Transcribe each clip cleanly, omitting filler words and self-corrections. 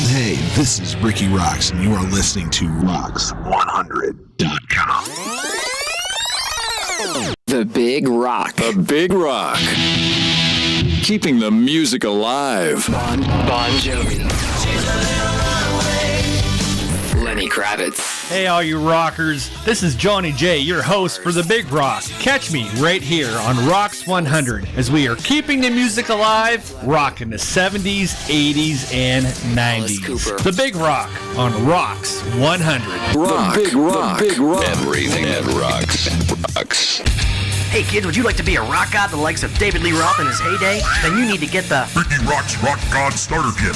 Hey, this is RIKKI ROXX, and you are listening to ROXX100.com. The Big Rock. The Big Rock. Keeping the music alive. Bon Jovi. Lenny Kravitz. Hey, all you rockers. This is Johnny J, your host for The Big Rock. Catch me right here on ROXX 100 as we are keeping the music alive, rocking the 70s, 80s, and 90s. The Big Rock on ROXX 100. Rock. The Big Rock. The Big Rock. Everything that rocks. Hey kids, would you like to be a rock god the likes of David Lee Roth in his heyday? Then you need to get the RIKKI ROXX Rock God Starter Kit.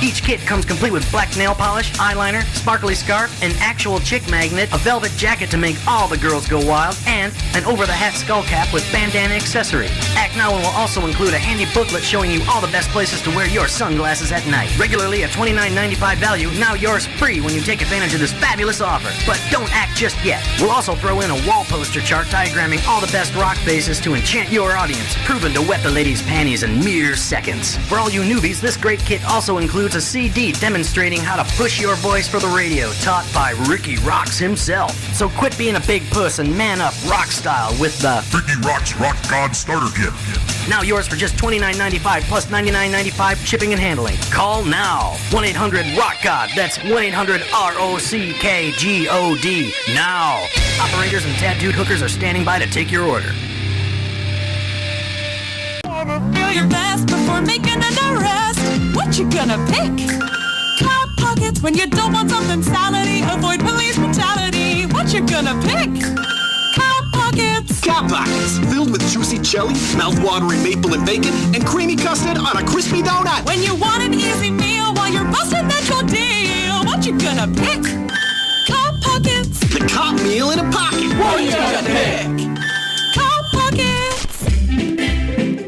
Each kit comes complete with black nail polish, eyeliner, sparkly scarf, an actual chick magnet, a velvet jacket to make all the girls go wild, and an over-the-hat skull cap with bandana accessory. Act Now will also include a handy booklet showing you all the best places to wear your sunglasses at night. Regularly a $29.95 value, now yours free when you take advantage of this fabulous offer. But don't act just yet. We'll also throw in a wall poster chart diagramming all the best rock faces to enchant your audience, proven to wet the ladies' panties in mere seconds. For all you newbies, this great kit also includes a CD demonstrating how to push your voice for the radio, taught by RIKKI ROXX himself. So quit being a big puss and man up rock style with the RIKKI ROXX Rock God Starter Kit. Now yours for just $29.95 plus $99.95 shipping and handling. Call now. 1-800-ROCK-GOD. That's 1-800-ROCKGOD. Now. Operators and tattooed hookers are standing by to take your order. Feel your best before making an arrest. What you gonna pick? Cop pockets when you don't want something salady. Avoid police brutality. What you gonna pick? Cop pockets. Cop pockets, filled with juicy jelly, mouth-watering maple and bacon, and creamy custard on a crispy donut. When you want an easy meal while you're busting that your deal. What you gonna pick? Cop pockets. The cop meal in a pocket. What you gonna pick? Cop pockets.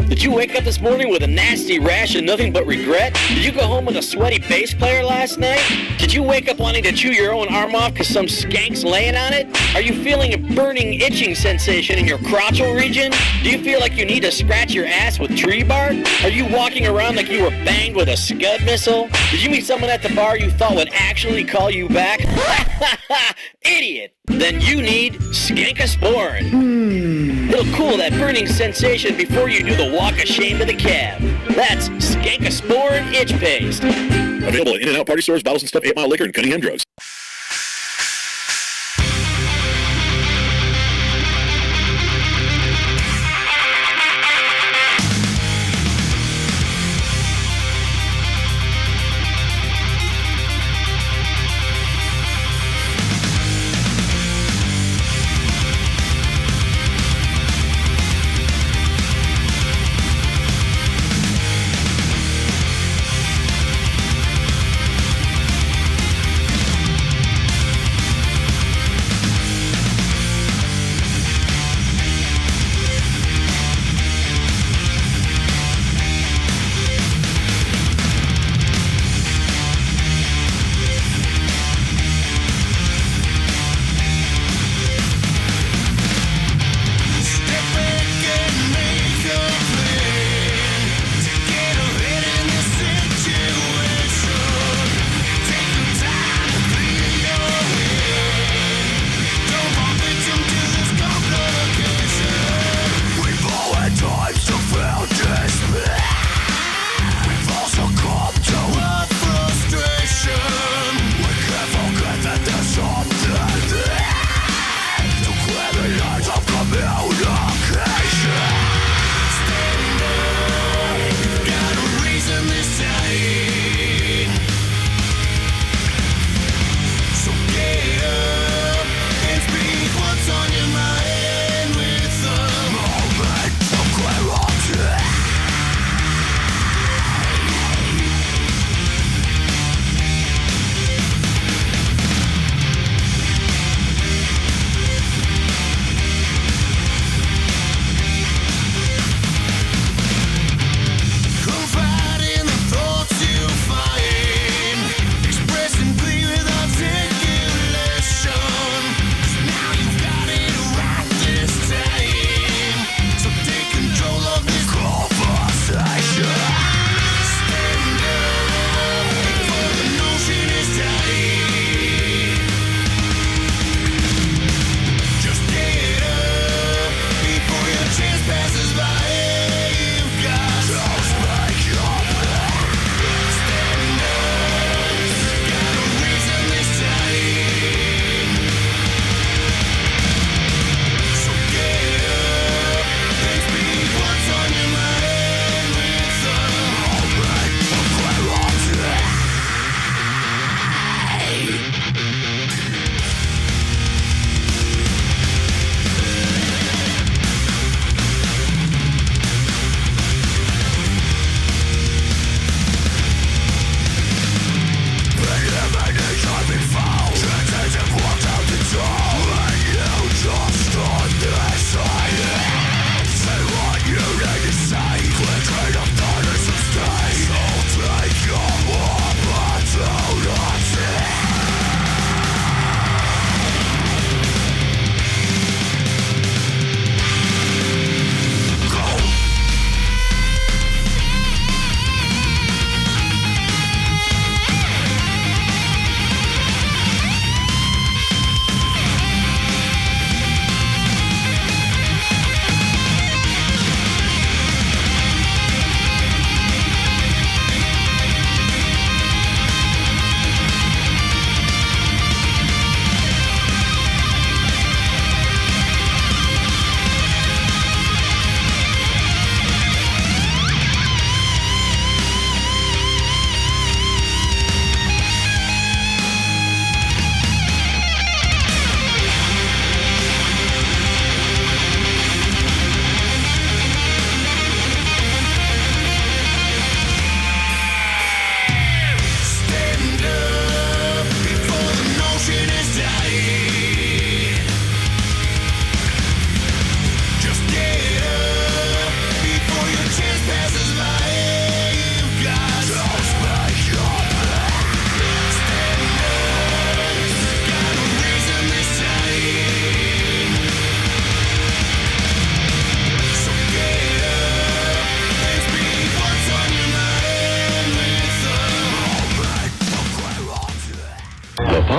Did you wake up this morning with a nasty rash and nothing but regret? Did you go home with a sweaty bass player last night? Did you wake up wanting to chew your own arm off because some skank's laying on it? Are you feeling a burning, itching sensation in your crotchal region? Do you feel like you need to scratch your ass with tree bark? Are you walking around like you were banged with a Scud missile? Did you meet someone at the bar you thought would actually call you back? Idiot! Then you need Skankosporin. It'll cool that burning sensation before you do the walk of shame to the cab. That's Skankosporin Itch Paste. Available at In-N-Out Party Stores, Bottles and Stuff, 8 Mile Liquor, and Cunningham Drugs.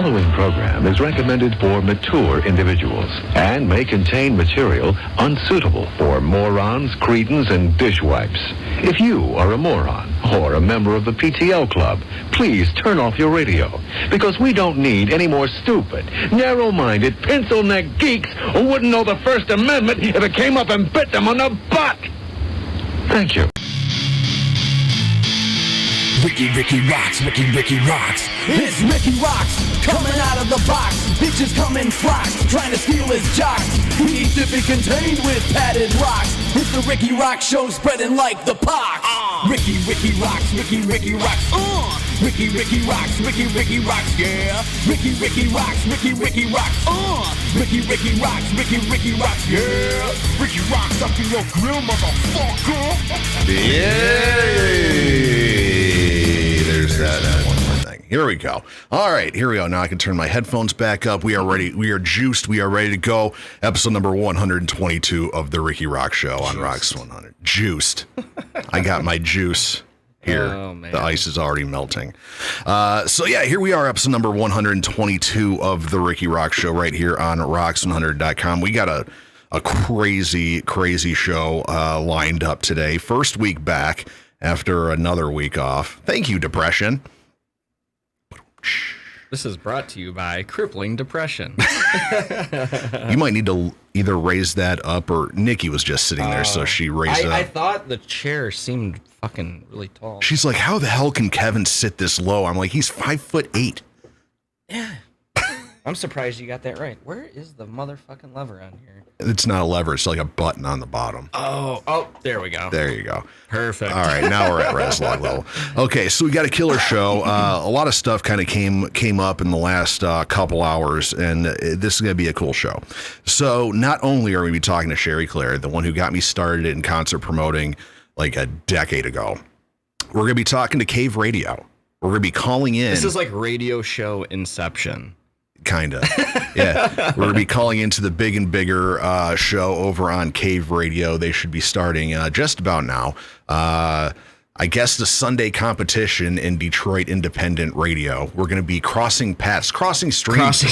following program is recommended for mature individuals and may contain material unsuitable for morons, cretins, and dishwipes. If you are a moron or a member of the PTL Club, please turn off your radio, because we don't need any more stupid, narrow-minded, pencil-neck geeks who wouldn't know the First Amendment if it came up and bit them on the butt. Thank you. Ricky rocks, Ricky rocks. It's Ricky rocks, coming out of the box. Bitches come in flocks, trying to steal his jocks. He needs to be contained with padded rocks. It's the Ricky Rock Show, spreading like the pox. Ricky rocks, Ricky rocks. Ricky rocks, Ricky rocks, yeah. Ricky rocks, Ricky rocks. Ricky rocks, Ricky rocks, yeah. Ricky rocks up in your grill, motherfucker. Yay! There's that one more thing. Here we go. All right, here we go. Now I can turn my headphones back up. We are ready. We are juiced. We are ready to go. Episode number 122 of the Ricky Rock Show on Rocks 100. Juiced. I got my juice here. Oh, man. The ice is already melting. So yeah, here we are, episode number 122 of the Ricky Rock Show right here on rocks100.com. We got a crazy show lined up today. First week back after another week off. Thank you, depression. This is brought to you by crippling depression. You might need to either raise that up, or Nikki was just sitting there, so she raised it up. I thought the chair seemed fucking really tall. She's like, how the hell can Kevin sit this low? I'm like, he's 5'8". Yeah. I'm surprised you got that right. Where is the motherfucking lever on here? It's not a lever. It's like a button on the bottom. Oh, there we go. There you go. Perfect. All right, now we're at Razlog level. Okay, so we got a killer show. A lot of stuff kind of came up in the last couple hours, and this is going to be a cool show. So not only are we going to be talking to Cheri Clair, the one who got me started in concert promoting like a decade ago, we're going to be talking to CaveRadio. We're going to be calling in. This is like radio show Inception. Kinda. Yeah. We're going to be calling into the big and bigger show over on CaveRadio. They should be starting just about now. I guess the Sunday competition in Detroit independent radio. We're going to be crossing streams,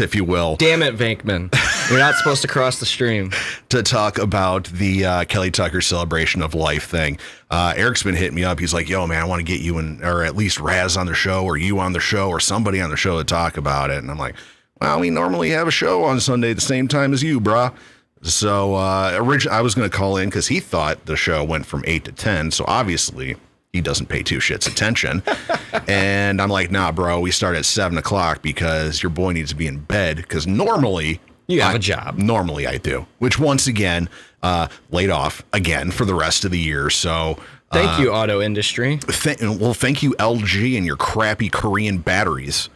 if you will. Damn it, Venkman. You're not supposed to cross the stream. To talk about the Kelly Tucker Celebration of Life thing. Eric's been hitting me up. He's like, yo, man, I want to get you or at least Razz on the show, or you on the show, or somebody on the show to talk about it. And I'm like, well, we normally have a show on Sunday at the same time as you, brah. So originally I was going to call in because he thought the show went from 8 to 10. So obviously he doesn't pay two shits attention. And I'm like, nah, bro, we start at 7 o'clock because your boy needs to be in bed. Because normally you have a job. Normally I do, which once again laid off again for the rest of the year. So thank you, auto industry. Thank you, LG, and your crappy Korean batteries.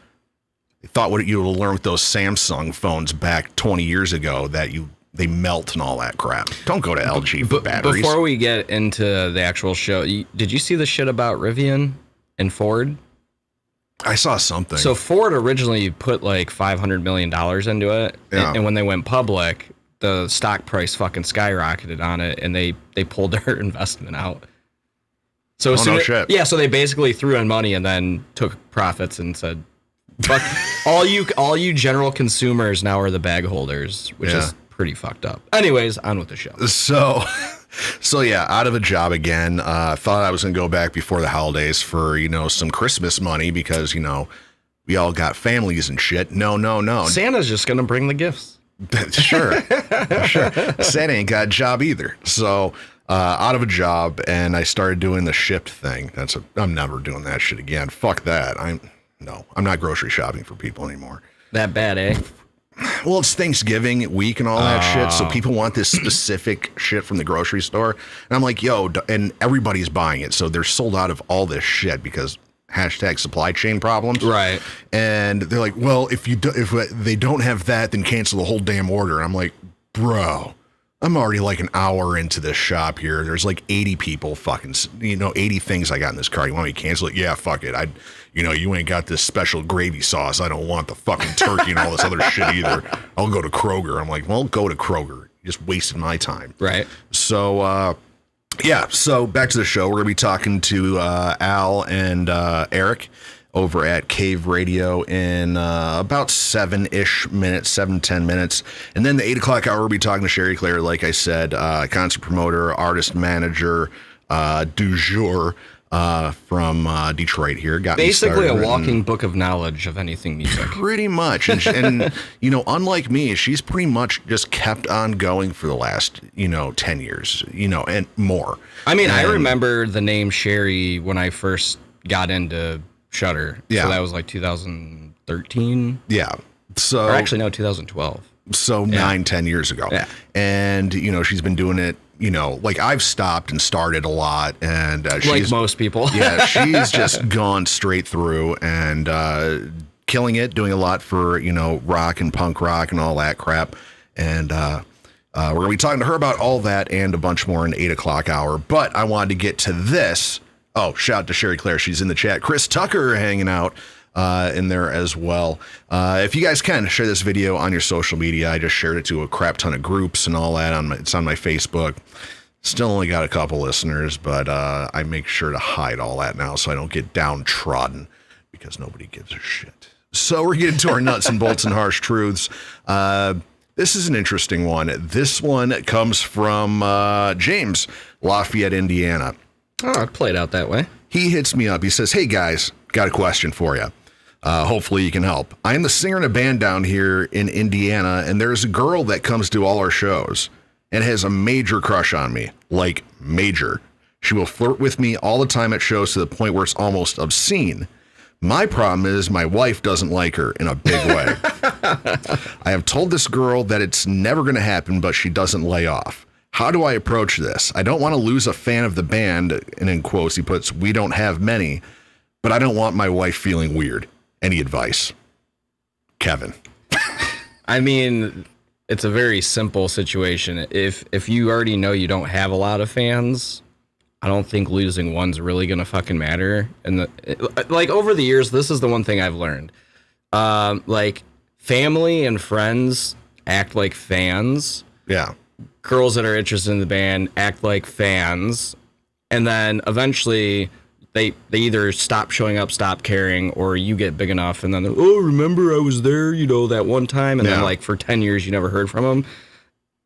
I thought what you would learn with those Samsung phones back 20 years ago that they melt and all that crap. Don't go to LG for batteries. Before we get into the actual show, did you see the shit about Rivian and Ford? I saw something. So Ford originally put like $500 million into it. Yeah. And when they went public, the stock price fucking skyrocketed on it, and they pulled their investment out. So no shit. Yeah, so they basically threw in money and then took profits and said, fuck, all you general consumers now are the bag holders, which is pretty fucked up. Anyways, on with the show. So yeah, out of a job again. Thought I was gonna go back before the holidays for some Christmas money because we all got families and shit. No. Santa's just gonna bring the gifts. Sure. Santa ain't got a job either. So out of a job, and I started doing the Shipt thing. I'm never doing that shit again. Fuck that. I'm not grocery shopping for people anymore. That bad, eh? Well, it's Thanksgiving week and all that shit, so people want this specific shit from the grocery store. And I'm like, yo, and everybody's buying it, so they're sold out of all this shit because # supply chain problems. Right. And they're like, well, if they don't have that, then cancel the whole damn order. And I'm like, bro, I'm already like an hour into this shop here. There's like 80 people fucking, 80 things I got in this cart. You want me to cancel it? Yeah, fuck it. You ain't got this special gravy sauce. I don't want the fucking turkey and all this other shit either. I'll go to Kroger. I'm like, well, go to Kroger. You're just wasting my time. Right. So, so back to the show. We're going to be talking to Al and Eric over at CaveRadio in about 7-10 minutes. And then the 8 o'clock hour, we'll be talking to Cheri Clair, like I said, concert promoter, artist manager, du jour from Detroit here. Got basically a walking book of knowledge of anything music. Pretty much. And you know, unlike me, she's pretty much just kept on going for the last, 10 years, and more. I mean, I remember the name Cheri when I first got into Shudder. Yeah. So that was like 2013. Yeah. So, or actually, no, 2012. So 9-10 years ago. Yeah. And, she's been doing it, like I've stopped and started a lot. And she's, like most people. Yeah. She's just gone straight through and killing it, doing a lot for, rock and punk rock and all that crap. And we're going to be talking to her about all that and a bunch more in 8 o'clock hour. But I wanted to get to this. Oh, shout out to Cheri Clair. She's in the chat. Chris Tucker hanging out in there as well. If you guys can, share this video on your social media. I just shared it to a crap ton of groups and all that. It's on my Facebook. Still only got a couple listeners, but I make sure to hide all that now so I don't get downtrodden because nobody gives a shit. So we're getting to our nuts and bolts and harsh truths. This is an interesting one. This one comes from James, Lafayette, Indiana. Oh, it played out that way. He hits me up. He says, "Hey guys, got a question for you. Hopefully you can help. I am the singer in a band down here in Indiana, and there's a girl that comes to all our shows and has a major crush on me, like major. She will flirt with me all the time at shows to the point where it's almost obscene. My problem is my wife doesn't like her in a big way. I have told this girl that it's never going to happen, but she doesn't lay off. How do I approach this? I don't want to lose a fan of the band," and in quotes he puts, "we don't have many, but I don't want my wife feeling weird. Any advice?" Kevin. I mean, it's a very simple situation. If you already know you don't have a lot of fans, I don't think losing one's really gonna fucking matter. And like over the years, this is the one thing I've learned. Like family and friends act like fans. Yeah. Girls that are interested in the band act like fans, and then eventually they either stop showing up, stop caring, or you get big enough and then remember I was there, that one time, and then like for 10 years you never heard from them.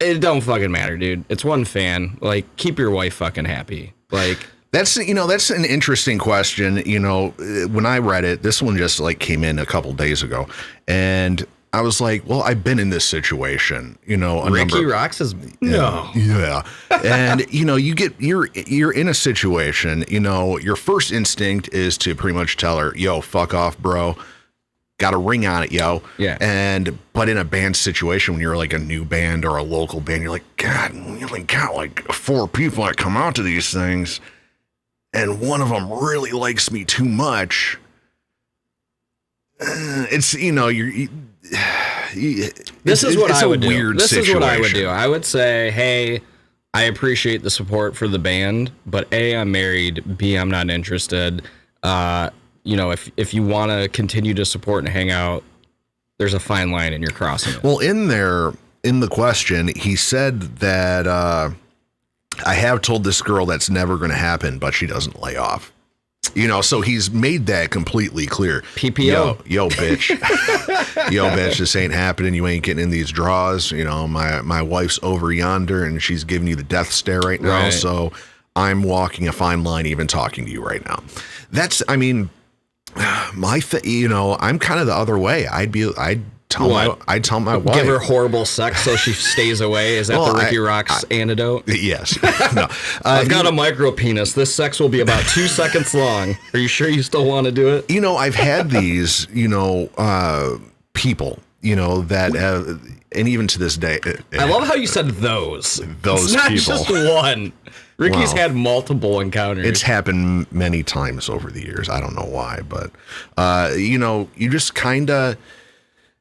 It don't fucking matter, dude. It's one fan. Like, keep your wife fucking happy. Like, that's an interesting question. When I read it, this one just like came in a couple days ago, and I was like, well, I've been in this situation, RIKKI ROXX is no. Yeah. And, you're in a situation, your first instinct is to pretty much tell her, yo, fuck off, bro. Got a ring on it, yo. Yeah. But in a band situation, when you're like a new band or a local band, you're like, God, we only got like 4 people that come out to these things, and one of them really likes me too much. It's, this is what I would do. This situation. is what I would do. I would say, hey, I appreciate the support for the band, but A, I'm married. B, I'm not interested. If you want to continue to support and hang out, there's a fine line and you're crossing it. Well, in the question, he said that I have told this girl that's never going to happen, but she doesn't lay off. So he's made that completely clear. PPO. Yo, bitch. Yo, bitch, this ain't happening. You ain't getting in these draws. My wife's over yonder, and she's giving you the death stare right now. Right. So I'm walking a fine line even talking to you right now. I'm kind of the other way. I'd tell my wife. Give her horrible sex so she stays away. Is that the RIKKI ROXX antidote? Yes. No. I've got a micro penis. This sex will be about 2 seconds long. Are you sure you still want to do it? I've had these, people, that have, and even to this day. I love how you said those. Those it's not people. Just one. Ricky's had multiple encounters. It's happened many times over the years. I don't know why, but, you just kind of,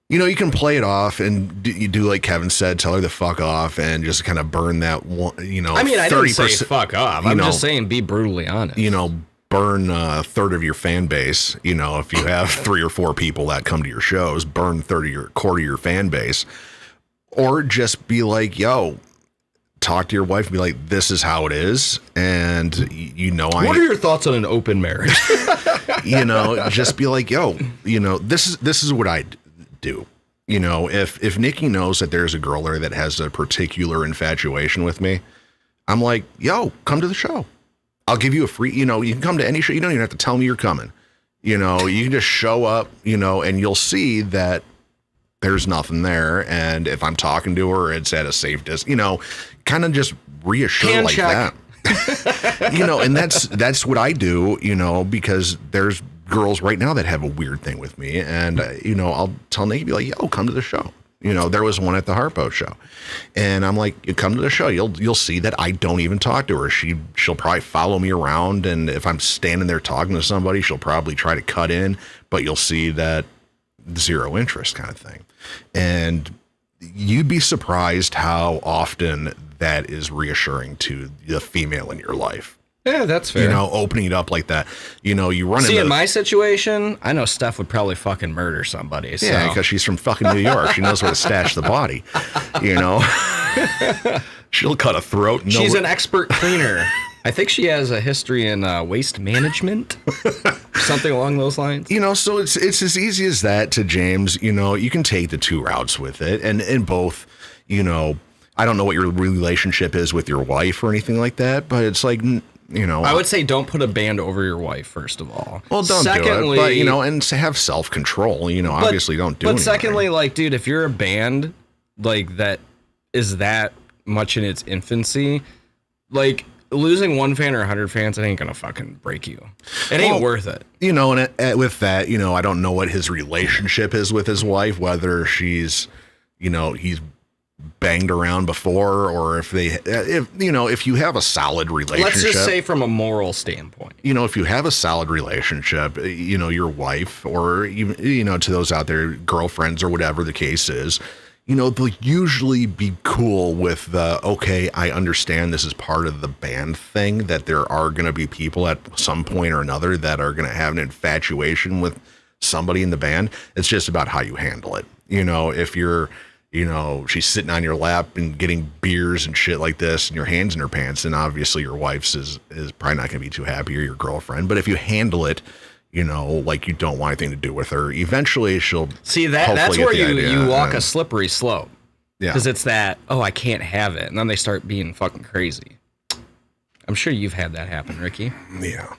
you can play it off and you do like Kevin said, tell her to fuck off and just kind of burn that one, I mean, I didn't say fuck off. I'm just saying be brutally honest. Burn a third of your fan base. If you have 3 or 4 people that come to your shows, burn quarter of your fan base. Or just be like, yo, talk to your wife and be like, this is how it is. And what are your thoughts on an open marriage? just be like, yo, this is what I do. If Nikki knows that there's a girl there that has a particular infatuation with me, I'm like, yo, come to the show. I'll give you a free, you can come to any show. You don't even have to tell me you're coming. You can just show up, and you'll see that there's nothing there. And if I'm talking to her, it's at a safe distance, kind of just reassure Hand like check. that. And that's what I do, because there's girls right now that have a weird thing with me. And, I'll tell Nikki, be like, yo, come to the show. There was one at the Harpo show, and I'm like, you come to the show, you'll see that I don't even talk to her. She'll probably follow me around, and if I'm standing there talking to somebody, she'll probably try to cut in, but you'll see that zero interest kind of thing. And you'd be surprised how often that is reassuring to the female in your life. Yeah, that's fair. Opening it up like that. You run See, into... in my situation, I know Steph would probably fucking murder somebody. So. Yeah, because she's from fucking New York. She knows where to stash the body. She'll cut a throat. She's an expert cleaner. I think she has a history in waste management, something along those lines. So it's as easy as that to James. You can take the two routes with it, and in both, I don't know what your relationship is with your wife or anything like that, but it's like, I would say don't put a band over your wife, first of all. Well, don't secondly, do it, but, and have self-control, obviously don't do it. But secondly, dude, if you're a band, that is that much in its infancy, losing one fan or 100 fans, it ain't gonna fucking break you. It ain't worth it. And with that, I don't know what his relationship is with his wife, whether she's, he's banged around before, or if you have a solid relationship. Let's just say from a moral standpoint. If you have a solid relationship, your wife, or even, to those out there, girlfriends or whatever the case is, they'll usually be cool with okay, I understand this is part of the band thing, that there are going to be people at some point or another that are going to have an infatuation with somebody in the band. It's just about how you handle it. If you're, she's sitting on your lap and getting beers and shit like this and your hands in her pants, and obviously your wife's is probably not going to be too happy, or your girlfriend. But if you handle it, like you don't want anything to do with her, eventually she'll see that's where you walk a slippery slope. Yeah. Because it's that, I can't have it. And then they start being fucking crazy. I'm sure you've had that happen, Ricky. Yeah.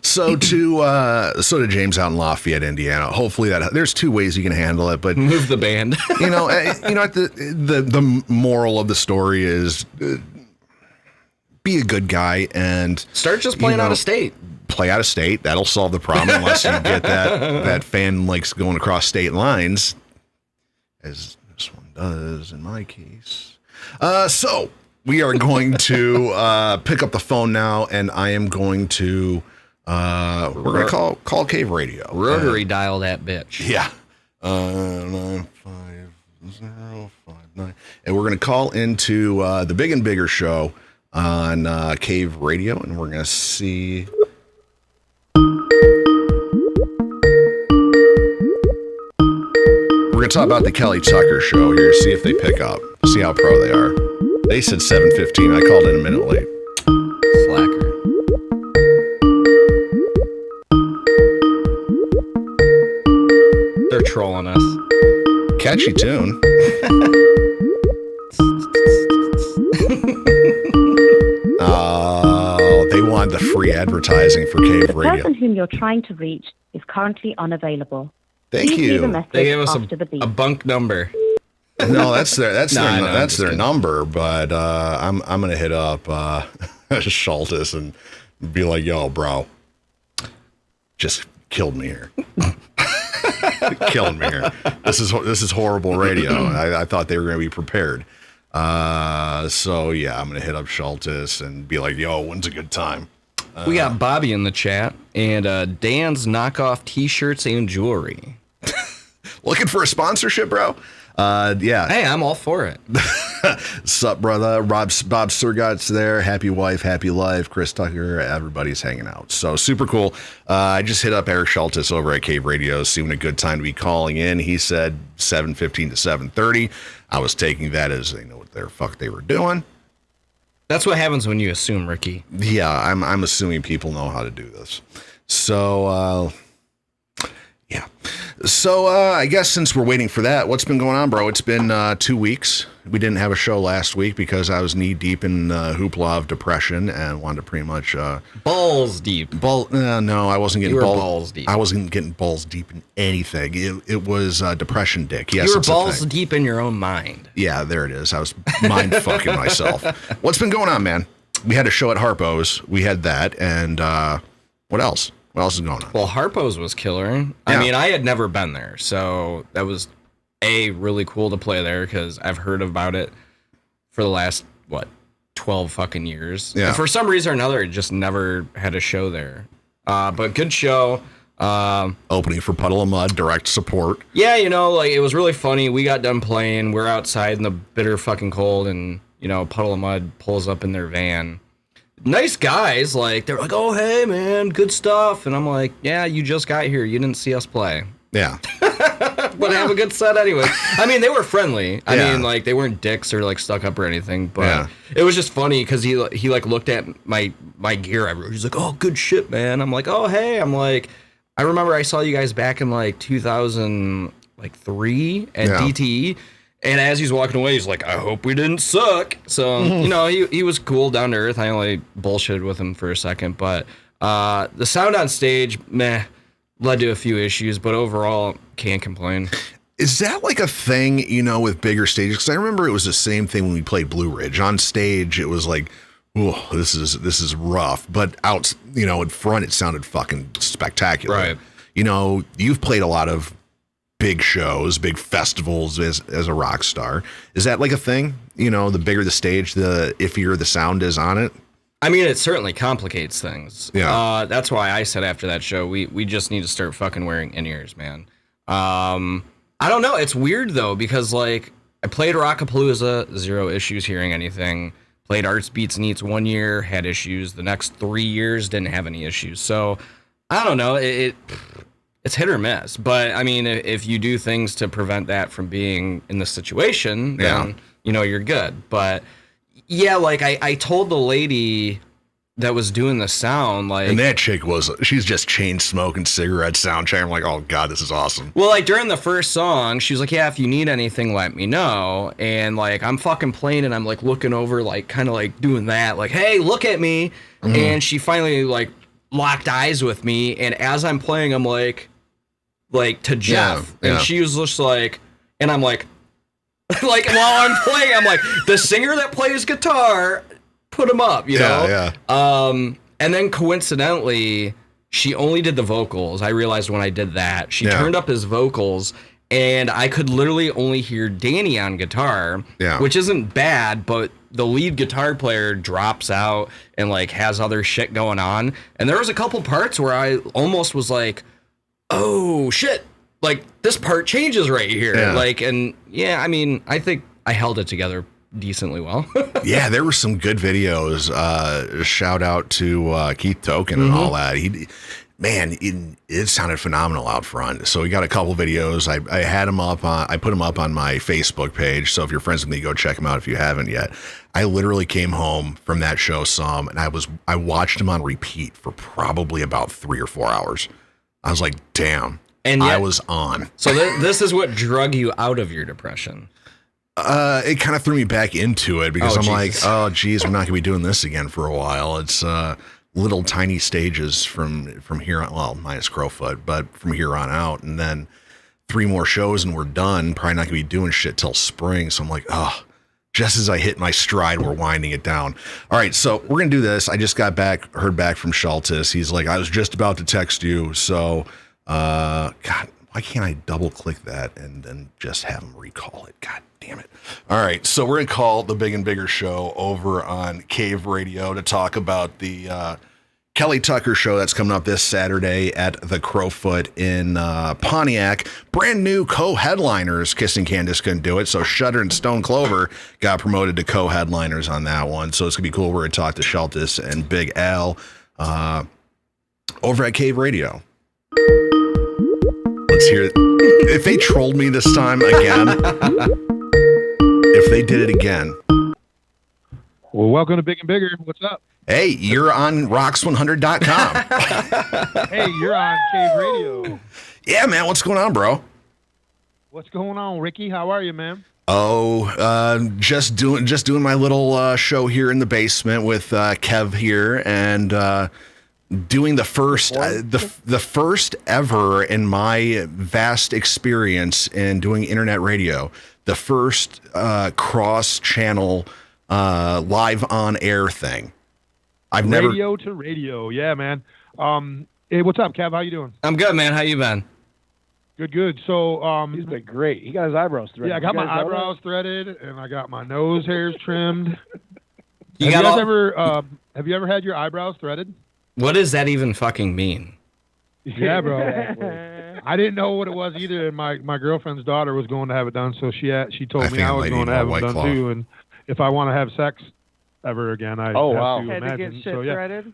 So to James out in Lafayette, Indiana. Hopefully there's two ways you can handle it, but move the band. The moral of the story is be a good guy and start just playing out of state. Play out of state. That'll solve the problem, unless you get that fan likes going across state lines, as this one does in my case. So we are going to pick up the phone now, and I am going to we're going to call CaveRadio. Rotary dial that bitch. Yeah. 95059. And we're going to call into the Big and Bigger show on CaveRadio, and we're going to see. We're going to talk about the Kelly Tucker show here, see if they pick up, see how pro they are. They said 7:15. I called in a minute late. Slacker. They're trolling us. Catchy tune. Oh, they want the free advertising for Cave Radio. The person whom you're trying to reach is currently unavailable. Thank Please you. leave a message They gave us after the beep. a bunk number. No, that's their kidding. number. But I'm gonna hit up Schultes and be like, "Yo, bro, just killed me here." Killing me here. This is horrible radio. I thought they were going to be prepared. So yeah, I'm going to hit up Schultes and be like, yo, when's a good time? We got Bobby in the chat and Dan's knockoff t-shirts and jewelry. Looking for a sponsorship, bro? Yeah. Hey, I'm all for it. Sup, brother? Bob Surgot's there. Happy wife, happy life. Chris Tucker, everybody's hanging out. So super cool. I just hit up Eric Schultes over at Cave Radio, seeing a good time to be calling in. He said 7:15 to 7:30. I was taking that as they know what the fuck they were doing. That's what happens when you assume, Ricky. Yeah, I'm assuming people know how to do this. So, yeah. So, I guess since we're waiting for that, what's been going on, bro? It's been 2 weeks. We didn't have a show last week because I was knee deep in hoopla of depression and wanted to pretty much balls deep. No, I wasn't getting balls deep. I wasn't getting balls deep in anything. It was depression dick. Yes, you were balls deep in your own mind. Yeah, there it is. I was mind fucking myself. What's been going on, man? We had a show at Harpo's. We had that, and what else? What else is going on? Well, Harpo's was killer. Yeah. I mean, I had never been there, so that was really cool to play there because I've heard about it for the last 12 fucking years. Yeah. And for some reason or another, it just never had a show there. But good show. Opening for Puddle of Mud, direct support. Yeah, it was really funny. We got done playing. We're outside in the bitter fucking cold, and Puddle of Mud pulls up in their van. Nice guys, they're like, oh, hey, man, good stuff. And I'm like, yeah, you just got here. You didn't see us play. Yeah. But have a good set anyway. I mean, they were friendly. I mean, they weren't dicks or, stuck up or anything. But it was just funny because he looked at my gear. He's like, oh, good shit, man. I'm like, oh, hey. I'm like, I remember I saw you guys back in, 2003 at DTE. And as he's walking away, he's like, I hope we didn't suck. So, he was cool, down to earth. I only bullshitted with him for a second. But the sound on stage, led to a few issues. But overall, can't complain. Is that a thing, with bigger stages? Because I remember it was the same thing when we played Blue Ridge. On stage, it was like, oh, this is rough. But out, in front, it sounded fucking spectacular. Right. You've played a lot of big shows, big festivals as a rock star. Is that a thing? The bigger the stage, the iffier the sound is on it? I mean, it certainly complicates things. Yeah. That's why I said after that show, we just need to start fucking wearing in-ears, man. I don't know. It's weird, though, because, I played Rockapalooza, 0 issues hearing anything. Played Arts Beats and Eats 1 year, had issues. The next 3 years, didn't have any issues. So, I don't know. It's hit or miss, but I mean, if you do things to prevent that from being in the situation, then you're good. But yeah, I told the lady that was doing the sound, and that chick she's just chain smoking cigarette sound check. I'm like, oh god, this is awesome. Well, during the first song, she was like, yeah, if you need anything, let me know. And I'm fucking playing, and I'm looking over, kind of doing that, hey, look at me. Mm-hmm. And she finally locked eyes with me, and as I'm playing, I'm like to Jeff, and she was just and I'm while I'm playing, I'm the singer that plays guitar, put him up, you know? Yeah. And then coincidentally, she only did the vocals. I realized when I did that, she turned up his vocals, and I could literally only hear Danny on guitar, which isn't bad, but the lead guitar player drops out and has other shit going on. And there was a couple parts where I almost was oh shit, this part changes right here. I mean, I think I held it together decently well. Yeah, there were some good videos. Shout out to Keith Token and all that. It sounded phenomenal out front. So we got a couple videos. I had him up I put him up on my Facebook page. So if you're friends with me, go check him out if you haven't yet. I literally came home from that show and I watched him on repeat for probably about 3 or 4 hours. I was like, damn, and yet, I was on. So this is what drug you out of your depression. It kind of threw me back into it because oh, geez, we're not going to be doing this again for a while. It's little tiny stages from here on, well, minus Crofoot, but from here on out. And then 3 more shows and we're done. Probably not going to be doing shit till spring. So I'm like, oh, just as I hit my stride, we're winding it down. All right, so we're going to do this. I just heard back from Shaltis. He's like, I was just about to text you. So, God, why can't I double click that and then just have him recall it? God damn it. All right, so we're going to call the Big and Bigger show over on CaveRadio to talk about the Kelly Tucker show that's coming up this Saturday at the Crofoot in Pontiac. Brand new co-headliners. Kissing Candace couldn't do it, so Shudder and Stone Clover got promoted to co-headliners on that one. So it's going to be cool. We're going to talk to Shaltis and Big Al over at CaveRadio. Let's hear it. If they trolled me this time again, if they did it again. Well, welcome to Big and Bigger. What's up? Hey, you're on rocks100.com. Hey, you're on CaveRadio. Yeah, man. What's going on, bro? What's going on, Ricky? How are you, man? Oh, just doing my little show here in the basement with Kev here, and doing the first the first ever in my vast experience in doing internet radio, the first cross-channel live on air thing. Radio to radio, yeah, man. Hey, what's up, Kev? How you doing? I'm good, man. How you been? Good. So, he's been great. He got his eyebrows threaded. Yeah, I got my eyebrows threaded, and I got my nose hairs trimmed. Have you ever had your eyebrows threaded? What does that even fucking mean? Yeah, bro. Exactly. I didn't know what it was either, and my girlfriend's daughter was going to have it done, so she told me I was going to have it done too, and if I want to have sex ever again, I have to had imagine. to get shit threaded?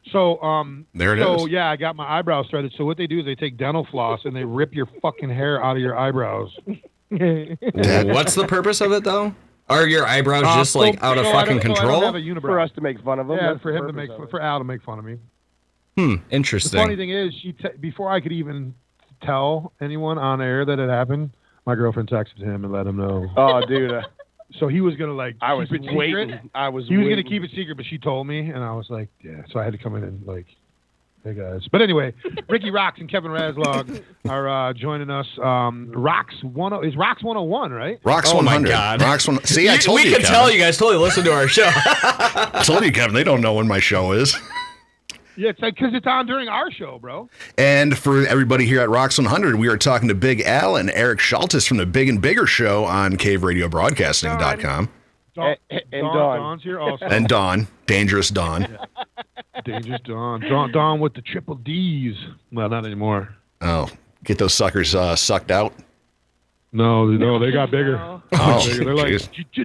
There it is. So yeah, I got my eyebrows threaded. So what they do is they take dental floss and they rip your fucking hair out of your eyebrows. What's the purpose of it though? Are your eyebrows just out of fucking control? I don't have a unibrow. For us to make fun of them. Yeah, for Al to make fun of me. Interesting. The funny thing is, before I could even tell anyone on air that it happened, my girlfriend texted him and let him know. Oh, dude. So he was gonna keep it waiting. secret. He was gonna keep it secret, but she told me, and I was like, yeah. So I had to come in and hey guys. But anyway, Ricky ROXX and Kevin Razlog are joining us. ROXX 101, right? ROXX 100. Oh my God. ROXX 100. See, I told you. We can tell you guys totally listen to our show. I told you, Kevin. They don't know when my show is. Yeah, it's because it's on during our show, bro. And for everybody here at ROXX 100, we are talking to Big Al and Eric Schultes from the Big and Bigger Show on CaveRadioBroadcasting.com. And Dawn's here also. And Dawn. Dangerous Dawn. Yeah. Dangerous Dawn. Dawn with the triple D's. Well, not anymore. Oh, get those suckers sucked out? No, they got bigger. Oh, they're like,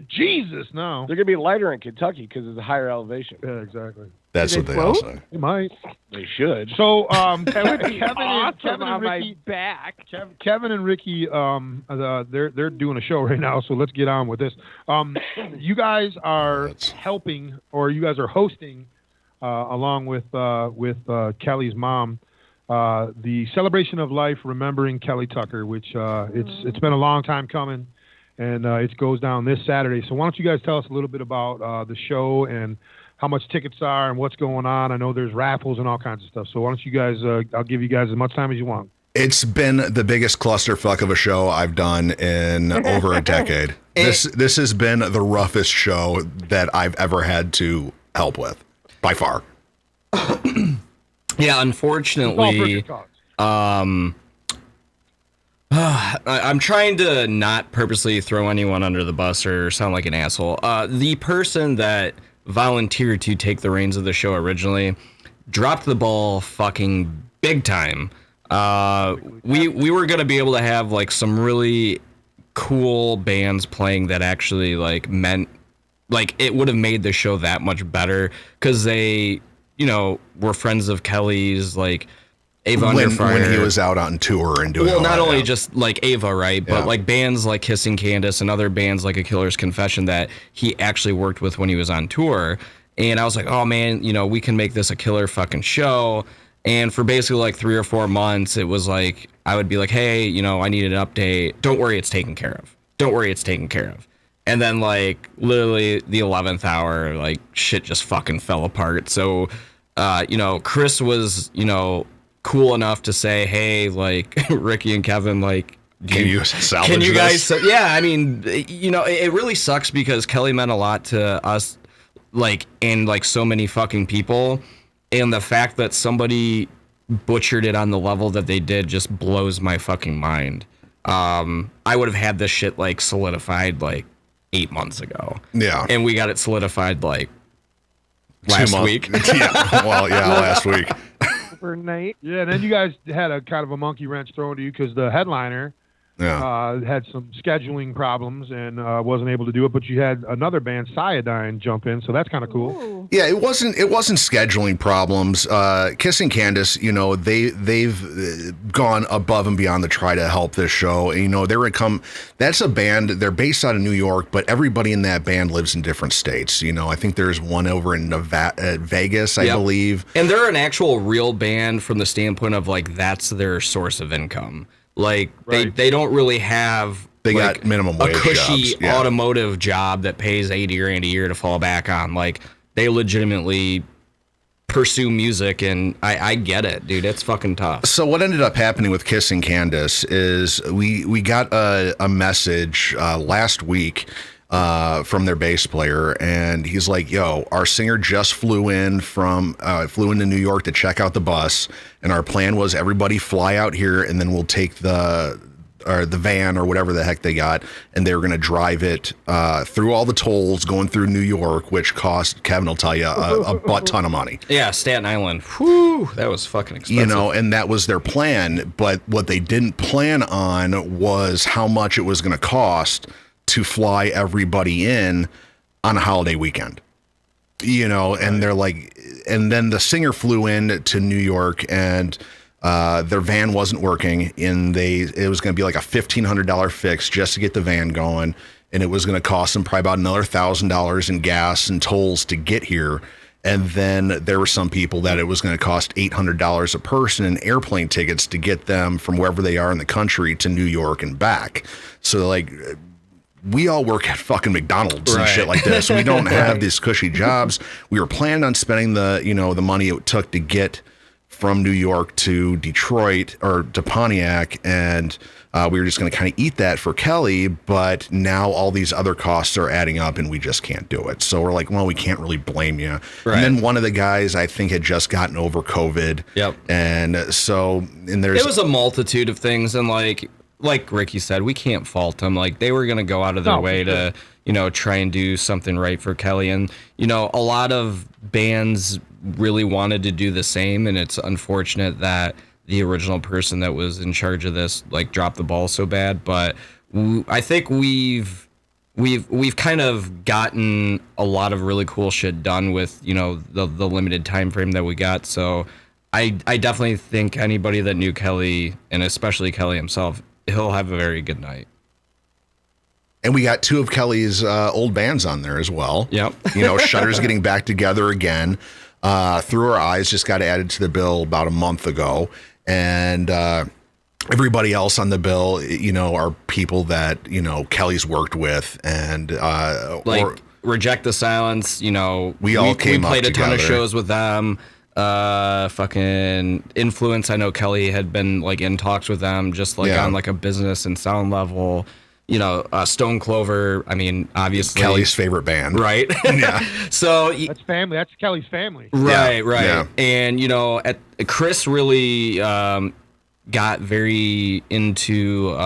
Jesus, no. They're going to be lighter in Kentucky because it's a higher elevation. Yeah, exactly. That's what they all say. They might. They should. So, Kevin and Ricky back. Kevin and Ricky, they're doing a show right now, so let's get on with this. You guys are helping, or you guys are hosting, along with Kelly's mom, the Celebration of Life Remembering Kelly Tucker, which it's been a long time coming, and it goes down this Saturday. So why don't you guys tell us a little bit about the show and how much tickets are and what's going on? I know there's raffles and all kinds of stuff. So why don't you guys, I'll give you guys as much time as you want. It's been the biggest clusterfuck of a show I've done in over a decade. This has been the roughest show that I've ever had to help with, by far. Yeah, unfortunately, I'm trying to not purposely throw anyone under the bus or sound like an asshole. The person that volunteered to take the reins of the show originally dropped the ball fucking big time. We were going to be able to have some really cool bands playing that actually meant it would have made the show that much better because they were friends of Kelly's, Ava Under Fire. When he was out on tour and doing not only just Ava, right, but bands like Kissing Candace and other bands like A Killer's Confession that he actually worked with when he was on tour. And I was like, oh man, we can make this a killer fucking show. And for basically 3 or 4 months, it was I would be like, hey, I need an update. Don't worry, it's taken care of. Don't worry, it's taken care of. And then literally the 11th hour, shit just fucking fell apart. So, Chris was, cool enough to say, hey, Ricky and Kevin, can you salvage you guys this? Yeah, I mean, it really sucks because Kelly meant a lot to us, and so many fucking people, and the fact that somebody butchered it on the level that they did just blows my fucking mind. I would have had this shit solidified 8 months ago. Yeah. And we got it solidified last week. Last week. Overnight. Yeah, and then you guys had a kind of a monkey wrench thrown to you because the headliner had some scheduling problems and wasn't able to do it. But you had another band, Cyadine, jump in, so that's kind of cool. Ooh. Yeah, it wasn't scheduling problems. Kissing Candace, you know, they've gone above and beyond to try to help this show. And, you know, that's a band. They're based out of New York, but everybody in that band lives in different states. You know, I think there's one over in Vegas, I believe. And they're an actual real band from the standpoint of like that's their source of income. Like they don't really have got minimum wage a cushy jobs. automotive job that pays $80,000 a year to fall back on. Like they legitimately pursue music, and I get it, dude. It's fucking tough. So what ended up happening with Kissing Candace is we got a message last week from their bass player, and he's like, yo, our singer just flew into New York to check out the bus, and our plan was everybody fly out here, and then we'll take the van or whatever the heck they got, and they were going to drive it through all the tolls going through New York, which cost, Kevin will tell you, a butt ton of money. Yeah, Staten Island. Whew, that was fucking expensive. You know, and that was their plan, but what they didn't plan on was how much it was going to cost to fly everybody in on a holiday weekend. You know, and they're like, and then the singer flew in to New York, and their van wasn't working, and it was going to be like a $1,500 fix just to get the van going, and it was going to cost them probably about another $1,000 in gas and tolls to get here. And then there were some people that it was going to cost $800 a person in airplane tickets to get them from wherever they are in the country to New York and back. So like, we all work at fucking McDonald's and shit like this. We don't have these cushy jobs. We were planning on spending the money it took to get from New York to Detroit or to Pontiac, and we were just going to kind of eat that for Kelly, but now all these other costs are adding up and we just can't do it. So we're like, well, we can't really blame you. Right. And then one of the guys, I think, had just gotten over COVID. Yep. And so, and there's... It was a multitude of things, and like Ricky said, we can't fault them. Like, they were going to go out of their way to, you know, try and do something right for Kelly. And, you know, a lot of bands really wanted to do the same, and it's unfortunate that the original person that was in charge of this, like, dropped the ball so bad. But I think we've kind of gotten a lot of really cool shit done with, you know, the limited time frame that we got. So I definitely think anybody that knew Kelly, and especially Kelly himself, he'll have a very good night. And we got two of Kelly's old bands on there as well. Yep. You know, Shutter's getting back together again. Through Our Eyes just got added to the bill about a month ago. And everybody else on the bill, you know, are people that, you know, Kelly's worked with. And Reject the Silence, you know, we played a ton of shows with them. Fucking Influence, I know Kelly had been like in talks with them, just like on like a business and sound level. You know, Stone Clover, I mean, obviously Kelly's favorite band, right? Yeah. So that's family. That's Kelly's family. Right. Yeah. And you know, Chris really got very into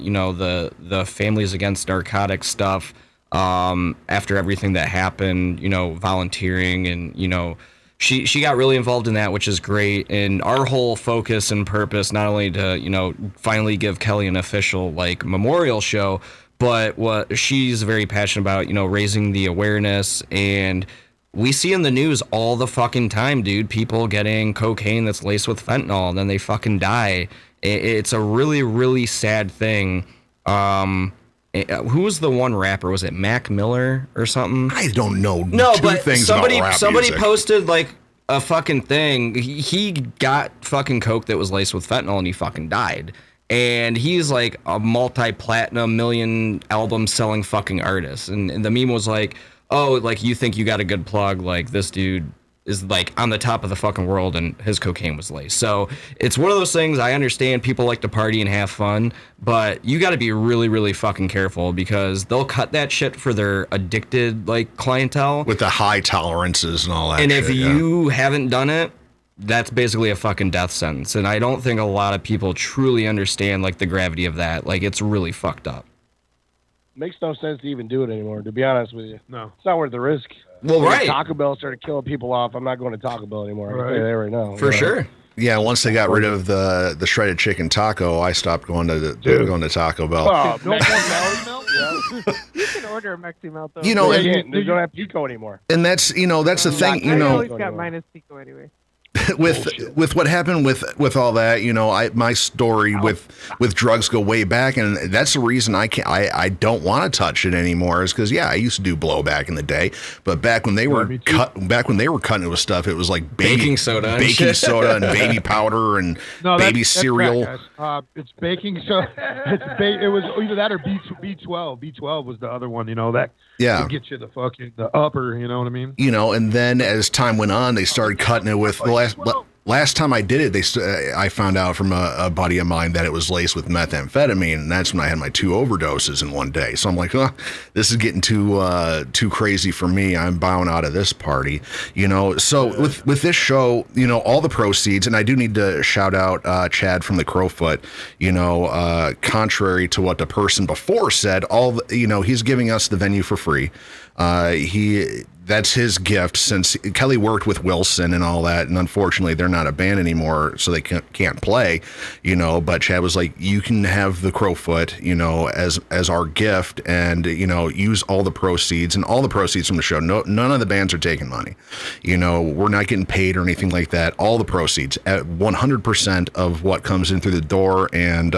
you know, the Families Against Narcotics stuff after everything that happened. You know, volunteering, and you know, she got really involved in that, which is great. And our whole focus and purpose, not only to, you know, finally give Kelly an official like memorial show, but what she's very passionate about, you know, raising the awareness. And we see in the news all the fucking time, dude, people getting cocaine that's laced with fentanyl and then they fucking die. It's a really, really sad thing. Who was the one rapper? Was it Mac Miller or something? I don't know. No, but somebody posted like a fucking thing. He got fucking coke that was laced with fentanyl, and he fucking died. And he's like a multi-platinum, million album selling fucking artist. And the meme was like, oh, like, you think you got a good plug? Like, this dude is like on the top of the fucking world, and his cocaine was laced. So it's one of those things. I understand people like to party and have fun, but you got to be really, really fucking careful, because they'll cut that shit for their addicted like clientele with the high tolerances and all that. And if you haven't done it, that's basically a fucking death sentence. And I don't think a lot of people truly understand like the gravity of that. Like, it's really fucked up. Makes no sense to even do it anymore, to be honest with you. No. It's not worth the risk. Well, when right. Taco Bell started killing people off, I'm not going to Taco Bell anymore. I can tell you that right now. For sure. Yeah, once they got rid of the shredded chicken taco, I stopped going to Taco Bell. Oh, no more Mexi melt? Yeah. You can order a Mexi melt though. You know, they don't have pico anymore. And that's the thing. I always got minus pico anyway. with what happened with all that, my story with drugs go way back, and that's the reason I don't want to touch it anymore, is because I used to do blow back in the day, but back when they were cutting it with stuff, it was like baking soda and baby powder and baby cereal. That's it's baking soda. It was either that or B12. B12 was the other one. That could get you the upper. You know what I mean? And then as time went on, they started cutting it with last time I did it, I found out from a buddy of mine that it was laced with methamphetamine, and that's when I had my 2 overdoses in one day. So I'm like, this is getting too crazy for me. I'm bowing out of this party, So with this show, all the proceeds, and I do need to shout out Chad from the Crofoot. Contrary to what the person before said, he's giving us the venue for free. That's his gift, since Kelly worked with Wilson and all that, and unfortunately they're not a band anymore, so they can't play, but Chad was like, you can have the Crofoot, as our gift, and, use all the proceeds from the show. None of the bands are taking money. We're not getting paid or anything like that. All the proceeds, at 100% of what comes in through the door, and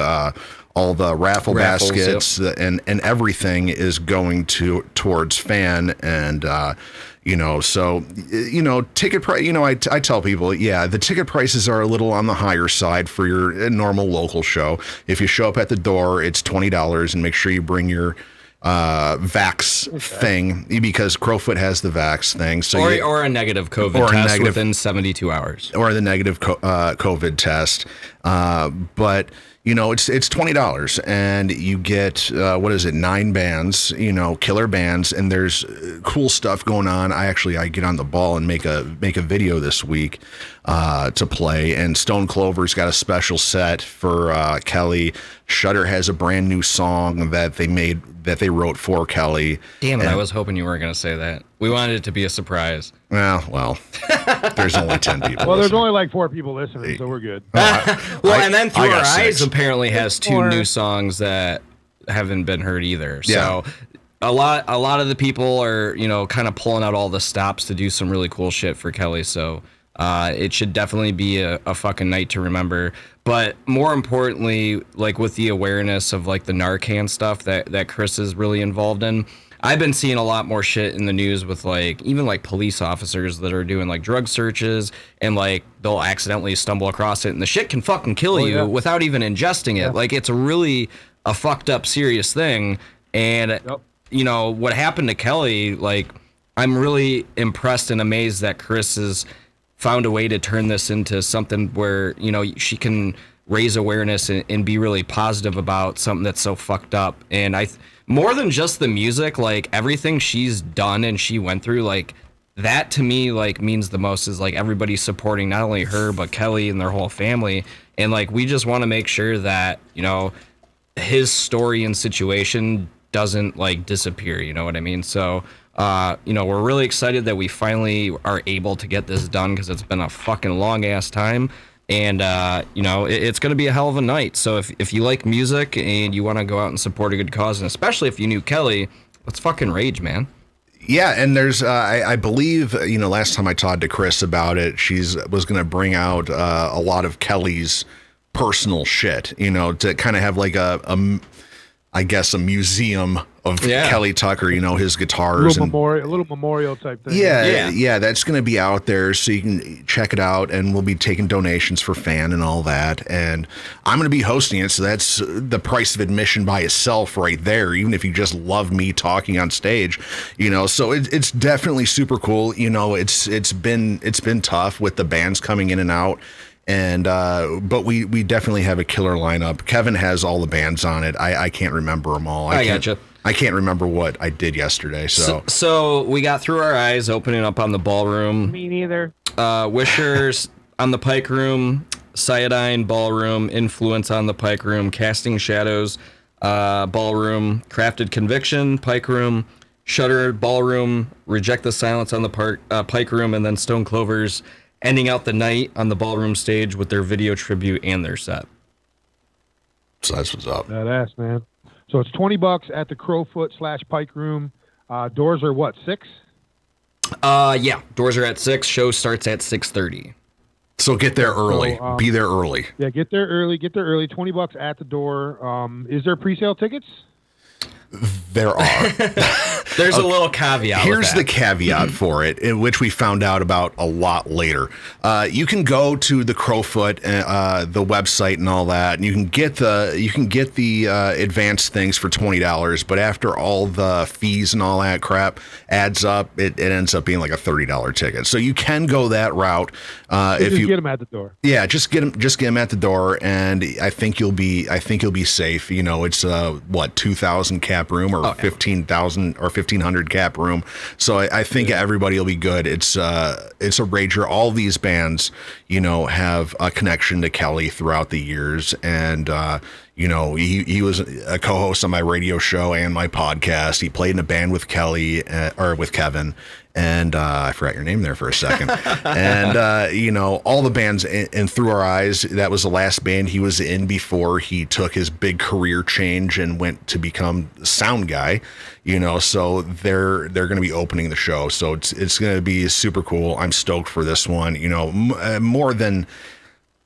all the raffles, baskets, yep. and everything is going towards fan, and ticket price. I tell people, the ticket prices are a little on the higher side for your normal local show. If you show up at the door, it's $20, and make sure you bring your vax thing, because Crofoot has the vax thing. So or a negative COVID test within 72 hours, or the negative COVID test. But it's $20, and you get 9 bands, killer bands, and there's cool stuff going on. I get on the ball and make a video this week to play, and Stone Clover's got a special set for Kelly. Shudder has a brand new song that they wrote for Kelly. Damn it, I was hoping you weren't going to say that. We wanted it to be a surprise. Well, there's only 10 people. Well, there's only like 4 people listening, so we're good. And then Through Our Eyes apparently has 2 new songs that haven't been heard either. So a lot of the people are, kind of pulling out all the stops to do some really cool shit for Kelly. So it should definitely be a fucking night to remember. But more importantly, like with the awareness of like the Narcan stuff that Chris is really involved in, I've been seeing a lot more shit in the news with like even like police officers that are doing like drug searches, and like they'll accidentally stumble across it, and the shit can fucking kill you without even ingesting it. Like it's really a fucked up serious thing. And what happened to Kelly, like I'm really impressed and amazed that Chris has found a way to turn this into something where, she can raise awareness and be really positive about something that's so fucked up. And more than just the music, like everything she's done and she went through, like that to me, like means the most, is like everybody supporting not only her, but Kelly and their whole family. And like, we just want to make sure that, his story and situation doesn't like disappear. You know what I mean? So, we're really excited that we finally are able to get this done, because it's been a fucking long ass time. And, it's going to be a hell of a night. So if you like music and you want to go out and support a good cause, and especially if you knew Kelly, let's fucking rage, man. Yeah, and there's, I believe, last time I talked to Chris about it, was going to bring out a lot of Kelly's personal shit, to kind of have like a museum of Kelly Tucker, his guitars. A little memorial type thing. Yeah, that's going to be out there, so you can check it out, and we'll be taking donations for fan and all that. And I'm going to be hosting it, so that's the price of admission by itself right there, even if you just love me talking on stage, so it's definitely super cool. It's been tough with the bands coming in and out. And but we definitely have a killer lineup. Kevin has all the bands on it. I can't remember them all. I gotcha. I can't remember what I did yesterday. So we got Through Our Eyes opening up on the Ballroom. Me neither. Wishers on the Pike Room. Cyadine Ballroom. Influence on the Pike Room. Casting Shadows Ballroom. Crafted Conviction Pike Room. Shudder Ballroom. Reject the Silence on the Pike Room. And then Stone Clover's ending out the night on the ballroom stage with their video tribute and their set. So that's what's up. Badass, man. So it's $20 at the Crofoot / Pike Room. Doors are what, 6? Yeah, doors are at 6. Show starts at 6:30. So get there early. So, be there early. Yeah, get there early. $20 at the door. Is there pre-sale tickets? There are. There's a little caveat. Here's the caveat for it, in which we found out about a lot later. You can go to the Crofoot, the website, and all that, and you can get the advanced things for $20. But after all the fees and all that crap adds up, it ends up being like a $30 ticket. So you can go that route. If you get them at the door. Yeah, just get them at the door, and I think you'll be safe. You know, it's 2,000 cap room or 15,000 or 1,500 cap room. So I think everybody will be good. It's a rager. All these bands, you know, have a connection to Kelly throughout the years, and you know, he was a co-host on my radio show and my podcast. He played in a band with Kelly or with Kevin. And I forgot your name there for a second. And, you know, all the bands in Through Our Eyes, that was the last band he was in before he took his big career change and went to become sound guy, you know, so they're going to be opening the show. So it's going to be super cool. I'm stoked for this one, you know, more than,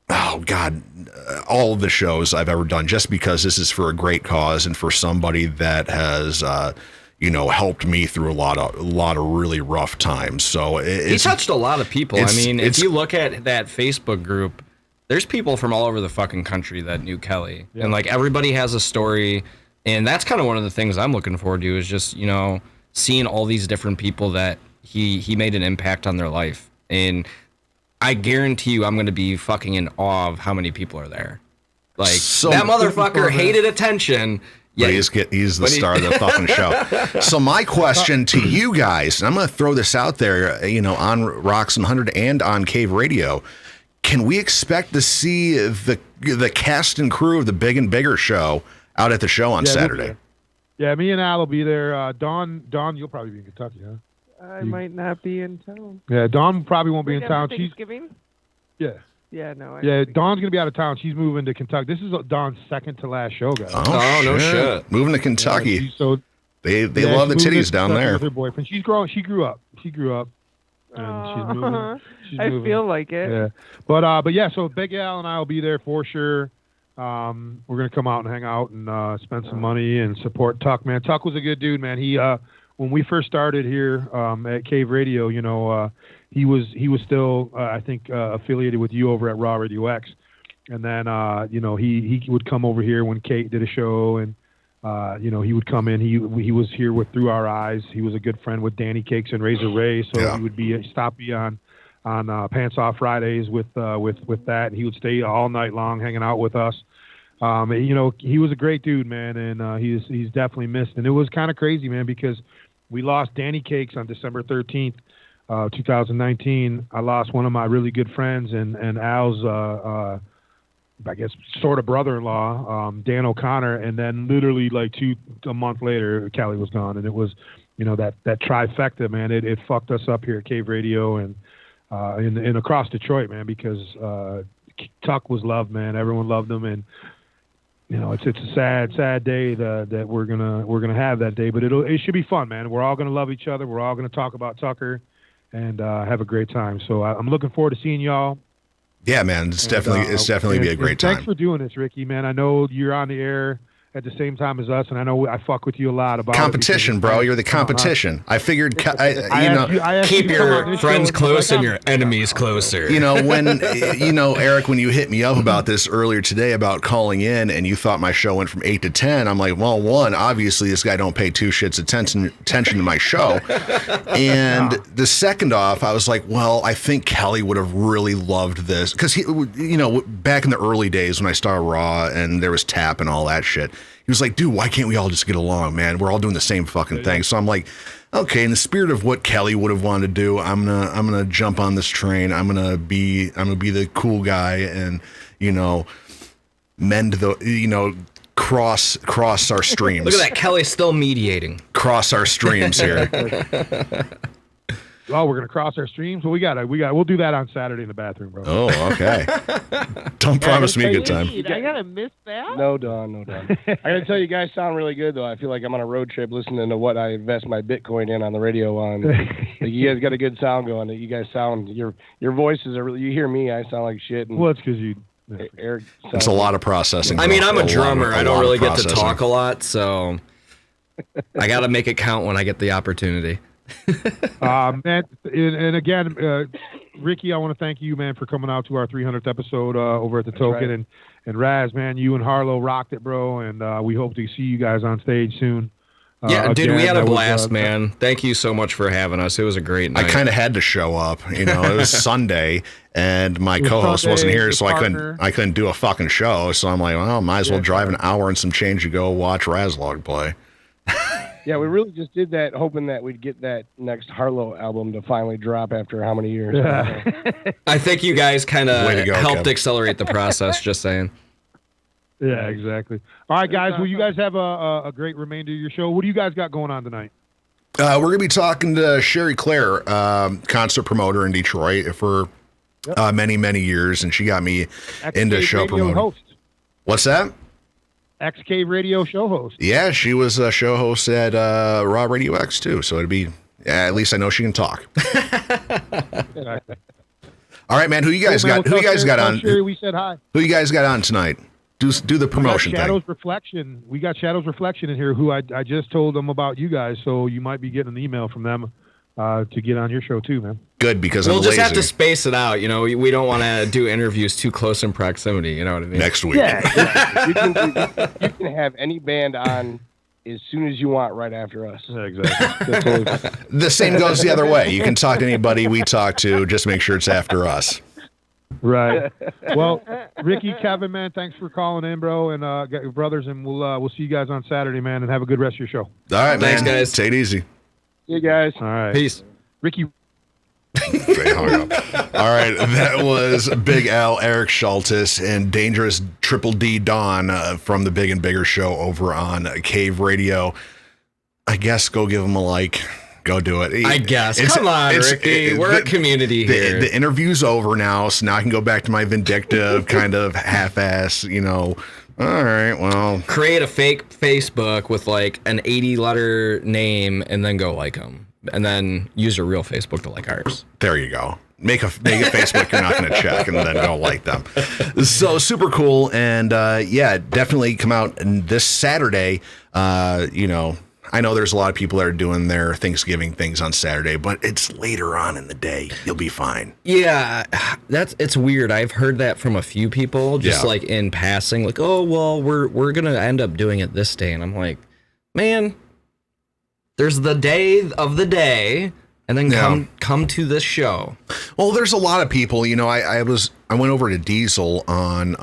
oh God, all of the shows I've ever done, just because this is for a great cause and for somebody that has, you know, helped me through a lot of really rough times. So he touched a lot of people. I mean, if you look at that Facebook group, there's people from all over the fucking country that knew Kelly, and like everybody has a story. And that's kind of one of the things I'm looking forward to, is just, you know, seeing all these different people that he made an impact on their life. And I guarantee you, I'm going to be fucking in awe of how many people are there. Like, so, that motherfucker hated attention. Yeah, he's the star of the fucking show. So my question to you guys, and I'm going to throw this out there, you know, on ROXX 100 and on CaveRadio, can we expect to see the cast and crew of the Big and Bigger show out at the show on Saturday? Yeah, me and Al will be there. Dawn, you'll probably be in Kentucky, huh? I might not be in town. Yeah, Dawn probably won't be in town. Thanksgiving? Yeah. Yeah, no. Dawn's gonna be out of town. She's moving to Kentucky. This is Dawn's second to last show, guys. Oh no shit! Moving to Kentucky. Yeah, so they love the titties down there. With her boyfriend. She grew up. And she's moving. I feel like it. Yeah, but yeah. So Big Al and I will be there for sure. We're gonna come out and hang out and spend some money and support Tuck. Man, Tuck was a good dude, man. He when we first started here at CaveRadio, you know. He was still, I think, affiliated with you over at Raw Radio X. And then, you know, he would come over here when Kate did a show, and, you know, he would come in. He was here with Through Our Eyes. He was a good friend with Danny Cakes and Razor Ray. So he would stop on Pants Off Fridays with that. And he would stay all night long hanging out with us. You know, he was a great dude, man. And he's definitely missed. And it was kind of crazy, man, because we lost Danny Cakes on December 13th. 2019, I lost one of my really good friends and Al's, I guess, sort of brother-in-law, Dan O'Connor, and then literally like a month later, Kelly was gone, and it was, you know, that trifecta, man. It fucked us up here at CaveRadio and in across Detroit, man, because Tuck was loved, man. Everyone loved him, and you know, it's a sad day that we're gonna have that day, but it should be fun, man. We're all gonna love each other. We're all gonna talk about Tucker. And have a great time. So I'm looking forward to seeing y'all. Yeah, man, it's definitely be a great time. Thanks for doing this, Ricky, man. I know you're on the air at the same time as us, and I know I fuck with you a lot about competition, bro. You're the competition. I figured, keep your friends close and your enemies closer. You know, when Eric, when you hit me up about this earlier today about calling in, and you thought my show went from 8 to 10, I'm like, well, one, obviously this guy don't pay two shits attention to my show, and the second off, I was like, well, I think Kelly would have really loved this because he, you know, back in the early days when I started Raw and there was Tap and all that shit. He was like, dude, why can't we all just get along, man? We're all doing the same fucking thing. So I'm like, okay, in the spirit of what Kelly would have wanted to do, I'm gonna jump on this train. I'm gonna be the cool guy and, you know, cross our streams. Look at that, Kelly's still mediating. Cross our streams here. Oh, we're gonna cross our streams. Well, we'll do that on Saturday in the bathroom, bro. Oh, okay. Don't promise me a good time. I gotta miss that. No, Don. I gotta tell you guys sound really good though. I feel like I'm on a road trip listening to what I invest my Bitcoin in on the radio on. You guys got a good sound going. You guys sound your voices are really. You hear me, I sound like shit. And well, it's because you. Eric. It's a lot of processing. I mean, I'm a drummer. I don't really get to talk a lot, so I got to make it count when I get the opportunity. Man, and again, Ricky, I want to thank you, man, for coming out to our 300th episode over at the Token, right. and Razz, man, you and Harlow rocked it, bro, and we hope to see you guys on stage soon. Yeah, dude, we had a blast, man. Thank you so much for having us. It was a great night. I kind of had to show up. You know, it was Sunday, and my co-host wasn't here, so I couldn't do a fucking show. So I'm like, well, might as well drive an hour and some change to go watch Razlog play. Yeah, we really just did that hoping that we'd get that next Harlow album to finally drop after how many years? I think you guys kind of helped Kev. accelerate the process, just saying. Yeah, exactly. All right, guys. Well, you guys have a great remainder of your show. What do you guys got going on tonight? We're going to be talking to Cheri Clair, concert promoter in Detroit for many, many years, and she got me into show promoting. Host. What's that? CaveRadio show host. Yeah, she was a show host at Raw Radio X too, so it'd be at least I know she can talk. All right, man. Who you guys got? Who you guys got on? Sherry, we said hi. Who you guys got on tonight? Do the promotion thing. Shadows Reflection. We got Shadows Reflection in here. Who I just told them about you guys, so you might be getting an email from them to get on your show too, man. Good, because we'll I'm just lazy. have to space it out. You know, we don't want to do interviews too close in proximity. You know what I mean? Next week. Yeah, you can have any band on as soon as you want right after us. Yeah, exactly. The same goes the other way. You can talk to anybody we talk to. Just make sure it's after us. Right. Well, Ricky, Kevin, man, thanks for calling in, bro, and got your brothers, and we'll see you guys on Saturday, man, and have a good rest of your show. All right, thanks, man. guys. Take it easy. See you guys. All right. Peace. Ricky. All right, that was Big Al, Eric Schultes, and Dangerous Triple D Dawn from the Big and Bigger Show over on Cave Radio. I guess go give them a like. Go do it. I guess. Come on, Ricky. We're a community here. The interview's over now, so now I can go back to my vindictive kind of half-ass, you know. All right, well. Create a fake Facebook with like an 80-letter name and then go like them. And then use your real Facebook to like ours. There you go. Make a Facebook you're not going to check and then go like them. So super cool. And yeah, definitely come out this Saturday. You know, I know there's a lot of people that are doing their Thanksgiving things on Saturday, but it's later on in the day. You'll be fine. Yeah, it's weird. I've heard that from a few people, just like in passing, like, oh, well, we're going to end up doing it this day. And I'm like, man, there's the day of the day, and then come to this show. Well, there's a lot of people, you know, I went over to Diesel on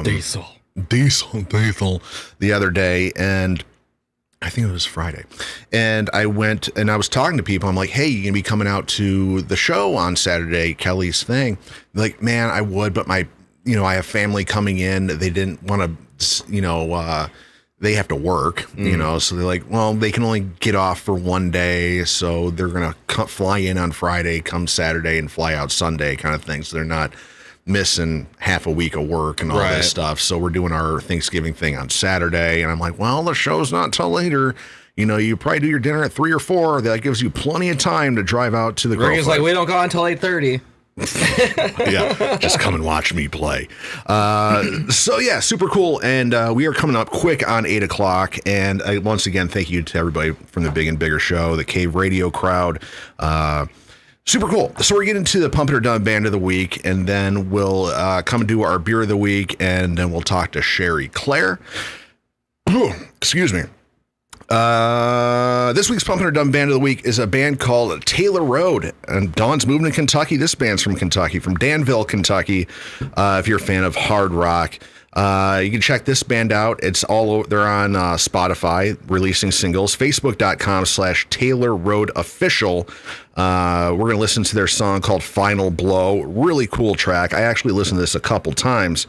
Diesel the other day, and I think it was Friday. And I went and I was talking to people. I'm like, hey, you gonna be coming out to the show on Saturday, Kelly's thing? They're like, man, I would, but I have family coming in. They didn't want to, they have to work, you know, so they're like, well, they can only get off for one day. So they're going to fly in on Friday, come Saturday and fly out Sunday kind of thing. So they're not missing half a week of work and all this stuff. So we're doing our Thanksgiving thing on Saturday. And I'm like, well, the show's not till later. You know, you probably do your dinner at 3 or 4. That gives you plenty of time to drive out to the girl. It's like, we don't go until 8:30. Yeah, just come and watch me play. So yeah, super cool. And we are coming up quick on 8 o'clock. And once again, thank you to everybody from the Big and Bigger Show, the Cave Radio crowd. Super cool. So we're getting to the Pump It or Dump Band of the Week, and then we'll come and do our Beer of the Week, and then we'll talk to Cheri Clair. Excuse me. This week's Pumpin' or Dumb Band of the Week is a band called Taylor Road, and Dawn's moving to Kentucky. This band's from Kentucky, from Danville, Kentucky. If you're a fan of hard rock, You can check this band out. It's all over. They're on Spotify, releasing singles. Facebook.com/Taylor Road Official. We're going to listen to their song called Final Blow. Really cool track. I actually listened to this a couple times.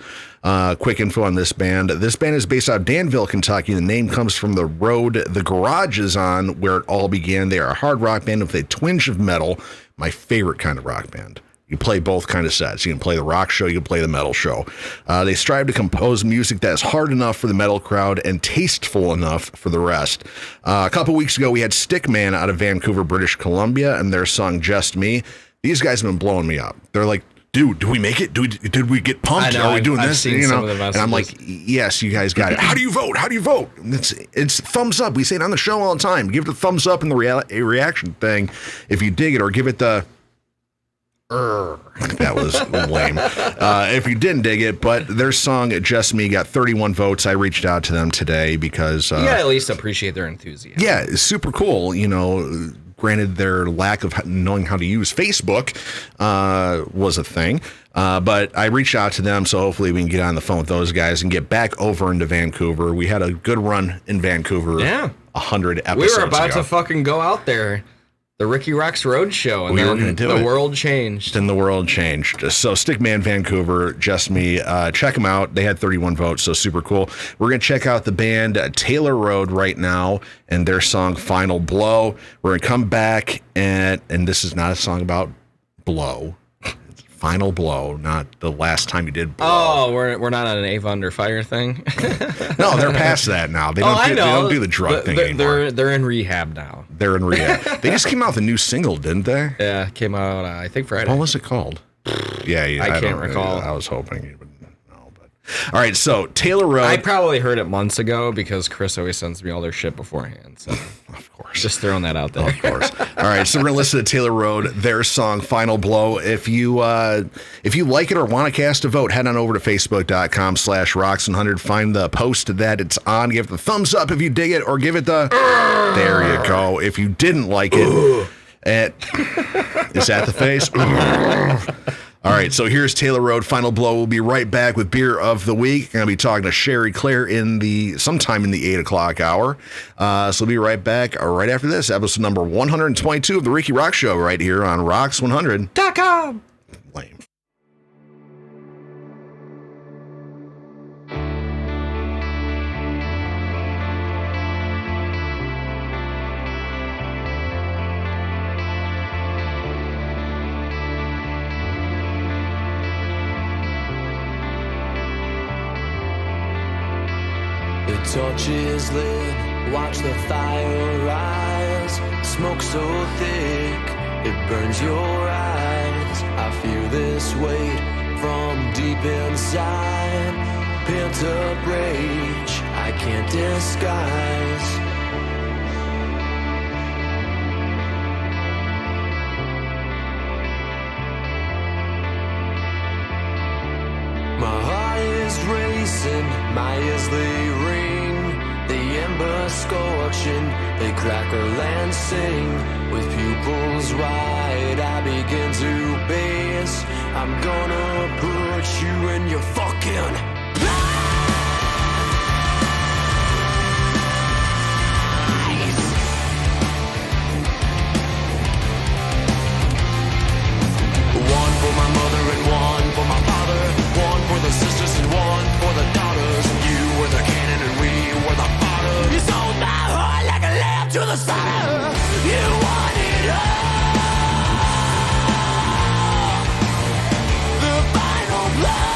Quick info on this band. This band is based out of Danville, Kentucky. The name comes from the road the garage is on, where it all began. They are a hard rock band with a twinge of metal. My favorite kind of rock band. You play both kind of sets. You can play the rock show, you can play the metal show. They strive to compose music that is hard enough for the metal crowd and tasteful enough for the rest. A couple weeks ago, we had Stickman out of Vancouver, British Columbia, and their song Just Me. These guys have been blowing me up. They're like, dude, do we make it? Did we get pumped? Are we doing this? Seen some of the and I'm like, yes, you guys got it. How do you vote? It's thumbs up. We say it on the show all the time. Give it a thumbs up in the reaction thing if you dig it, or give it the... That was lame. If you didn't dig it, but their song Just Me got 31 votes. I reached out to them today because... you gotta at least appreciate their enthusiasm. Yeah, it's super cool. Granted, their lack of knowing how to use Facebook was a thing. But I reached out to them, so hopefully we can get on the phone with those guys and get back over into Vancouver. We had a good run in Vancouver. Yeah. 100 episodes We were about ago. to fucking go out there. The RIKKI ROXX Road Show, and then the world changed. Then the world changed. So Stickman Vancouver, Just Me, check them out. They had 31 votes, so super cool. We're going to check out the band Taylor Road right now and their song Final Blow. We're going to come back, and this is not a song about blow. It's Final Blow, not the last time you did blow. Oh, we're not on an Ava Under Fire thing? No, they're past that now. They don't do the drug thing anymore. They're in rehab now. They're in rehab. They just came out with a new single, didn't they? Yeah, came out, I think, Friday. What was it called? Yeah, I can't recall. I was hoping you would know. But all right, so Taylor Road. I probably heard it months ago because Chris always sends me all their shit beforehand. So of course, just throwing that out there. Of course. All right, so we're gonna listen to Taylor Road, their song Final Blow. If you like it or want to cast a vote, head on over to Facebook.com/Rox100. Find the post that it's on. Give it the thumbs up if you dig it, or give it the. There you go. If you didn't like it, is that the face? All right, so here's Taylor Road, Final Blow. We'll be right back with Beer of the Week. I'm going to be talking to Cheri Clair sometime in the 8 o'clock hour. So we'll be right back right after this, episode number 122 of the RIKKI ROXX Show right here on Rox100.com. Lame. The torch is lit, watch the fire rise. Smoke so thick, it burns your eyes. I feel this weight from deep inside. Pent up rage, I can't disguise. My heart is racing, my ears they ring. The embers scorching, they crackle and sing. With pupils wide, I begin to bass. I'm gonna put you in your fucking place. One for my mother and one for my father. One for the sisters and one for the daughters. You were the cannon and we were the fodder. You sold my heart like a lamb to the slaughter. You wanted all. The final blow.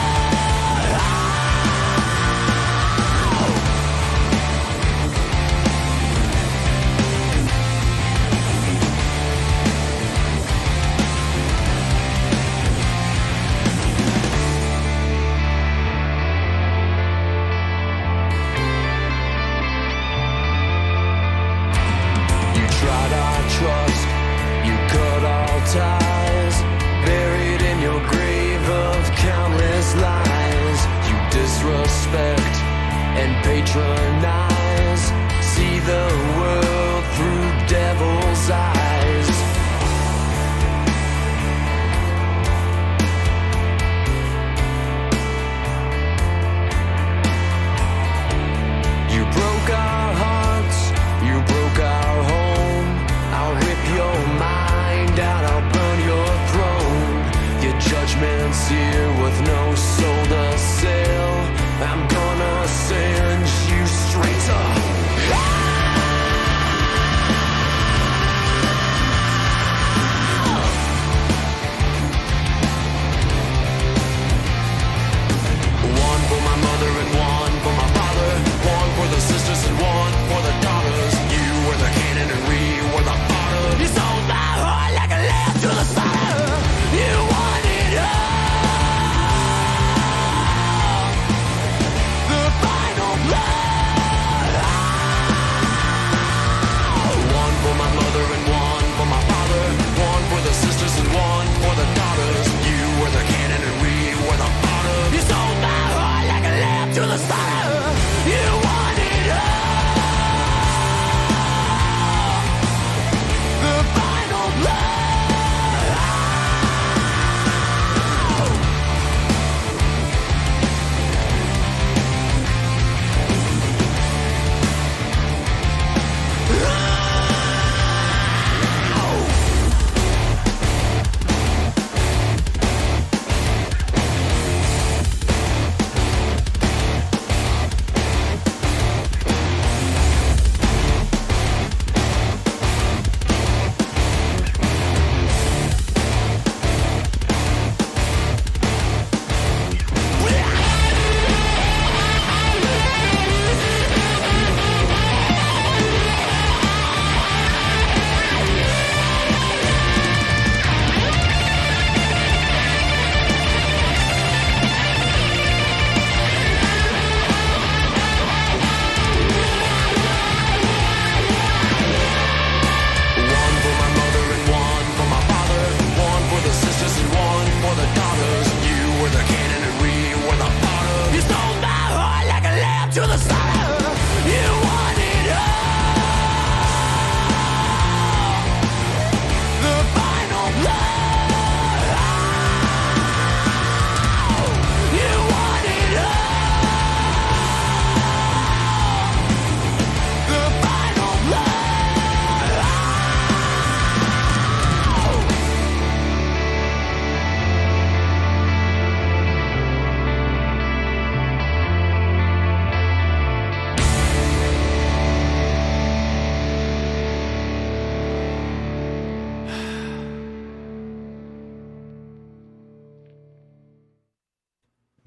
Trust, you cut all ties, buried in your grave of countless lies. You disrespect and patronize, see the world through devil's eyes. frontier with no soul to sail. I'm gonna send you straight to hell. One for my mother and one for my father. One for the sisters and one for the daughters. You were the cannon and we were the fodder. You sold my heart like a lamb to the slaughter. You wanted all the final blood. One for my mother and one for my father. One for the sisters and one for the daughters. You were the cannon and we were the fodder. You sold my heart like a lamb to the slaughter. You wanted all the final blood.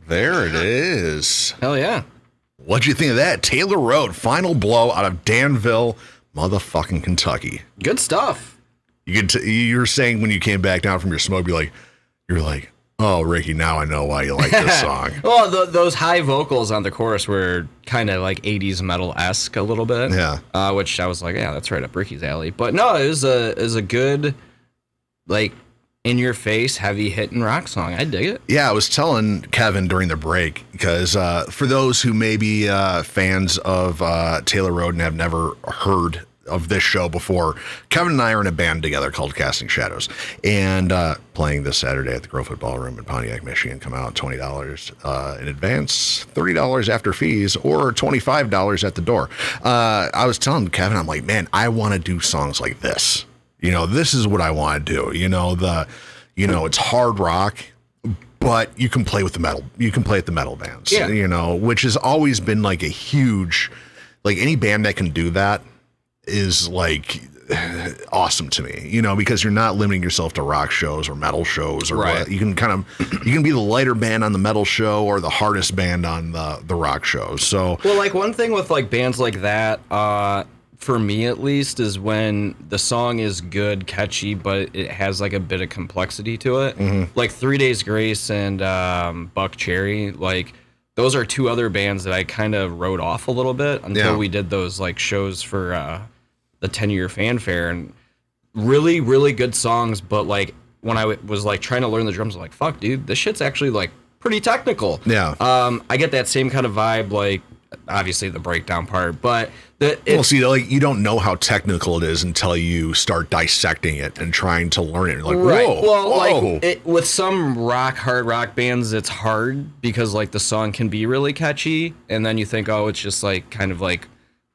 There it is. Hell yeah. What'd you think of that? Taylor Road, Final Blow out of Danville, motherfucking Kentucky. Good stuff. You were saying when you came back down from your smoke, you're like, oh, Ricky, now I know why you like this song. Well, those high vocals on the chorus were kind of like 80s metal-esque a little bit. Yeah. Which I was like, yeah, that's right up Ricky's alley. But no, it was a good, like, in-your-face, heavy-hitting rock song. I dig it. Yeah, I was telling Kevin during the break, because for those who may be fans of Taylor Road and have never heard of this show before, Kevin and I are in a band together called Casting Shadows, and playing this Saturday at the Crofoot Ballroom in Pontiac, Michigan. Come out, $20 in advance, $30 after fees, or $25 at the door. I was telling Kevin, I'm like, man, I want to do songs like this. This is what I want to do. It's hard rock, but you can play with the metal. You can play at the metal bands, which has always been like a huge, like any band that can do that is like awesome to me, because you're not limiting yourself to rock shows or metal shows or right. What. You can be the lighter band on the metal show or the hardest band on the rock show. So, well, like one thing with like bands like that, for me at least, is when the song is good, catchy, but it has like a bit of complexity to it. Mm-hmm. Like 3 Days Grace and Buck Cherry, like those are two other bands that I kind of wrote off a little bit until we did those like shows for the 10-year fanfare, and really, really good songs. But like when I was like trying to learn the drums, I'm like, fuck, dude, this shit's actually like pretty technical. Yeah. I get that same kind of vibe, like obviously the breakdown part, but you don't know how technical it is until you start dissecting it and trying to learn it. You're like, right. Whoa, well, whoa. Like with some hard rock bands, it's hard because like the song can be really catchy, and then you think, oh, it's just like kind of like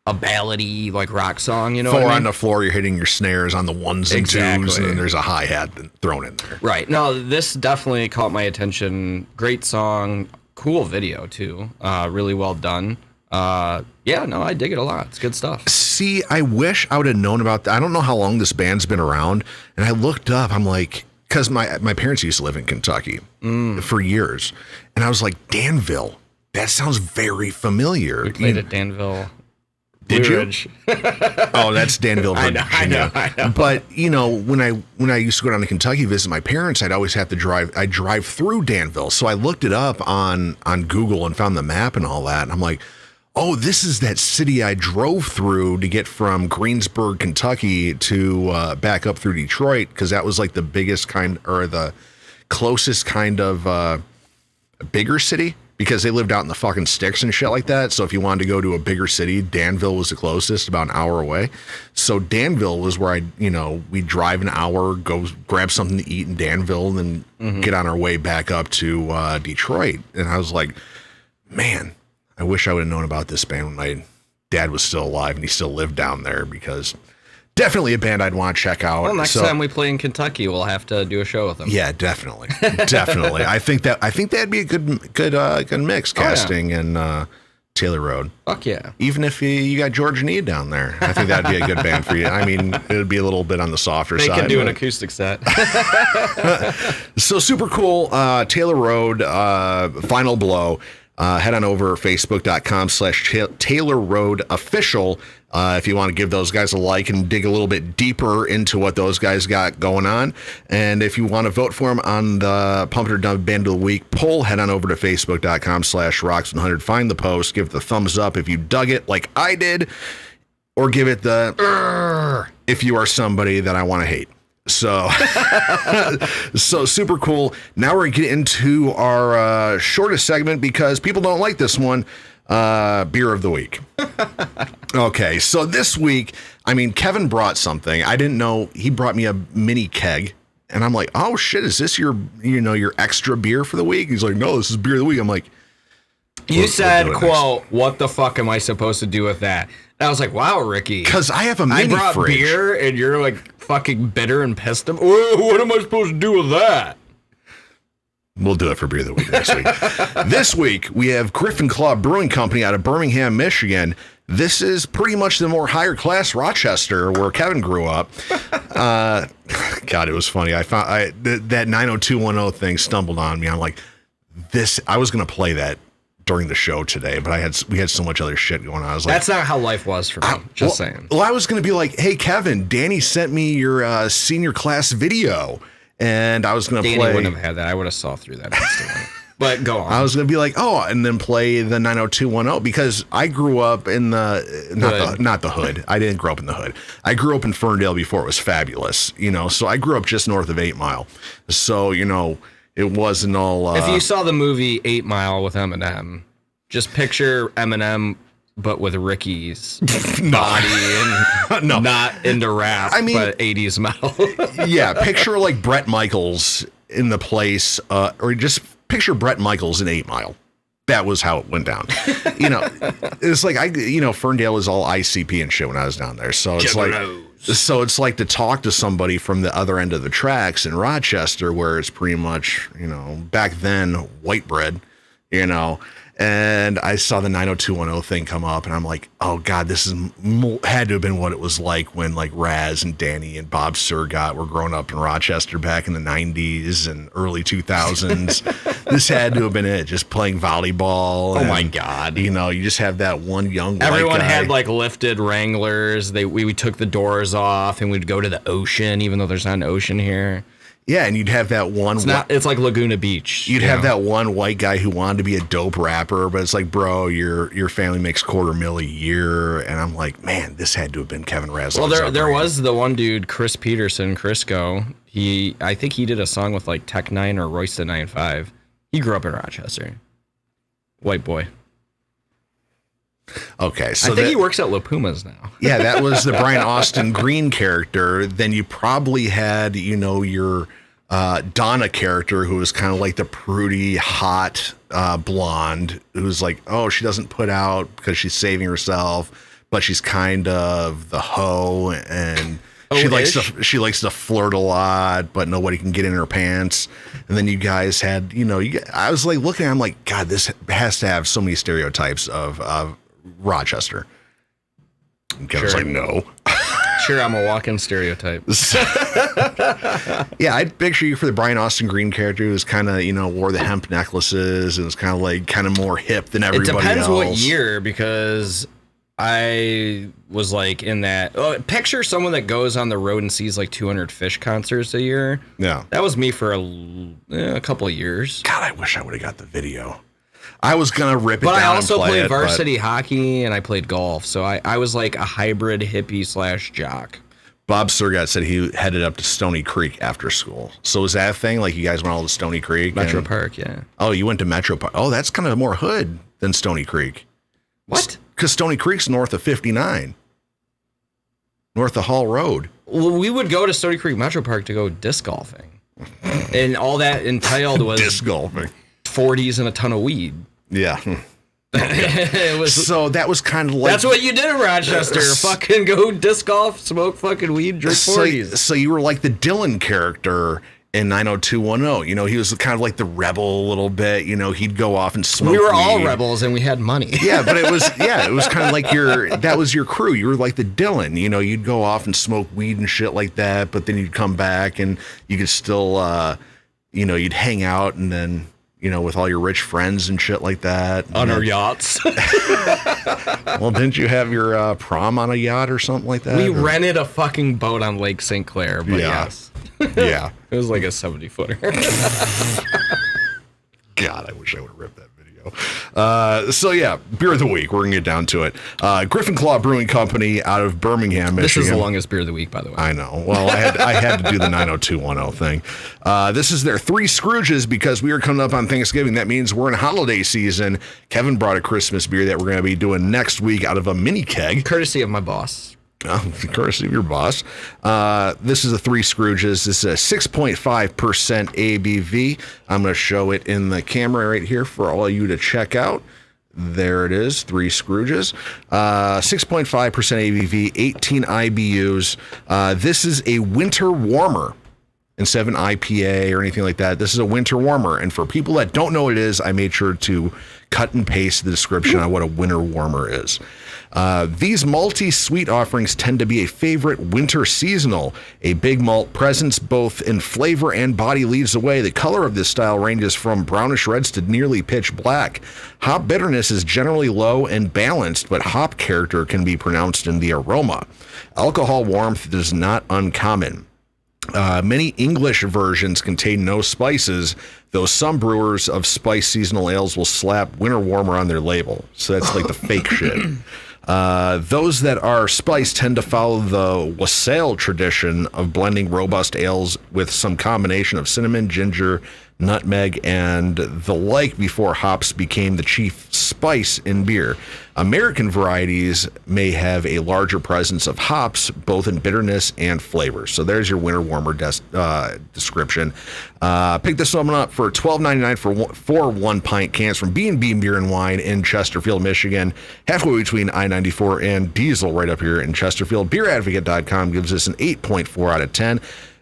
a ballady like rock song, you know. Four what I mean? on the floor, you're hitting your snares on the ones and twos, and then there's a hi-hat thrown in there. Right. No, this definitely caught my attention. Great song, cool video too. Really well done. Yeah, no, I dig it a lot. It's good stuff. See, I wish I would have known about that. I don't know how long this band's been around, and I looked up. I'm like, because my parents used to live in Kentucky for years, and I was like, Danville. That sounds very familiar. We played at Danville. Did Blue you? Ridge. Oh, that's Danville, Virginia. I know. But when I used to go down to Kentucky visit my parents, I'd always have to drive. I drive through Danville, so I looked it up on Google and found the map and all that. And I'm like, oh, this is that city I drove through to get from Greensburg, Kentucky to back up through Detroit, because that was like the biggest kind, or the closest kind of bigger city, because they lived out in the fucking sticks and shit like that. So if you wanted to go to a bigger city, Danville was the closest, about an hour away. So Danville was where we'd drive an hour, go grab something to eat in Danville, and then get on our way back up to Detroit. And I was like, man, I wish I would have known about this band when my dad was still alive and he still lived down there, because definitely a band I'd want to check out. Well, next time we play in Kentucky, we'll have to do a show with them. Yeah, definitely. Definitely. I think that'd be a good mix, casting and Taylor Road. Fuck yeah. Even if you got George Need down there, I think that'd be a good band for you. I mean, it would be a little bit on the softer side. They can do an acoustic set. So super cool. Taylor Road, Final Blow. Head on over facebook.com/Taylor Road Official if you want to give those guys a like and dig a little bit deeper into what those guys got going on. And if you want to vote for them on the Pump It or Dump Band of the Week poll, head on over to facebook.com/Rocks100. Find the post, give it the thumbs up if you dug it like I did, or give it the if you are somebody that I want to hate. So super cool. Now we're getting into our shortest segment, because people don't like this one. Beer of the week. Okay, so this week, Kevin brought something. I didn't know. He brought me a mini keg, and I'm like, oh shit, is this your extra beer for the week? He's like, no, this is beer of the week. I'm like, you said, quote, what the fuck am I supposed to do with that? And I was like, wow, Ricky. Because I have a mini I brought fridge. beer, and you're like fucking bitter and pissed. What am I supposed to do with that? We'll do it for Beer of the Week next week. This week, we have Griffin Club Brewing Company out of Birmingham, Michigan. This is pretty much the more higher class Rochester, where Kevin grew up. God, it was funny. I found that 90210 thing stumbled on me. I'm like, I was going to play that during the show today, but we had so much other shit going on. I was like, that's not how life was for me. Just saying. Well, I was going to be like, hey, Kevin, Danny sent me your senior class video. And I was going to play. Danny wouldn't have had that. I would have saw through that instantly. But go on. I was going to be like, and then play the 90210, because I grew up in not the hood. I didn't grow up in the hood. I grew up in Ferndale before it was fabulous, So I grew up just north of 8 Mile. So, it wasn't all. If you saw the movie 8 Mile with Eminem, just picture Eminem, but with Ricky's body and not into rap, but 80s metal. Yeah, picture like Bret Michaels in the place, or just picture Bret Michaels in 8 Mile. That was how it went down. It's like Ferndale was all ICP and shit when I was down there. So it's it's like to talk to somebody from the other end of the tracks in Rochester, where it's pretty much, back then white bread, And I saw the 90210 thing come up, and I'm like, oh God, this had to have been what it was like when like Razz and Danny and Bob Surgott were growing up in Rochester back in the 90s and early 2000s. This had to have been it, just playing volleyball. Oh my God. You just have that one young white Everyone guy. had like lifted Wranglers. We took the doors off and we'd go to the ocean, even though there's not an ocean here. Yeah, and you'd have that one. It's like Laguna Beach. You'd have that one white guy who wanted to be a dope rapper, but it's like, bro, your family makes $250,000 a year, and I'm like, man, this had to have been Kevin Razz. Well, there was the one dude, Chris Peterson, Crisco. I think he did a song with like Tech 9 or Royce 95. He grew up in Rochester. White boy. Okay, so I think he works at La Pumas now. Yeah, that was the Brian Austin Green character. Then you probably had, your Donna character, who was kind of like the prudy, hot blonde, who's like, oh, she doesn't put out because she's saving herself. but she's kind of the hoe, and she likes to flirt a lot, but nobody can get in her pants. And then you guys had, I was like looking at it, I'm like, God, this has to have so many stereotypes of Rochester. And Kevin's like, no. Sure, I'm a walking stereotype. Yeah, I'd picture you for the Brian Austin Green character who was kind of, wore the hemp necklaces and was kind of more hip than everybody else. It depends what year, because I was like in that. Picture someone that goes on the road and sees like 200 Fish concerts a year. Yeah. That was me for a couple of years. God, I wish I would have got the video. I was going to rip it down. But I also and play played it, varsity hockey and I played golf. So I was like a hybrid hippie / jock. Bob Surgat said he headed up to Stony Creek after school. So was that a thing? Like you guys went all to Stony Creek? Metro Park, yeah. Oh, you went to Metro Park. Oh, that's kind of more hood than Stony Creek. What? Because Stony Creek's north of 59. North of Hall Road. Well, we would go to Stony Creek Metro Park to go disc golfing. And all that entailed was disc golfing. 40s and a ton of weed. Yeah. It was, so that was kind of like... That's what you did in Rochester. Fucking go disc golf, smoke fucking weed, drink 40s. So you were like the Dylan character in 90210. He was kind of like the rebel a little bit. He'd go off and smoke weed. We were weed. all rebels and we had money. Yeah, but it was kind of like that was your crew. You were like the Dylan. You'd go off and smoke weed and shit like that, but then you'd come back and you could still, you'd hang out and then... with all your rich friends and shit like that. On our yachts. Well, didn't you have your prom on a yacht or something like that? We rented a fucking boat on Lake St. Clair, but yes. Yeah. It was like a 70-footer. God, I wish I would have ripped that video. So yeah, beer of the week. We're going to get down to it. Griffin Claw Brewing Company out of Birmingham, Michigan. This is the longest beer of the week, by the way. I know. Well, I had to do the 90210 thing. This is their 3 Scrooges because we are coming up on Thanksgiving. That means we're in holiday season. Kevin brought a Christmas beer that we're going to be doing next week out of a mini keg. Courtesy of my boss. Courtesy of your boss. This is a 3 Scrooges. This is a 6.5% ABV. I'm going to show it in the camera right here for all of you to check out. There it is, 3 Scrooges. 6.5% ABV, 18 IBUs. This is a winter warmer. Instead of an IPA or anything like that, this is a winter warmer. And for people that don't know what it is, I made sure to cut and paste the description on what a winter warmer is. These malty sweet offerings tend to be a favorite winter seasonal. A big malt presence both in flavor and body leads the way. The color of this style ranges from brownish reds to nearly pitch black. Hop bitterness is generally low and balanced, but hop character can be pronounced in the aroma. Alcohol warmth is not uncommon. Many English versions contain no spices, though some brewers of spice seasonal ales will slap winter warmer on their label. So that's like the fake shit. Those that are spiced tend to follow the wassail tradition of blending robust ales with some combination of cinnamon, ginger, nutmeg, and the like before hops became the chief spice in beer. American varieties may have a larger presence of hops, both in bitterness and flavor. So there's your winter warmer description. Pick this one up for $12.99 for 1 pint cans from B&B Beer and Wine in Chesterfield, Michigan, halfway between I-94 and Diesel right up here in Chesterfield. BeerAdvocate.com gives us an 8.4 out of 10.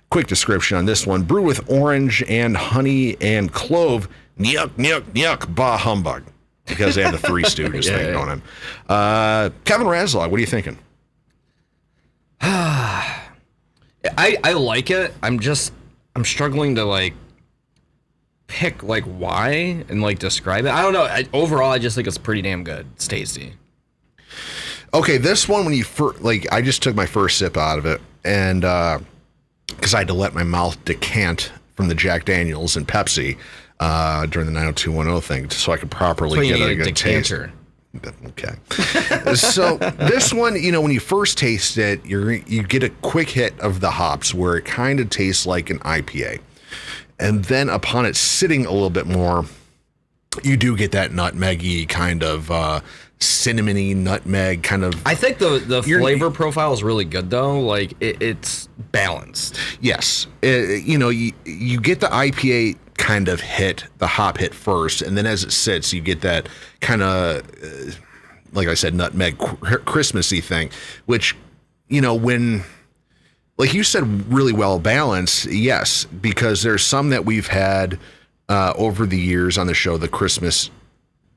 Quick description on this one. Brew with orange and honey and clove. Nyuk, nyuk, nyuk, bah humbug. Because they have the Three Stooges thing going on. Kevin Razlog, what are you thinking? I like it. I'm struggling to pick why and describe it. I don't know. Overall, I just think it's pretty damn good. It's tasty. Okay, this one, when you I just took my first sip out of it, and because I had to let my mouth decant from the Jack Daniels and Pepsi during the 90210 thing, so I could properly get a good decanter. Taste. Okay. So this one, when you first taste it, you get a quick hit of the hops where it kind of tastes like an IPA. And then upon it sitting a little bit more, you do get that nutmeggy kind of cinnamony nutmeg kind of. I think the flavor profile is really good though. It's balanced. Yes. You get the IPA kind of hit, the hop hit first, and then as it sits, you get that kind of like I said, nutmeg Christmassy thing, which, when, like you said, really well balanced. Yes, because there's some that we've had over the years on the show, the Christmas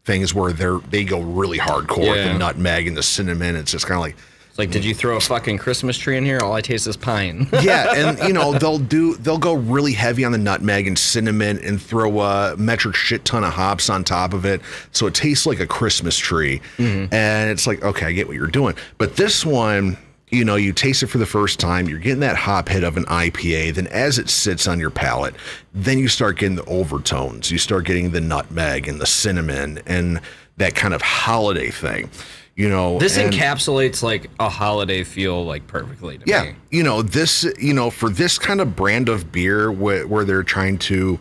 things where they go really hardcore with the nutmeg and the cinnamon. It's just kind of like, it's like, did you throw a fucking Christmas tree in here? All I taste is pine. Yeah, and they'll go really heavy on the nutmeg and cinnamon and throw a metric shit ton of hops on top of it, so it tastes like a Christmas tree. Mm-hmm. And it's like, okay, I get what you're doing, but this one, you taste it for the first time, you're getting that hop hit of an IPA. Then as it sits on your palate, then you start getting the overtones. You start getting the nutmeg and the cinnamon and that kind of holiday thing. This encapsulates like a holiday feel like perfectly to me. This, for this kind of brand of beer where they're trying to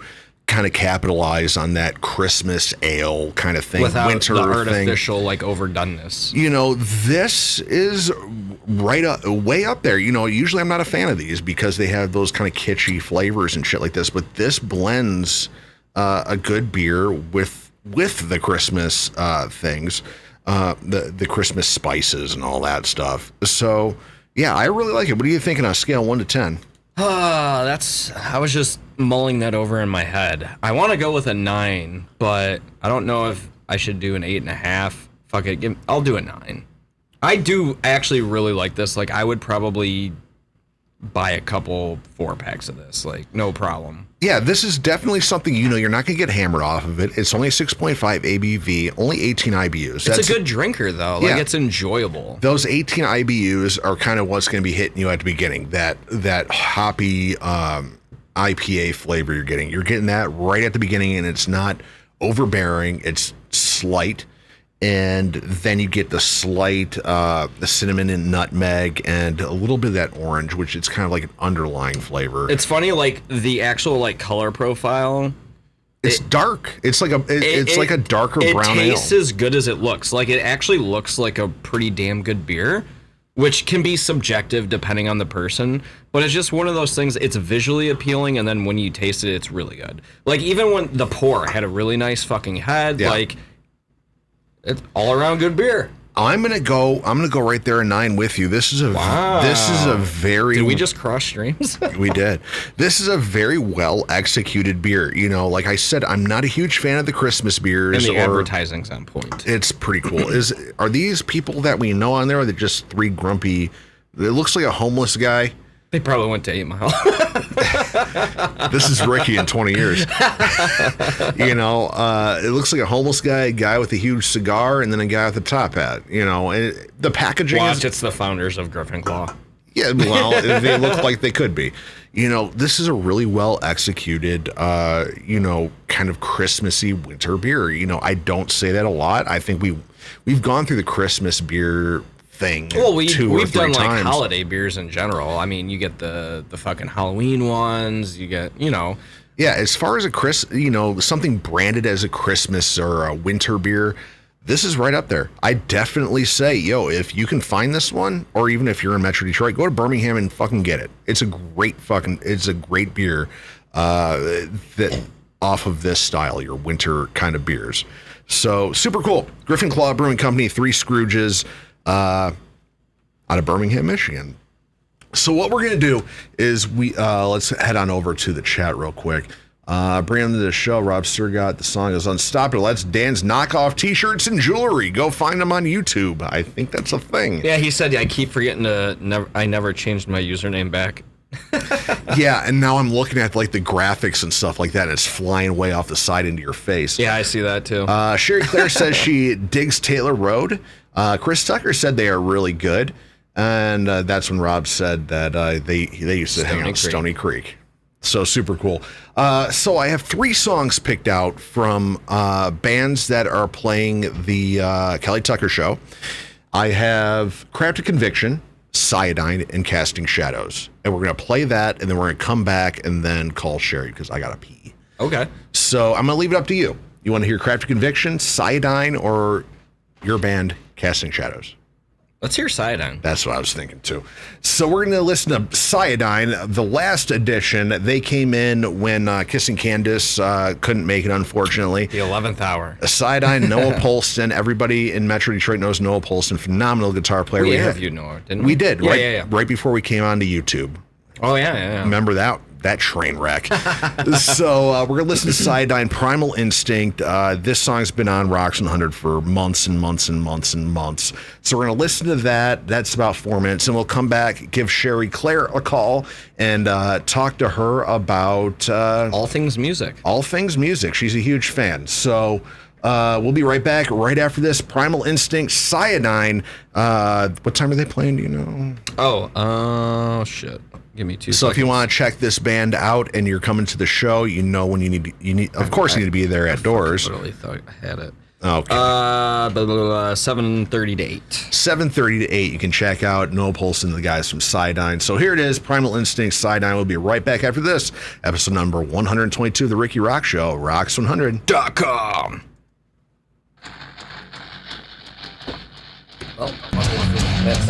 kind of capitalize on that Christmas ale kind of thing, without winter the thing, artificial like overdoneness. This is way up there. Usually I'm not a fan of these because they have those kind of kitschy flavors and shit like this, but this blends a good beer with the Christmas things. The Christmas spices and all that stuff. So yeah, I really like it. What are you thinking on a scale 1 to 10? I was just mulling that over in my head. I want to go with a 9, but I don't know if I should do an 8.5. Fuck it, I'll do a 9. I do actually really like this. Like, I would probably buy a couple 4-packs of this, like, no problem. Yeah, this is definitely something, you're not going to get hammered off of it. It's only 6.5 ABV, only 18 IBUs. It's a good drinker, though. Like, it's enjoyable. Those 18 IBUs are kind of what's going to be hitting you at the beginning. That hoppy IPA flavor you're getting. You're getting that right at the beginning, and it's not overbearing. It's slight. And then you get the slight the cinnamon and nutmeg and a little bit of that orange, which it's kind of like an underlying flavor. It's funny, like the actual like color profile. It's dark. It's like a darker brown ale. It tastes as good as it looks. Like, it actually looks like a pretty damn good beer, which can be subjective depending on the person. But it's just one of those things. It's visually appealing, and then when you taste it, it's really good. Like, even when the pour had a really nice fucking head, like. It's all around good beer. I'm gonna go right there a 9 with you. This is a very. Did we just cross streams? We did. This is a very well executed beer. Like I said, I'm not a huge fan of the Christmas beers. And the advertising's on point. It's pretty cool. Are these people that we know on there, or are they just 3 grumpy? It looks like a homeless guy. They probably went to 8 Mile. This is Ricky in 20 years. It looks like a homeless guy, a guy with a huge cigar, and then a guy with a top hat. And the packaging it's the founders of Griffin Claw. Yeah, well, they look like they could be. This is a really well executed, kind of Christmassy winter beer. I don't say that a lot. I think we've gone through the Christmas beer thing. Well, we've done like holiday beers in general. I mean, you get the fucking Halloween ones. You get, Yeah, as far as something branded as a Christmas or a winter beer, this is right up there. I definitely say, if you can find this one, or even if you're in Metro Detroit, go to Birmingham and fucking get it. It's a great beer that off of this style, your winter kind of beers. So super cool. Griffin Claw Brewing Company, 3 Scrooges. Out of Birmingham, Michigan. So what we're gonna do is let's head on over to the chat real quick. Bring into the show. Rob Sturgott. The song is Unstoppable. That's Dan's knockoff T-shirts and jewelry. Go find them on YouTube. I think that's a thing. Yeah, he said I keep forgetting I never changed my username back. Yeah, and now I'm looking at like the graphics and stuff like that, and it's flying way off the side into your face. Yeah, I see that too. Cheri Clair says she digs Taylor Road. Chris Tucker said they are really good, and that's when Rob said that they used to hang out Stony Creek. So super cool. So I have 3 songs picked out from bands that are playing the Kelly Tucker show. I have Crafted Conviction, Cyadine, and Casting Shadows. And we're going to play that, and then we're going to come back and then call Cheri because I got to pee. Okay. So I'm going to leave it up to you. You want to hear Crafted Conviction, Cyadine, or your band, Casting Shadows? Let's hear Cyadine. That's what I was thinking too. So we're going to listen to Cyadine, the last edition. They came in when Kissing Candace couldn't make it, unfortunately. The 11th hour. Cyadine, Noah Polston. Everybody in Metro Detroit knows Noah Polston. Phenomenal guitar player. We interviewed Noah, didn't we? We did, right before we came onto YouTube. Oh, yeah. Remember that train wreck. So we're going to listen to Cyadine, Primal Instinct. This song's been on Rocks 100 for months and months and months and months. So we're going to listen to that. That's about 4 minutes. And we'll come back, give Cheri Clair a call, and talk to her about... all things music. All things music. She's a huge fan. So... we'll be right back right after this. Primal Instinct, Cyadine. What time are they playing? Do you know? Oh, shit. Give me 2 seconds. So if you want to check this band out and you're coming to the show, you know when you need. Of course, you need to be there at doors. I literally thought I had it. Okay. 7:30 to 8. 7:30 to 8. You can check out Noah Polston, the guys from Cyadine. So here it is, Primal Instinct, Cyadine. We'll be right back after this. Episode number 122 of the Rikki ROXX Show, Rocks100.com. Oh, that's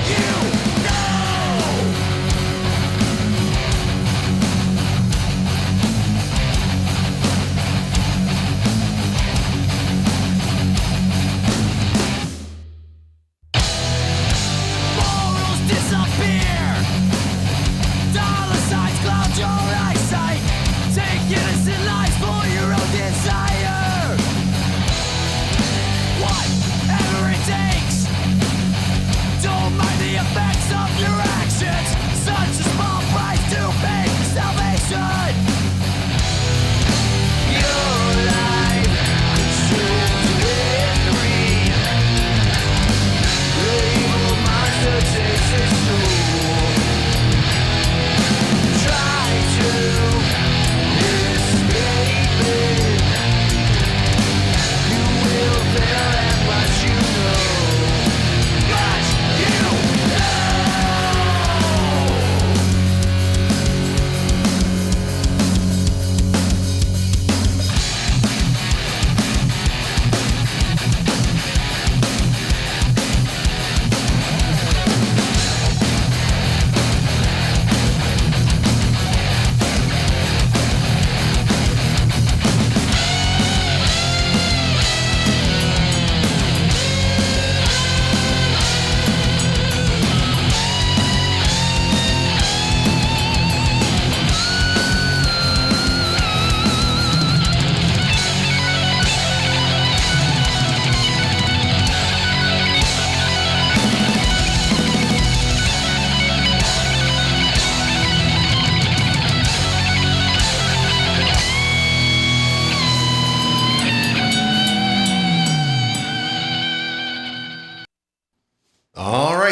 You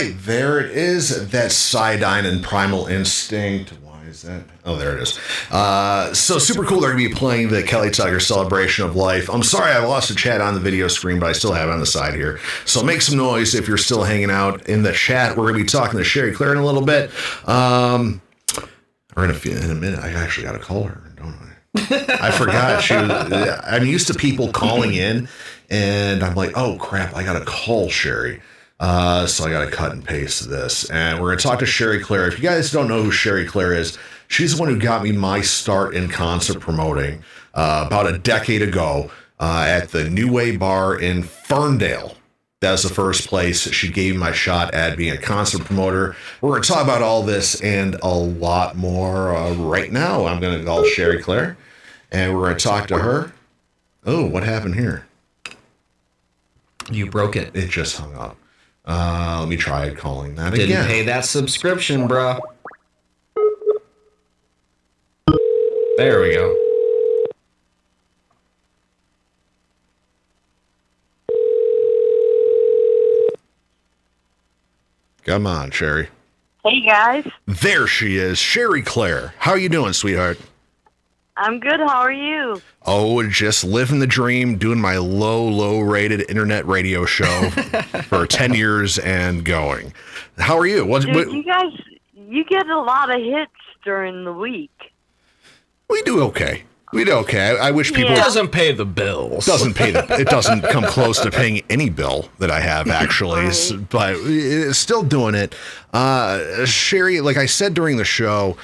right, there it is. That's Cyadine and Primal Instinct. Why is that? Oh, there it is. So super cool. They're going to be playing the Kelly Tucker Celebration of Life. I'm sorry I lost the chat on the video screen, but I still have it on the side here. So make some noise if you're still hanging out in the chat. We're going to be talking to Cheri Clair in a little bit. Or in a minute. I actually got to call her, don't I? I forgot. I'm used to people calling in, and I'm like, oh crap, I got to call Cheri. So I got to cut and paste this. And we're going to talk to Cheri Clair. If you guys don't know who Cheri Clair is, she's the one who got me my start in concert promoting about a decade ago at the New Way Bar in Ferndale. That was the first place she gave me my shot at being a concert promoter. We're going to talk about all this and a lot more right now. I'm going to call Cheri Clair, and we're going to talk to her. Oh, what happened here? You broke it. It just hung up. Let me try calling that Didn't again. pay that subscription, bro. There we go. Come on, Cheri. Hey, guys. There she is, Cheri Clair. How are you doing, sweetheart? I'm good. How are you? Oh, just living the dream, doing my low-rated internet radio show for 10 years and going. How are you? Dude, you guys, you get a lot of hits during the week. We do okay. I wish people... It doesn't pay the bills. It doesn't come close to paying any bill that I have, actually. Right. But it's still doing it. Cheri, like I said during the show,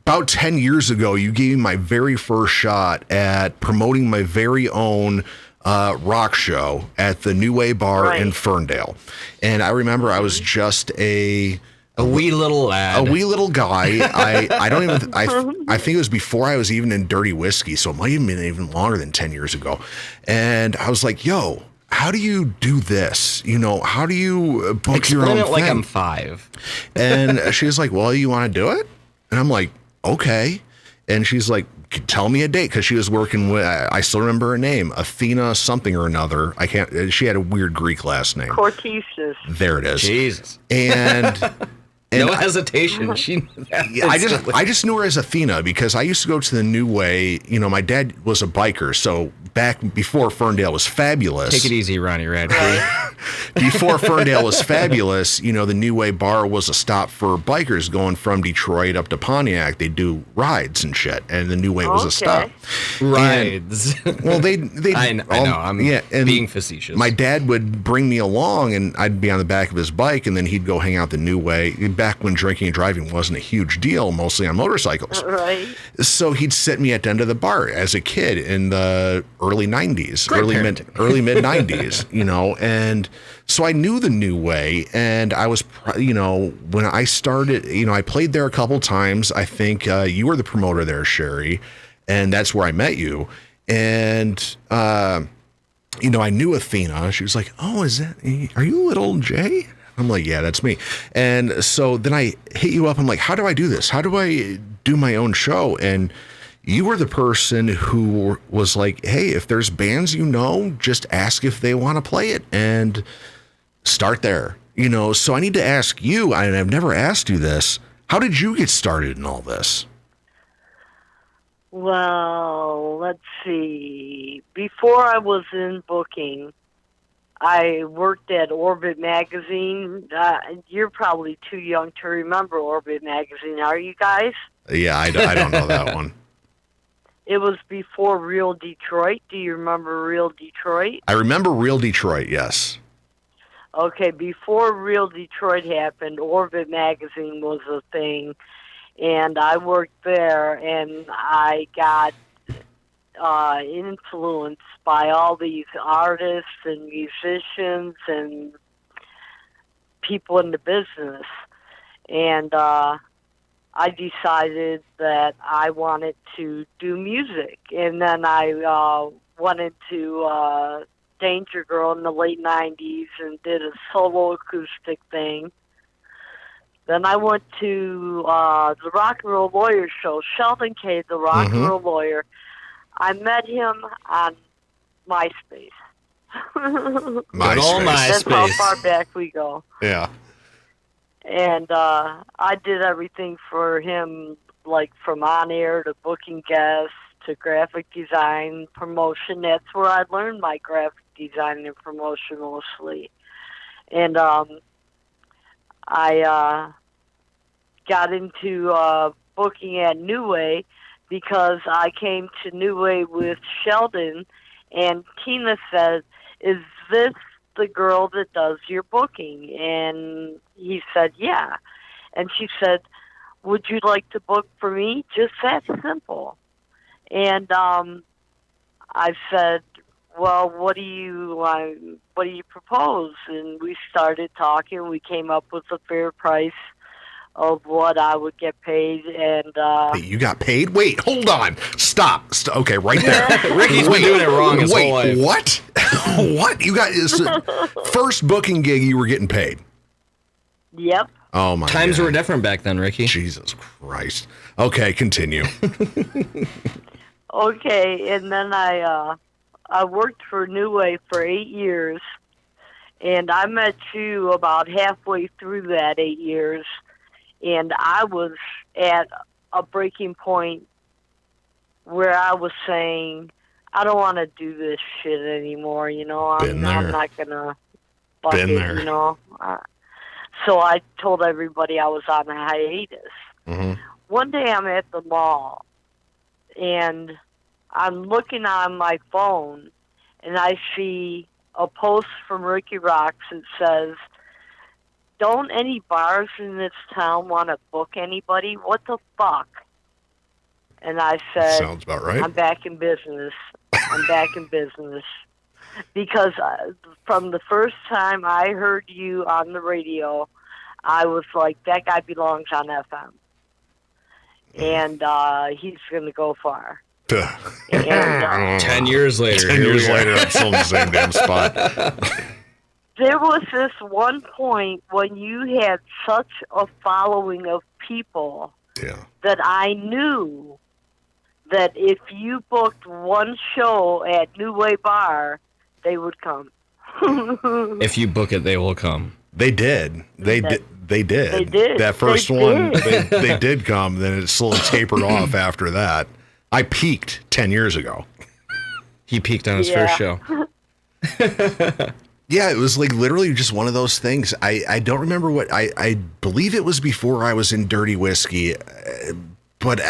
about 10 years ago, you gave me my very first shot at promoting my very own rock show at the New Way Bar in Ferndale. And I remember I was just a wee little lad, a wee little guy. I think it was before I was even in Dirty Whiskey, so it might have been even longer than 10 years ago. And I was like, yo, how do you do this? How do you book your own Explain it like thing? I'm 5. And she's like, well, you want to do it? And I'm like, okay. And she's like, tell me a date, because she was working with, I still remember her name, Athena something or another. She had a weird Greek last name. Cortesis. There it is. Jesus. And no hesitation. She knew that. Yeah, I just knew her as Athena because I used to go to the New Way. My dad was a biker, so back before Ferndale was fabulous. Take it easy, Ronnie Radke. Before Ferndale was fabulous, the New Way Bar was a stop for bikers going from Detroit up to Pontiac. They do rides and shit, and the New Way was a stop. Rides. Well, they I know. I'm being facetious. My dad would bring me along, and I'd be on the back of his bike, and then he'd go hang out the New Way. Back when drinking and driving wasn't a huge deal, mostly on motorcycles. Right. So he'd sit me at the end of the bar as a kid in the early 90s, early mid 90s, and so I knew the New Way, and I was, when I started, I played there a couple times. I think you were the promoter there, Cheri, and that's where I met you. And, I knew Athena. She was like, oh, are you little Jay? I'm like, yeah, that's me. And so then I hit you up. I'm like, how do I do this? How do I do my own show? And you were the person who was like, hey, if there's bands just ask if they want to play it and start there. So I need to ask you, and I've never asked you this, how did you get started in all this? Well, let's see. Before I was in booking, I worked at Orbit Magazine. You're probably too young to remember Orbit Magazine, are you guys? Yeah, I don't know that one. It was before Real Detroit. Do you remember Real Detroit? I remember Real Detroit, yes. Okay, before Real Detroit happened, Orbit Magazine was a thing, and I worked there, and I got influenced by all these artists and musicians and people in the business. And I decided that I wanted to do music. And then I went into Danger Girl in the late 90s and did a solo acoustic thing. Then I went to the Rock and Roll Lawyer show, Sheldon K., the Rock and Roll Lawyer. I met him on MySpace. MySpace. That's how far back we go. Yeah. And I did everything for him, like from on-air to booking guests to graphic design, promotion. That's where I learned my graphic design and promotion mostly. And I got into booking at New Way because I came to New Way with Sheldon, and Tina said, "Is this the girl that does your booking?" And he said, "Yeah." And she said, "Would you like to book for me?" Just that simple. And I said, "Well, what do you propose?" And we started talking. We came up with a fair price of what I would get paid. And Hey, you got paid? Wait, hold on. Stop. Okay, right there. Ricky's been doing it wrong his whole life. What? What? You got first booking gig you were getting paid? Yep. Oh my Times God. were different back then, Ricky. Jesus Christ. Okay, continue. Okay, and then I worked for New Way for 8 years, and I met you about halfway through that 8 years, and I was at a breaking point where I was saying, I don't want to do this shit anymore, you know. I'm not going to fuck it, you know. So I told everybody I was on a hiatus. Mm-hmm. One day I'm at the mall, and I'm looking on my phone, and I see a post from Rikki ROXX that says, "Don't any bars in this town want to book anybody? What the fuck?" And I said, "Sounds about right. I'm back in business. I'm back in business." Because from the first time I heard you on the radio, I was like, that guy belongs on FM. And he's going to go far. And, 10 years later. 10 years later, I'm still in the same damn spot. There was this one point when you had such a following of people that I knew that if you booked one show at New Way Bar, they would come. If you book it, they will come. They did. They did. They did. That first one, they did come. Then it slowly tapered off after that. I peaked 10 years ago. He peaked on his first show. Yeah, it was like literally just one of those things. I don't remember what, I believe it was before I was in Dirty Whiskey. But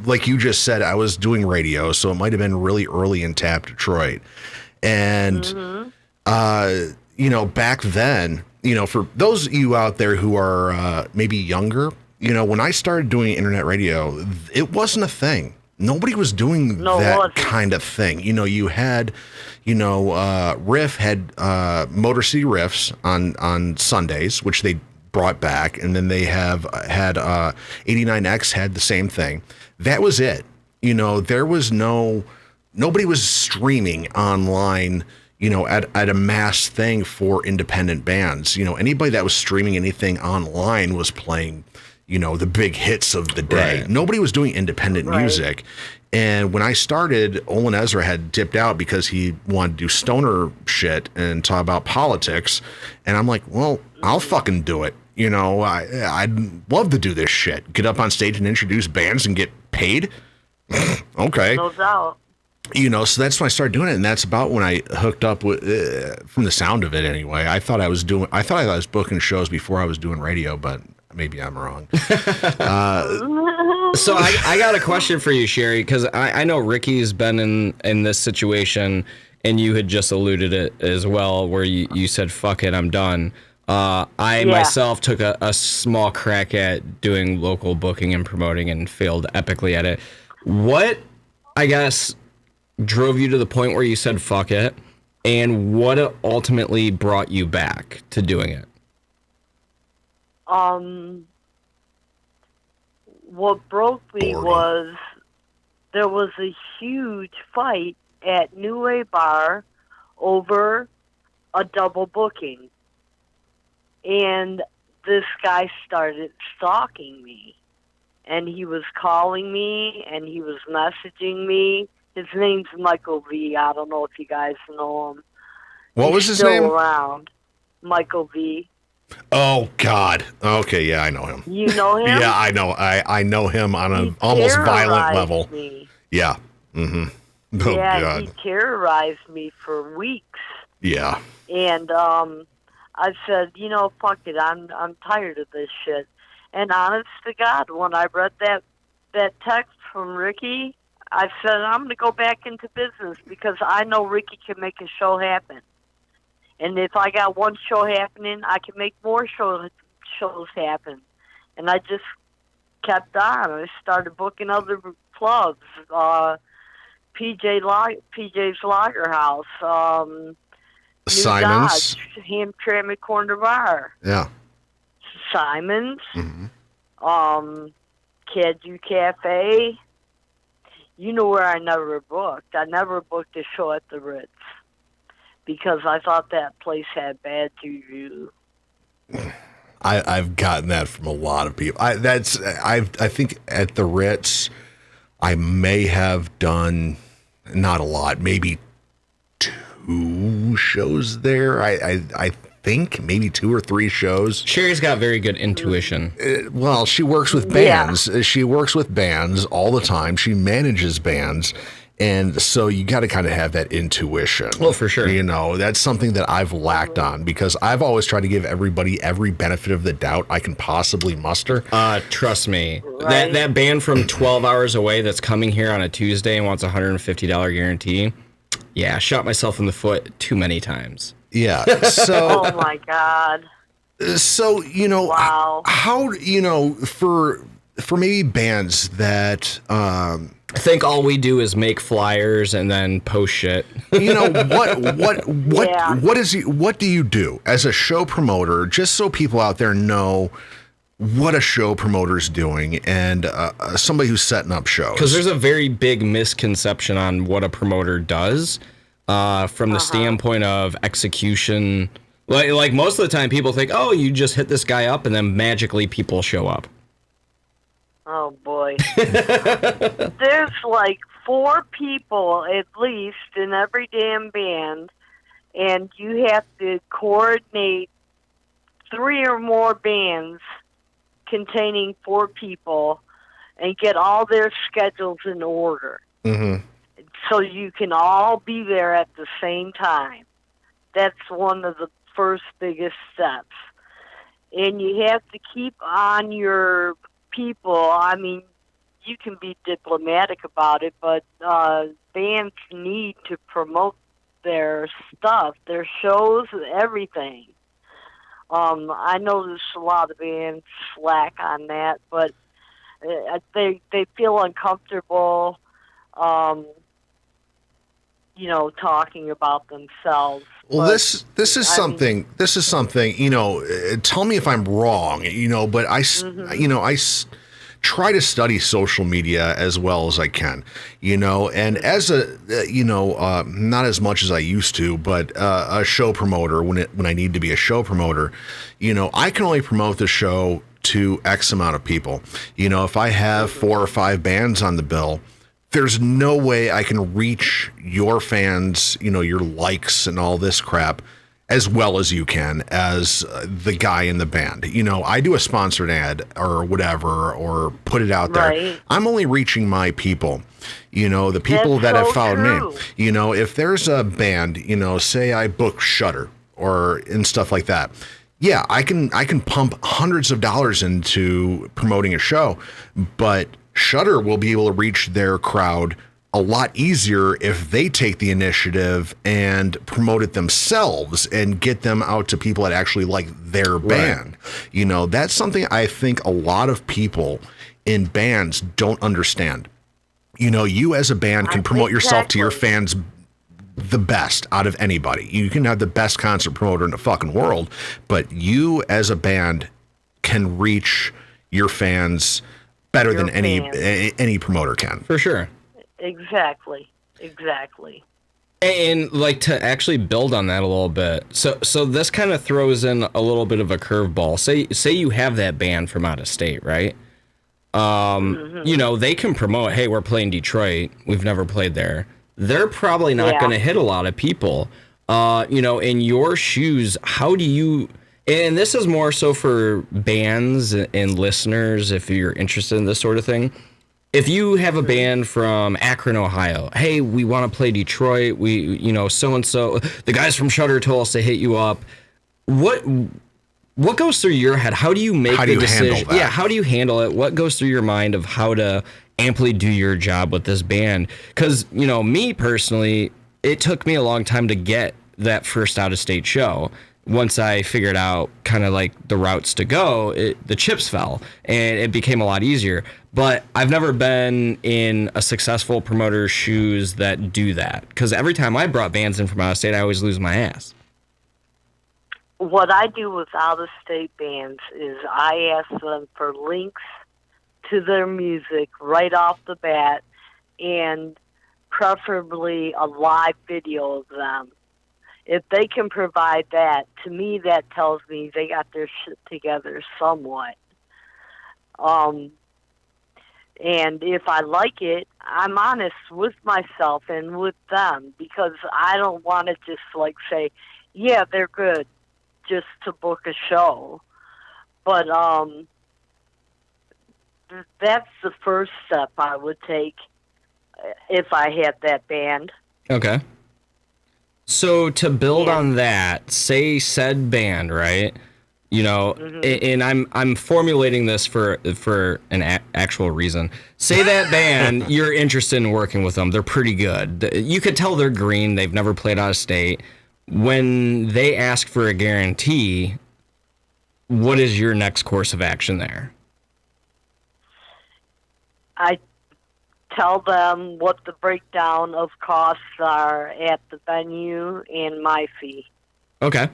like you just said, I was doing radio, so it might have been really early in Tap Detroit. And, you know, back then, you know, for those of you out there who are maybe younger, you know, when I started doing internet radio, it wasn't a thing. Nobody was doing that kind of thing. You know, you had, you know, Riff had Motor City Riffs on Sundays, which they brought back, and then they had 89X had the same thing. That was it. You know, there was nobody was streaming online, you know, at a mass thing for independent bands. You know, anybody that was streaming anything online was playing, you know, the big hits of the day. Right. Nobody was doing independent music. And when I started, Olin Ezra had dipped out because he wanted to do stoner shit and talk about politics. And I'm like, well, I'll fucking do it. You know, I'd love to do this shit. Get up on stage and introduce bands and get paid. Okay. No doubt. You know, so that's when I started doing it, and that's about when I hooked up with, from the sound of it anyway. I thought I was booking shows before I was doing radio, but maybe I'm wrong. So I got a question for you, Cheri, because I know Ricky's been in this situation, and you had just alluded it as well, where you said, fuck it, I'm done. I myself took a small crack at doing local booking and promoting and failed epically at it. What, I guess, drove you to the point where you said fuck it, and what ultimately brought you back to doing it? What broke me was there was a huge fight at New Way Bar over a double booking. And this guy started stalking me. And he was calling me, and he was messaging me. His name's Michael V. I don't know if you guys know him. What was He's his still name? around. Michael V. Oh God. Okay, yeah, I know him. You know him? Yeah, I know. I know him on an almost violent level. Me. Yeah. Mm-hmm. Oh yeah, God. he terrorized me for weeks. Yeah. And I said, fuck it, I'm tired of this shit. And honest to God, when I read that text from Ricky, I said I'm going to go back into business because I know Ricky can make a show happen. And if I got one show happening, I can make more shows happen. And I just kept on. I started booking other clubs, PJ's Lager House, Simon's, Hamtramck Corner Bar. Yeah. Simon's, Cadu Cafe. You know where I never booked. I never booked a show at the Ritz because I thought that place had bad juju. I've gotten that from a lot of people. I think at the Ritz, I may have done not a lot, maybe 2 shows there. I think maybe 2 or 3 shows. Cheri's got very good intuition. Well, she works with bands. Yeah. She works with bands all the time. She manages bands. And so you got to kind of have that intuition. Well, for sure. That's something that I've lacked on because I've always tried to give everybody every benefit of the doubt I can possibly muster. Trust me. Right. That band from 12 hours away that's coming here on a Tuesday and wants a $150 guarantee. Yeah, I shot myself in the foot too many times. Yeah. So. Oh my God. So, wow. How, for maybe bands that, I think all we do is make flyers and then post shit. What do you do as a show promoter, just so people out there know what a show promoter is doing and somebody who's setting up shows? Because there's a very big misconception on what a promoter does from the standpoint of execution. Like most of the time people think, oh, you just hit this guy up and then magically people show up. Oh, boy. There's like 4 people at least in every damn band, and you have to coordinate 3 or more bands containing 4 people and get all their schedules in order. Mm-hmm. So you can all be there at the same time. That's one of the first biggest steps. And you have to keep on your people. I mean, you can be diplomatic about it, but bands need to promote their stuff, their shows, everything. I know there's a lot of bands slack on that, but they feel uncomfortable, talking about themselves. Well, this is something. Tell me if I'm wrong. But I try to study social media as well as I can. And as not as much as I used to, but a show promoter when I need to be a show promoter, I can only promote the show to X amount of people. If I have 4 or 5 bands on the bill, there's no way I can reach your fans, your likes and all this crap as well as you can as the guy in the band. I do a sponsored ad or whatever, or put it out there. Right. I'm only reaching my people, the people that have followed me. If there's a band, say I book Shudder and stuff like that. Yeah, I can pump hundreds of dollars into promoting a show, but Shudder will be able to reach their crowd a lot easier if they take the initiative and promote it themselves and get them out to people that actually like their band. That's something I think a lot of people in bands don't understand. You as a band can promote yourself to your fans the best out of anybody. You can have the best concert promoter in the fucking world, but you as a band can reach your fans better than any promoter can. For sure. Exactly. And to actually build on that a little bit. So this kind of throws in a little bit of a curveball. Say you have that band from out of state, right? They can promote, hey, we're playing Detroit. We've never played there. They're probably not going to hit a lot of people. in your shoes, how do you, and this is more so for bands and listeners, if you're interested in this sort of thing. If you have a band from Akron, Ohio, hey, we want to play Detroit, so-and-so, the guys from Shudder told us to hit you up. What goes through your head? How do you make the decision? Yeah, how do you handle it? What goes through your mind of how to amply do your job with this band? Because, me personally, it took me a long time to get that first out-of-state show. Once I figured out kind of like the routes to go, the chips fell and it became a lot easier. But I've never been in a successful promoter's shoes that do that. Because every time I brought bands in from out of state, I always lose my ass. What I do with out-of-state bands is I ask them for links to their music right off the bat and preferably a live video of them. If they can provide that, to me that tells me they got their shit together somewhat. And if I like it, I'm honest with myself and with them because I don't want to just like say, yeah, they're good, just to book a show. But that's the first step I would take if I had that band. Okay. So to build on that, say said band, right? And I'm formulating this for an actual reason. Say that band, you're interested in working with them. They're pretty good. You could tell they're green. They've never played out of state. When they ask for a guarantee, what is your next course of action there? I tell them what the breakdown of costs are at the venue and my fee. Okay.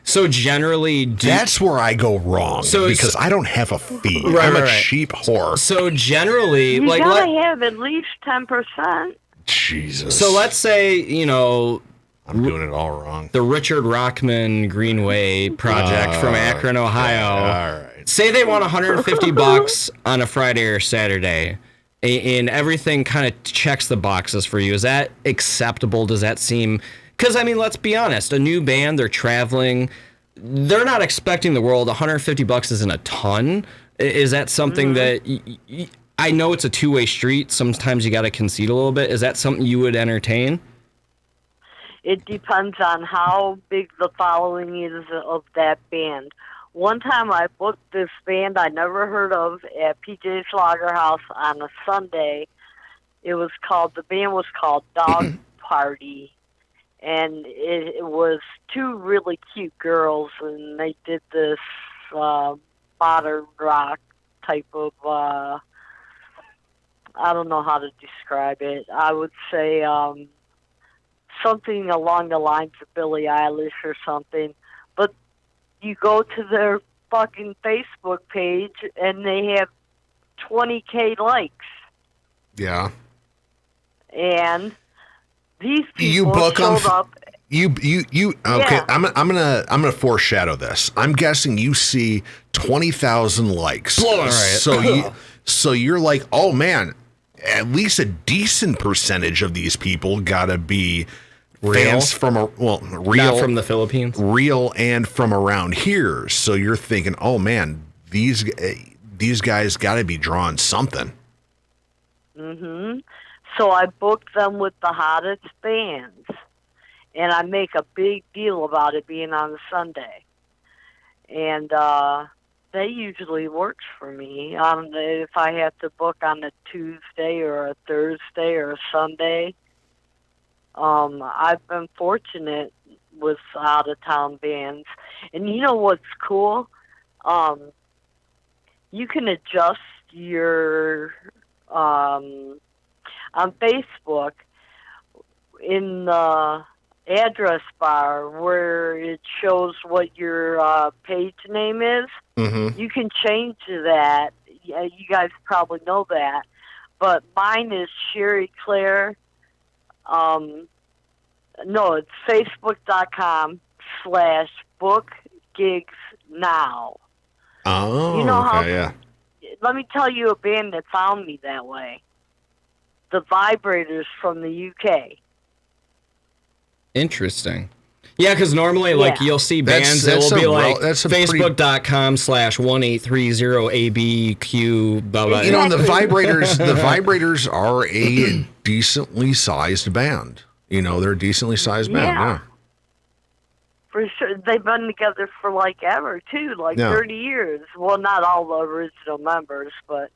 So generally... That's where I go wrong, because I don't have a fee. I'm a cheap whore. So generally... You gotta have at least 10%. Jesus. So let's say, I'm doing it all wrong. The Richard Rockman Greenway project from Akron, Ohio. All right. Say they want $150 on a Friday or Saturday. And everything kind of checks the boxes for you. Is that acceptable? Does that seem... Because, let's be honest. A new band, they're traveling. They're not expecting the world. $150 isn't a ton. Is that something that... I know it's a two-way street. Sometimes you got to concede a little bit. Is that something you would entertain? It depends on how big the following is of that band. One time I booked this band I never heard of at PJ's Lager House on a Sunday. The band was called Dog Party. And it was two really cute girls, and they did this modern rock type of, I don't know how to describe it. I would say something along the lines of Billie Eilish or something. But you go to their fucking Facebook page, and they have 20K likes. Yeah. And these people showed up. Okay. Yeah. I'm gonna foreshadow this. I'm guessing you see 20,000 likes. All right. So you're like, oh man, at least a decent percentage of these people gotta be fans from real, not from the Philippines, real and from around here. So you're thinking, oh man, these guys gotta be drawing something. Mm-hmm. So I booked them with the hottest bands, and I make a big deal about it being on a Sunday. And that usually works for me. If I have to book on a Tuesday or a Thursday or a Sunday, I've been fortunate with out-of-town bands. And you know what's cool? You can adjust your... on Facebook, in the address bar where it shows what your page name is, you can change that. You guys probably know that. But mine is Cheri Clair. No, it's facebook.com/bookgigsnow. Oh, you know okay, yeah. Let me tell you a band that found me that way. The Vibrators from the UK. Interesting. Yeah, because normally, like, you'll see bands that will be like facebook.com/1830abq, blah, blah. You know, the Vibrators are a decently sized band. You know, they're a decently sized band, yeah. For sure. They've been together for, like, ever, too, like 30 years. Well, not all the original members, but...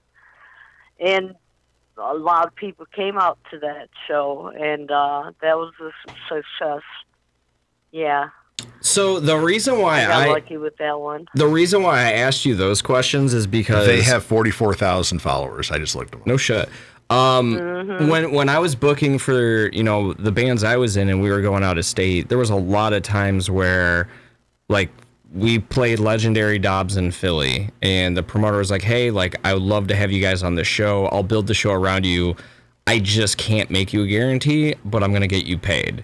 And a lot of people came out to that show, and that was a success. Yeah. So the reason why I got lucky with that one. The reason why I asked you those questions is because... They have 44,000 followers. I just looked them up. No shit. When I was booking for, you know, the bands I was in and we were going out of state, there was a lot of times where, like, we played Legendary Dobbs in Philly, and the promoter was like, hey, like, I would love to have you guys on the show. I'll build the show around you. I just can't make you a guarantee, but I'm going to get you paid.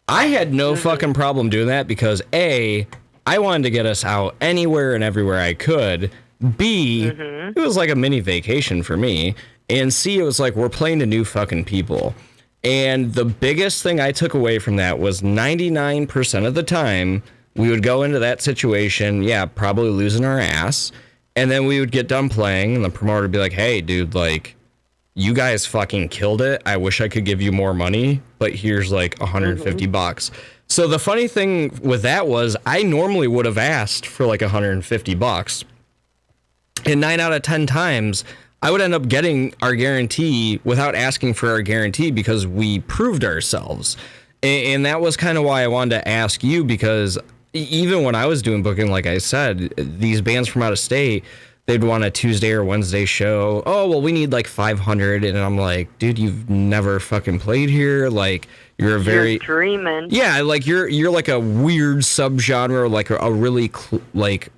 I had no fucking problem doing that because, A, I wanted to get us out anywhere and everywhere I could. B, it was like a mini vacation for me. And C, it was like, we're playing to new fucking people. And the biggest thing I took away from that was 99% of the time, we would go into that situation, probably losing our ass. And then we would get done playing, and the promoter would be like, hey, dude, like, you guys fucking killed it. I wish I could give you more money, but here's like $150. So the funny thing with that was I normally would have asked for like $150. And 9 out of 10 times, I would end up getting our guarantee without asking for our guarantee because we proved ourselves. And that was kind of why I wanted to ask you, because even when I was doing booking, like I said, these bands from out of state, they'd want a Tuesday or Wednesday show. Oh, well, we need like 500. And I'm like, dude, you've never fucking played here. Like, you're You're dreaming. Yeah, like you're like a weird subgenre, like a really like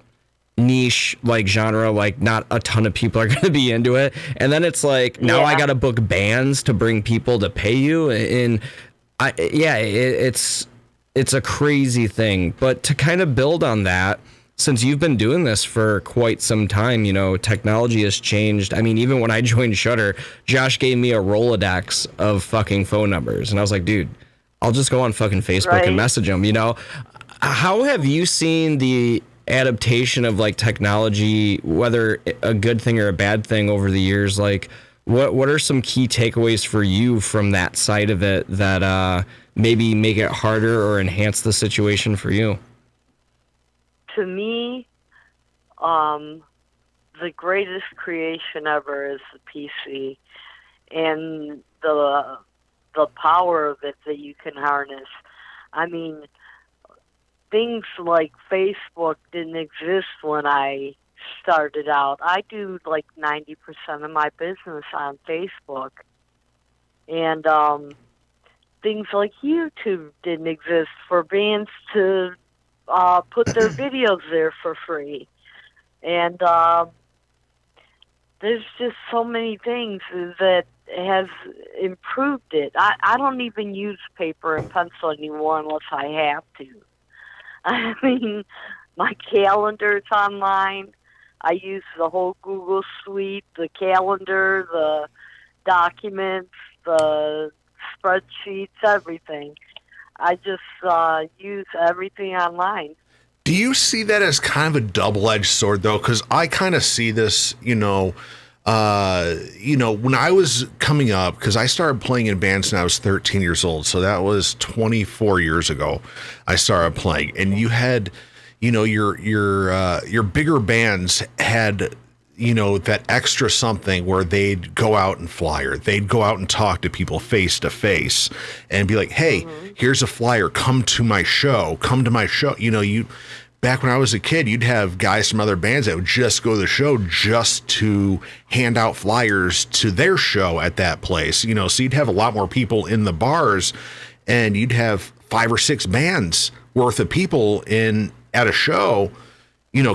niche like genre, like not a ton of people are going to be into it. And then it's like, now I got to book bands to bring people to pay you. And it's a crazy thing. But to kind of build on that, since you've been doing this for quite some time, you know, technology has changed. I mean, even when I joined Shudder, Josh gave me a Rolodex of fucking phone numbers. And I was like, dude, I'll just go on fucking Facebook and message them, you know? How have you seen the adaptation of like technology, whether a good thing or a bad thing over the years? Like, what are some key takeaways for you from that side of it that maybe make it harder or enhance the situation for you? To me, the greatest creation ever is the PC, and the power of it that you can harness. I mean, things like Facebook didn't exist when I started out. I do like 90% of my business on Facebook, and things like YouTube didn't exist for bands to put their videos there for free. And there's just so many things that has improved it. I don't even use paper and pencil anymore unless I have to. I mean, my calendar's online. I use the whole Google suite, the calendar, the documents, the spreadsheets, everything. I just use everything online. Do you see that as kind of a double-edged sword, though? Because I kind of see this, when I was coming up, because I started playing in bands when I was 13 years old, so that was 24 years ago. I started playing, and you had, your bigger bands had, that extra something where they'd go out and flyer. They'd go out and talk to people face to face and be like, hey, here's a flyer. Come to my show. Come to my show. Back when I was a kid, you'd have guys from other bands that would just go to the show just to hand out flyers to their show at that place. So you'd have a lot more people in the bars, and you'd have 5 or 6 bands worth of people at a show,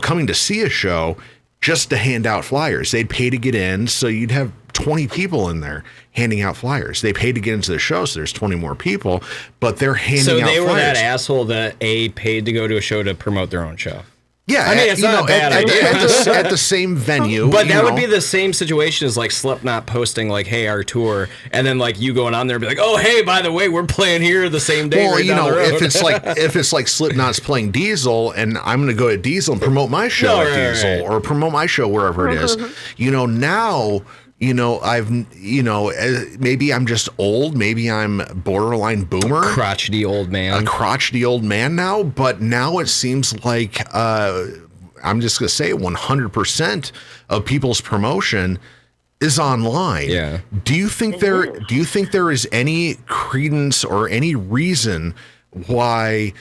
coming to see a show just to hand out flyers. They'd pay to get in, so you'd have 20 people in there handing out flyers. They paid to get into the show, so there's 20 more people, but they're handing out flyers. So they were that asshole that paid to go to a show to promote their own show. Yeah, I mean, it's not a bad idea. At the same venue. But that would be the same situation as like Slipknot posting like, "Hey, our tour," and then like you going on there and be like, "Oh, hey, by the way, we're playing here the same day." Well, right down the road. if it's like Slipknot's playing Diesel, and I'm going to go to Diesel and promote my show at Diesel, or promote my show wherever it is. Now. Maybe I'm just old. Maybe I'm borderline boomer. Crotchety old man. A crotchety old man now. But now it seems like, I'm just going to say 100% of people's promotion is online. Yeah. Do you think there is any credence or any reason why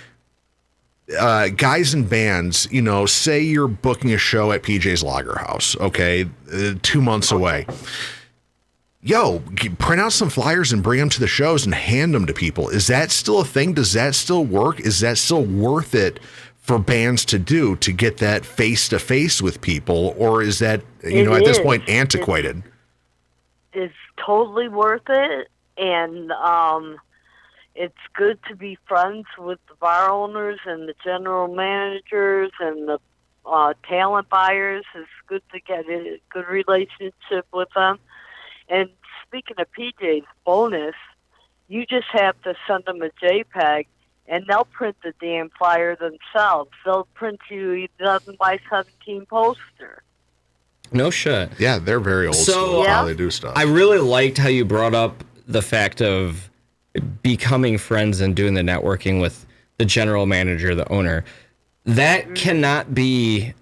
guys in bands, say you're booking a show at PJ's Lager House, okay, 2 months away. Print out some flyers and bring them to the shows and hand them to people. Is that still a thing? Does that still work? Is that still worth it for bands to do, to get that face-to-face with people? Or is that, at this point, antiquated? It's totally worth it. And, it's good to be friends with the bar owners and the general managers and the talent buyers. It's good to get a good relationship with them. And speaking of PJ's bonus, you just have to send them a JPEG, and they'll print the damn flyer themselves. They'll print you a 11 by 17 poster. No shit. Yeah, they're very old school how they do stuff. I really liked how you brought up the fact of becoming friends and doing the networking with the general manager, the owner. That cannot be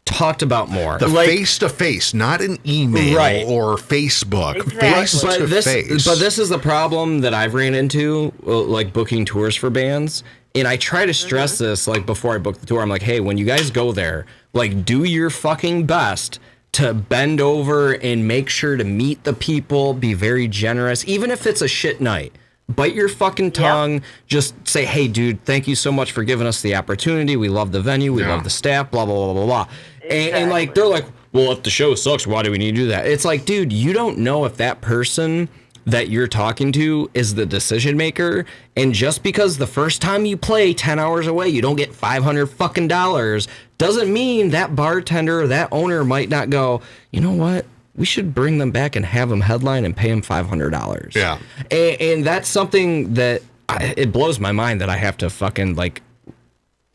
talked about more. The face-to-face, not an email or Facebook. Exactly. Face-to-face. But this is the problem that I've ran into, like booking tours for bands. And I try to stress this, like before I book the tour. I'm like, hey, when you guys go there, like do your fucking best to bend over and make sure to meet the people, be very generous, even if it's a shit night. Bite your fucking tongue. Just say, hey, dude, thank you so much for giving us the opportunity. We love the venue. We love the staff, blah, blah, blah, blah, blah. Exactly. And like, they're like, well, if the show sucks, why do we need to do that? It's like, dude, you don't know if that person that you're talking to is the decision maker. And just because the first time you play 10 hours away, you don't get $500 fucking dollars, doesn't mean that bartender or that owner might not go, you know what? We should bring them back and have them headline and pay them $500. Yeah. And that's something that it blows my mind that I have to fucking like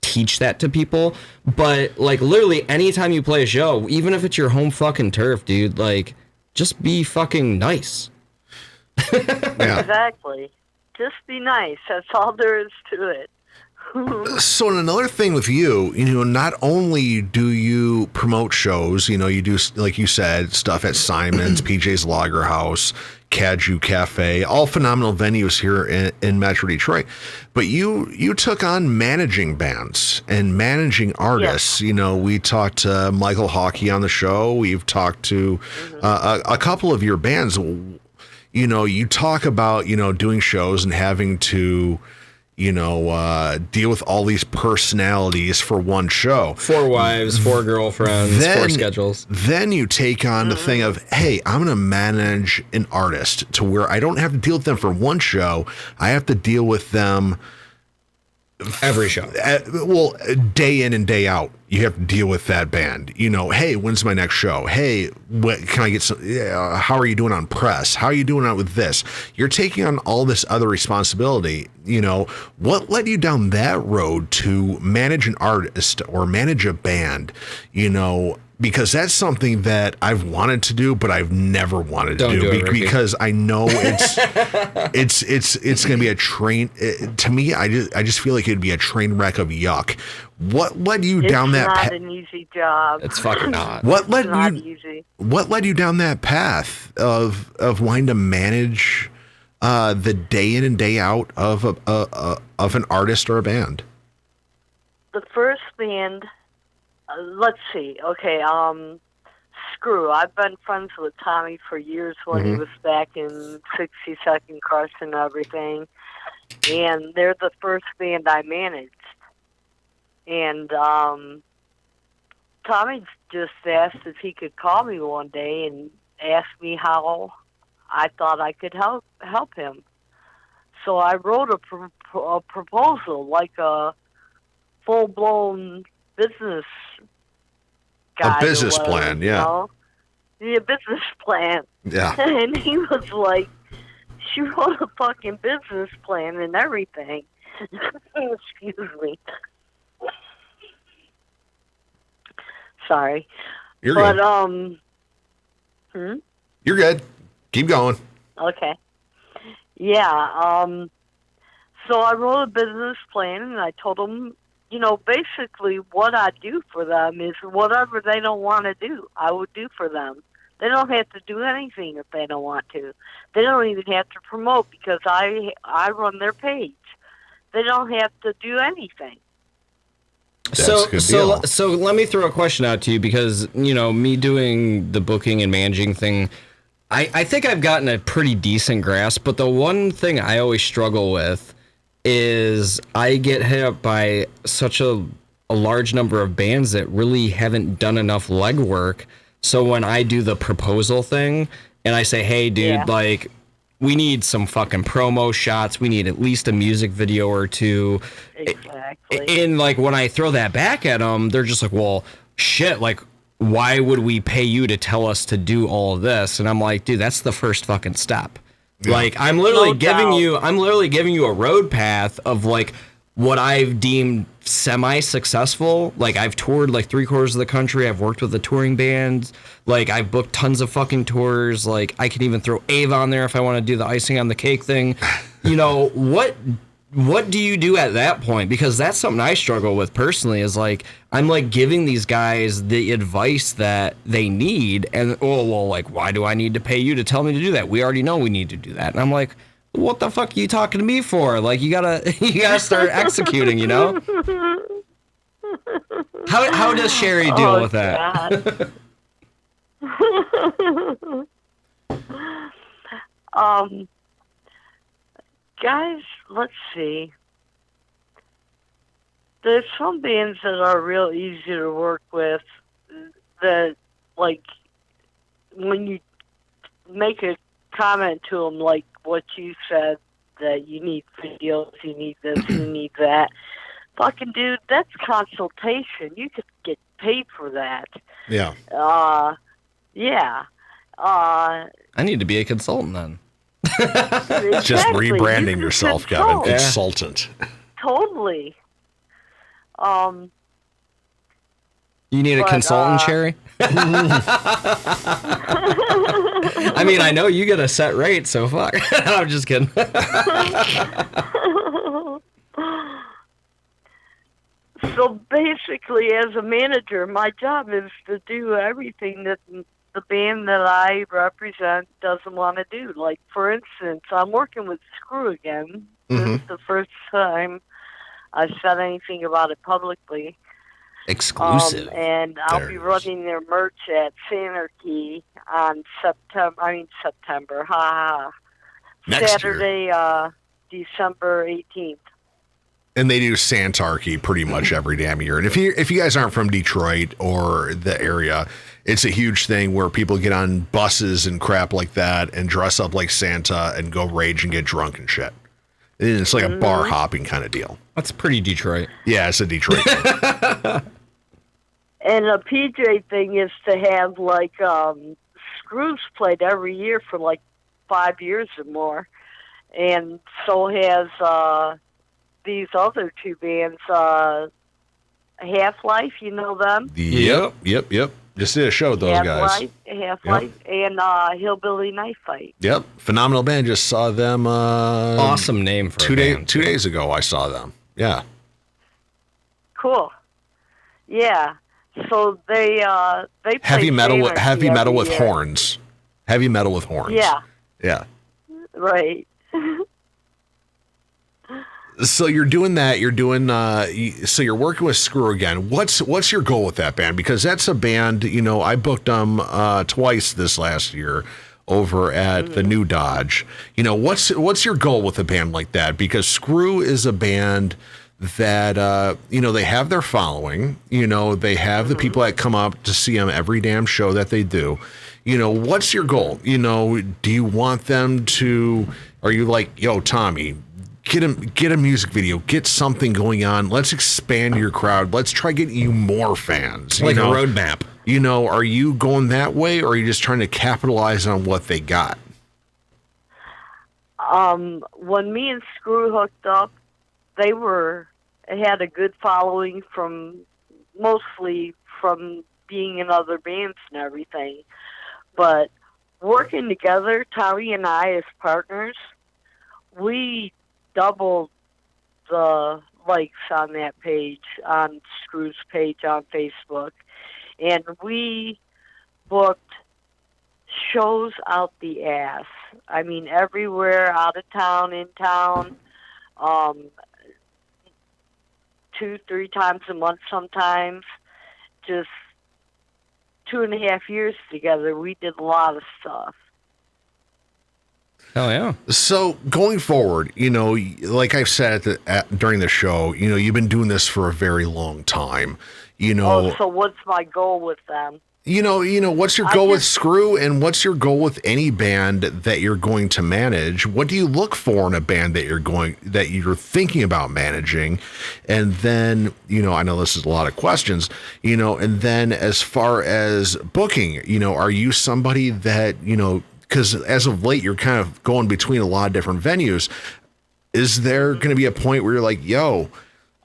teach that to people. But like literally anytime you play a show, even if it's your home fucking turf, dude, like just be fucking nice. Exactly. Just be nice. That's all there is to it. So another thing with you, not only do you promote shows, you do, like you said, stuff at Simon's, PJ's Lager House, Caju Cafe, all phenomenal venues here in Metro Detroit. But you took on managing bands and managing artists. Yes. We talked to Michael Hawkey on the show. We've talked to a couple of your bands. You talk about, doing shows and having to, deal with all these personalities for one show. 4 wives, 4 girlfriends, 4 schedules. Then you take on the thing of, hey, I'm going to manage an artist to where I don't have to deal with them for one show. I have to deal with them every show. Day in and day out. You have to deal with that band. Hey, when's my next show? Hey, can I get some? How are you doing on press? How are you doing out with this? You're taking on all this other responsibility. What led you down that road to manage an artist or manage a band? Because that's something that I've wanted to do, but I've never wanted to do because I know it's going to be a train. To me, I just feel like it'd be a train wreck of yuck. What led you down that path? It's not an easy job. It's fucking not. What led easy. What led you down that path of wanting to manage the day in and day out of an artist or a band? The first band. Let's see. Okay, Screw. I've been friends with Tommy for years when he was back in 62nd Crush and everything. And they're the first band I managed. And Tommy just asked if he could call me one day and ask me how I thought I could help him. So I wrote a proposal, like a full-blown business guy. A business plan, yeah. Know? Yeah, business plan. Yeah. And he was like, she wrote a fucking business plan and everything. Excuse me. Sorry. You're good. You're good. Keep going. Okay. Yeah. So I wrote a business plan, and I told them, basically what I do for them is whatever they don't want to do, I would do for them. They don't have to do anything if they don't want to. They don't even have to promote because I run their page. They don't have to do anything. So let me throw a question out to you because, me doing the booking and managing thing, I think I've gotten a pretty decent grasp, but the one thing I always struggle with is I get hit up by such a large number of bands that really haven't done enough legwork. So when I do the proposal thing and I say, hey, dude, we need some fucking promo shots. We need at least a music video or two. Exactly. And when I throw that back at them, they're just like, well, shit, why would we pay you to tell us to do all of this? And I'm like, dude, that's the first fucking step. Yeah. I'm literally giving you a road path of what I've deemed semi-successful. I've toured 3/4 of the country. I've worked with the touring bands. I've booked tons of fucking tours. I can even throw Ava on there if I want to do the icing on the cake thing. What do you do at that point? Because that's something I struggle with personally is I'm giving these guys the advice that they need. And, why do I need to pay you to tell me to do that? We already know we need to do that. And I'm like, what the fuck are you talking to me for? You gotta start executing, How does Cheri deal with that? Guys, let's see. There's some bands that are real easy to work with that, when you make a comment to them like what you said, that you need videos, you need this, you need that. Fucking dude, that's consultation. You could get paid for that. Yeah. Yeah. I need to be a consultant then. Exactly. Just rebranding yourself, Kevin. Yeah. Consultant. Totally. You need a consultant, Cheri? I mean, I know you get a set rate, so fuck. I'm just kidding. So basically, as a manager, my job is to do everything that the band that I represent doesn't want to do. For instance, I'm working with Screw again. This is the first time I've said anything about it publicly. Exclusive. And I'll be running their merch at Sanarchy on September. Saturday, December 18th. And they do Santarchy pretty much every damn year. And if you guys aren't from Detroit or the area, it's a huge thing where people get on buses and crap like that and dress up like Santa and go rage and get drunk and shit. And it's a bar hopping kind of deal. That's pretty Detroit. Yeah, it's a Detroit thing. And a PJ thing is to have Scrooges played every year for 5 years or more. And so has these other two bands, Half-Life, you know them? Yep. Just did a show with those guys. Half-Life, and Hillbilly Knife Fight. Yep. Phenomenal band. Just saw them. Awesome name for 2 days. 2 days ago, I saw them. Yeah. Cool. Yeah. So they play heavy metal with year. horns. Heavy metal with horns. Yeah. Yeah. Right. So you're doing that. You're doing. So you're working with Screw again. What's your goal with that band? Because that's a band. I booked them twice this last year over at the New Dodge. What's your goal with a band like that? Because Screw is a band that they have their following. They have the people that come up to see them every damn show that they do. What's your goal? Do you want them to? Are you like, yo, Tommy, get a music video, get something going on. Let's expand your crowd. Let's try getting you more fans. Like a roadmap. Are you going that way, or are you just trying to capitalize on what they got? When me and Screw hooked up, they had a good following mostly from being in other bands and everything. But working together, Tommy and I as partners, we doubled the likes on that page, on Screw's page on Facebook. And we booked shows out the ass. I mean, everywhere, out of town, in town, 2-3 times a month sometimes. Just 2.5 years together, we did a lot of stuff. Oh, yeah. So going forward, like I've said during the show, you've been doing this for a very long time. So what's my goal with them? What's your goal with Screw, and what's your goal with any band that you're going to manage? What do you look for in a band that you're thinking about managing? And then, I know this is a lot of questions, and then as far as booking, are you somebody that, because as of late, you're kind of going between a lot of different venues. Is there going to be a point where you're like, yo,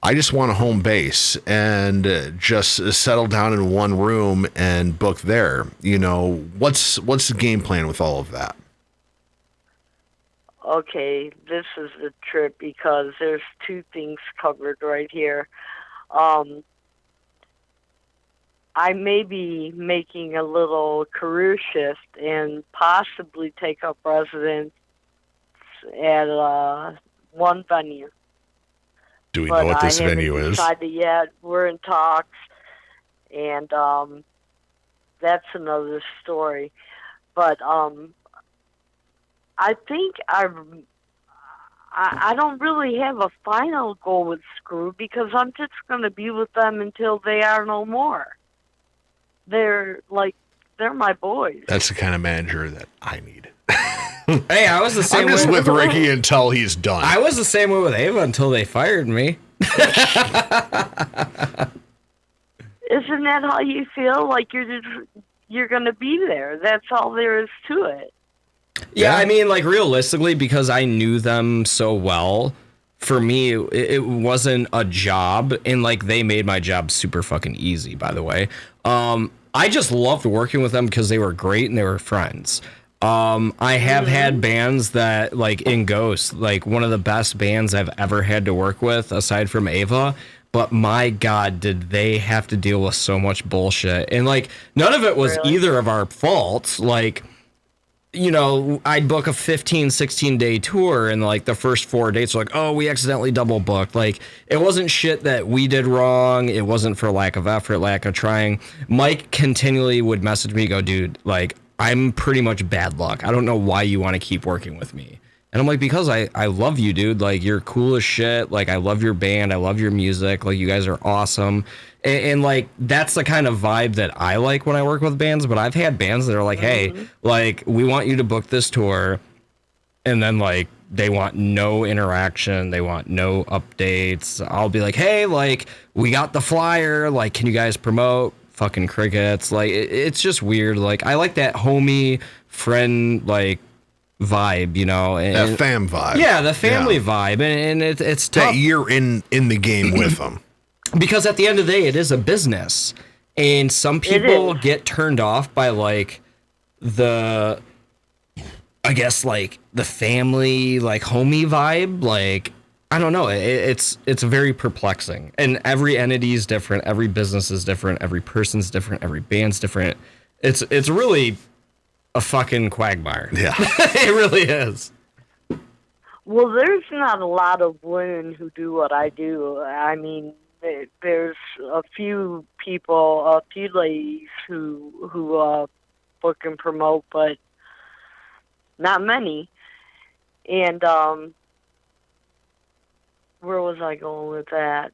I just want a home base and just settle down in one room and book there? What's the game plan with all of that? Okay, this is a trip because there's two things covered right here. I may be making a little career shift and possibly take up residence at one venue. Do we know what this venue is? I haven't decided yet. We're in talks, and that's another story. But I think I don't really have a final goal with Screw because I'm just going to be with them until they are no more. They're my boys. That's the kind of manager that I need. Hey, I was the same I'm just way with Ricky until he's done. I was the same way with Ava until they fired me. Isn't that how you feel? Like you're going to be there. That's all there is to it. Yeah, I mean, realistically, because I knew them so well, for me, it wasn't a job, and they made my job super fucking easy, by the way. I just loved working with them because they were great and they were friends. I have had bands that, in Ghost, one of the best bands I've ever had to work with, aside from Ava, but my God, did they have to deal with so much bullshit. And, none of it was either of our faults. I'd book a 15, 16-day tour, and, the first 4 dates were oh, we accidentally double booked. It wasn't shit that we did wrong. It wasn't for lack of effort, lack of trying. Mike continually would message me, go, dude, I'm pretty much bad luck. I don't know why you want to keep working with me. And I'm because I love you, dude. You're cool as shit. I love your band. I love your music. You guys are awesome. And that's the kind of vibe that I like when I work with bands. But I've had bands that are hey, we want you to book this tour. And then they want no interaction. They want no updates. I'll be hey, we got the flyer. Can you guys promote? Fucking crickets. It's just weird. I like that homie friend vibe, and that fam vibe. Yeah, the family vibe, and it's tough. That you're in the game with them. Because at the end of the day, it is a business, and some people get turned off by the, I guess the family homie vibe. I don't know. It's very perplexing, and every entity is different. Every business is different. Every person's different. Every band's different. It's really a fucking quagmire. Yeah, it really is. Well, there's not a lot of women who do what I do. I mean, there's a few people, a few ladies who book and promote, but not many. And where was I going with that?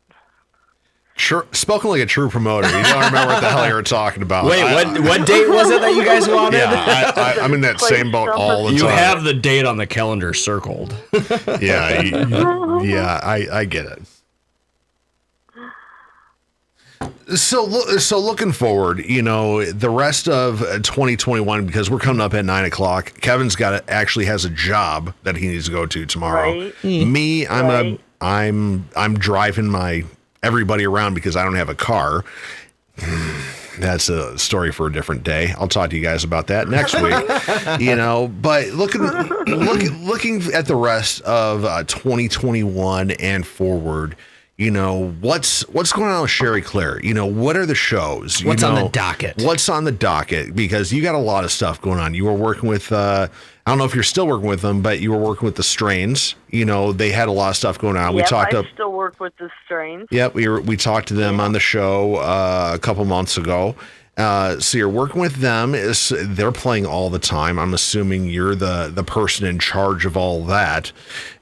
spoken like a true promoter. You don't remember what the hell you were talking about. Wait, what date was it that you guys wanted? Yeah, I'm in that same boat all the time. You have the date on the calendar circled. Yeah, I get it. So looking forward, the rest of 2021, because we're coming up at 9:00. Kevin's actually has a job that he needs to go to tomorrow. Right. Me, I'm driving everybody around because I don't have a car. That's a story for a different day. I'll talk to you guys about that next week. But looking at the rest of 2021 and forward. What's going on with Cheri Clair? What are the shows? What's on the docket? What's on the docket? Because you got a lot of stuff going on. You were working with, I don't know if you're still working with them, but you were working with the Strains. They had a lot of stuff going on. Yep, I still work with the Strains. Yep, we talked to them on the show a couple months ago. So you're working with them. They're playing all the time. I'm assuming you're the person in charge of all that.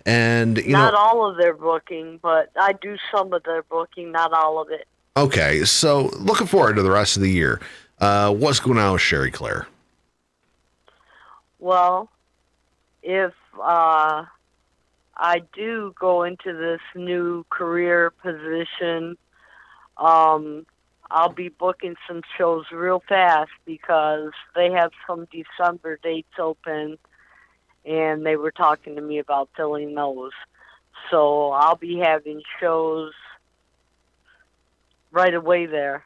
And not all of their booking, but I do some of their booking, not all of it. Okay, so looking forward to the rest of the year. What's going on with Cheri Clair? Well, if I do go into this new career position, I'll be booking some shows real fast because they have some December dates open, and they were talking to me about filling those. So I'll be having shows right away there.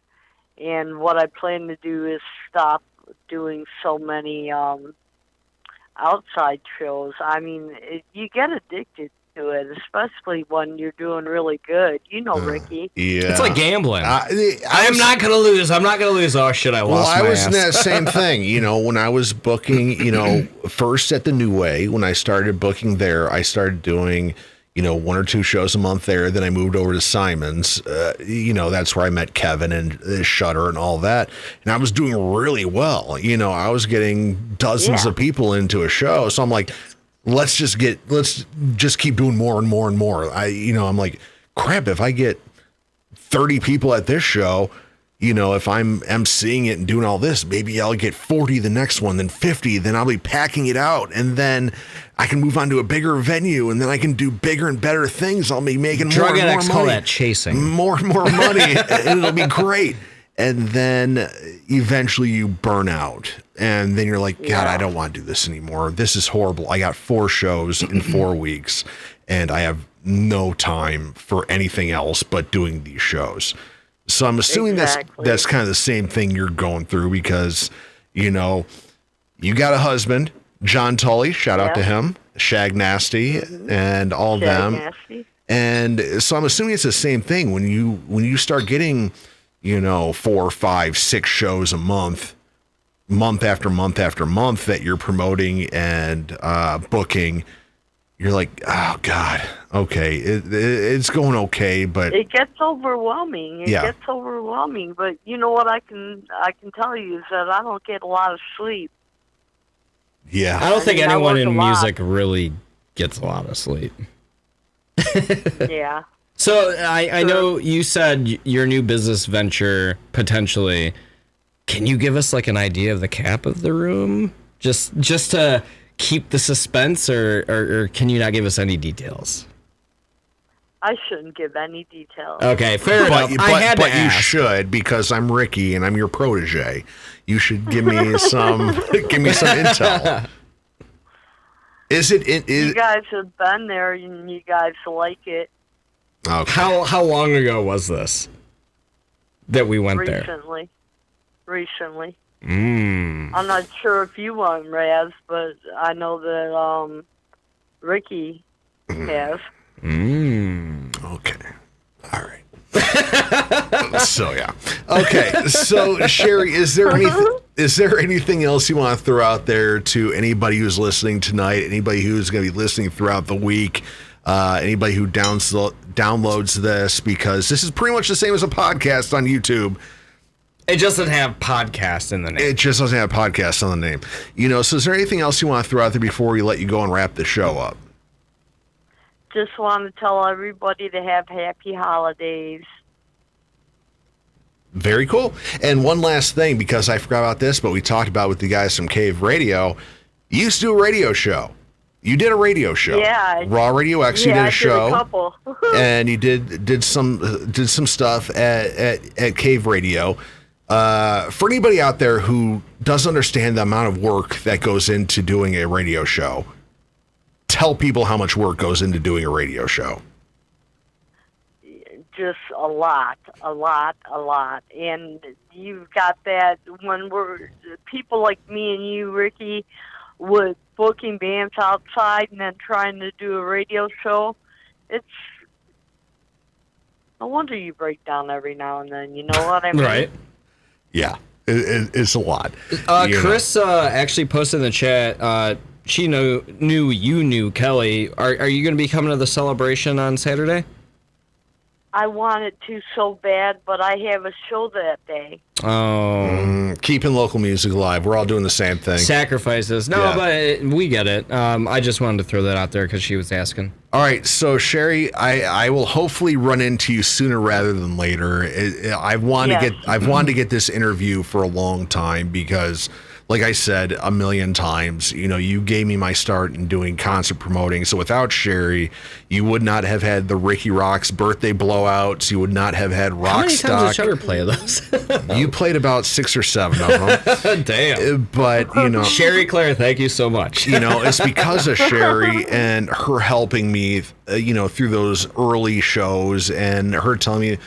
And what I plan to do is stop doing so many outside shows. I mean, you get addicted to it, especially when you're doing really good. Ricky. Yeah. It's like gambling. I'm not going to lose. I'm not going to lose. Oh, shit, I lost my I was ass. in that same thing. When I was booking, first at the New Way, when I started booking there, I started doing, 1 or 2 shows a month there. Then I moved over to Simon's. That's where I met Kevin and Shutter and all that. And I was doing really well. I was getting dozens of people into a show. So I'm like, let's just keep doing more and more and more. I'm like, crap, if I get 30 people at this show, if I'm emceeing it and doing all this, maybe I'll get 40 the next one, then 50, then I'll be packing it out, and then I can move on to a bigger venue, and then I can do bigger and better things. I'll be making more and more money. Call that chasing. More and more money, and it'll be great. And then eventually you burn out. And then you're like, God, I don't want to do this anymore. This is horrible. I got 4 shows in 4 weeks, and I have no time for anything else but doing these shows. So I'm assuming that's kind of the same thing you're going through because, you got a husband, John Tully, shout out to him, Shag Nasty, and all Shag them. Nasty. And so I'm assuming it's the same thing when you start getting 4, 5, 6 shows a month after month after month that you're promoting and booking, you're like, oh God, okay, it's going okay, but it gets overwhelming. It gets overwhelming. But you know what I can tell you is that I don't get a lot of sleep. Yeah, I don't think anyone in music really gets a lot of sleep. Yeah. So I know you said your new business venture potentially. Can you give us like an idea of the cap of the room, just to keep the suspense, or can you not give us any details? I shouldn't give any details. Okay, fair enough. But you should, because I'm Ricky and I'm your protege. You should give me some intel. You guys have been there and you guys like it. Okay. How long ago was this that we went there? Recently. I'm not sure if you won, Razz, but I know that Ricky has. Okay. All right. So yeah. Okay. So Cheri, is there anything else you want to throw out there to anybody who's listening tonight? Anybody who's going to be listening throughout the week? Anybody who downloads this, because this is pretty much the same as a podcast on YouTube. It just doesn't have podcast in the name. It just doesn't have podcast on the name. So is there anything else you want to throw out there before we let you go and wrap the show up? Just want to tell everybody to have happy holidays. Very cool. And one last thing, because I forgot about this, but we talked about with the guys from CaveRadio. You used to do a radio show. You did a radio show. Yeah. Raw Radio X, you did a show. Did a couple. And you did some stuff at CaveRadio. For anybody out there who doesn't understand the amount of work that goes into doing a radio show, tell people how much work goes into doing a radio show. Just a lot. And you've got that when we're people like me and you, Ricky, with booking bands outside and then trying to do a radio show. It's no wonder you break down every now and then. You know what I mean? Right. Yeah, it's a lot. Chris actually posted in the chat. She knew you knew Kelly. Are you going to be coming to the celebration on Saturday? I wanted to so bad, but I have a show that day. Oh. Keeping local music alive. We're all doing the same thing. Sacrifices. No, but we get it. I just wanted to throw that out there because she was asking. All right, so Cheri, I will hopefully run into you sooner rather than later. I've wanted to get this interview for a long time because, like I said a million times, you gave me my start in doing concert promoting. So without Cheri, you would not have had the Rikki ROXX birthday blowouts. You would not have had Rockstock. How many times did Cheri play those? You played about 6 or 7 of them. Damn. But, Cheri Clair, thank you so much. It's because of Cheri and her helping me, through those early shows and her telling me,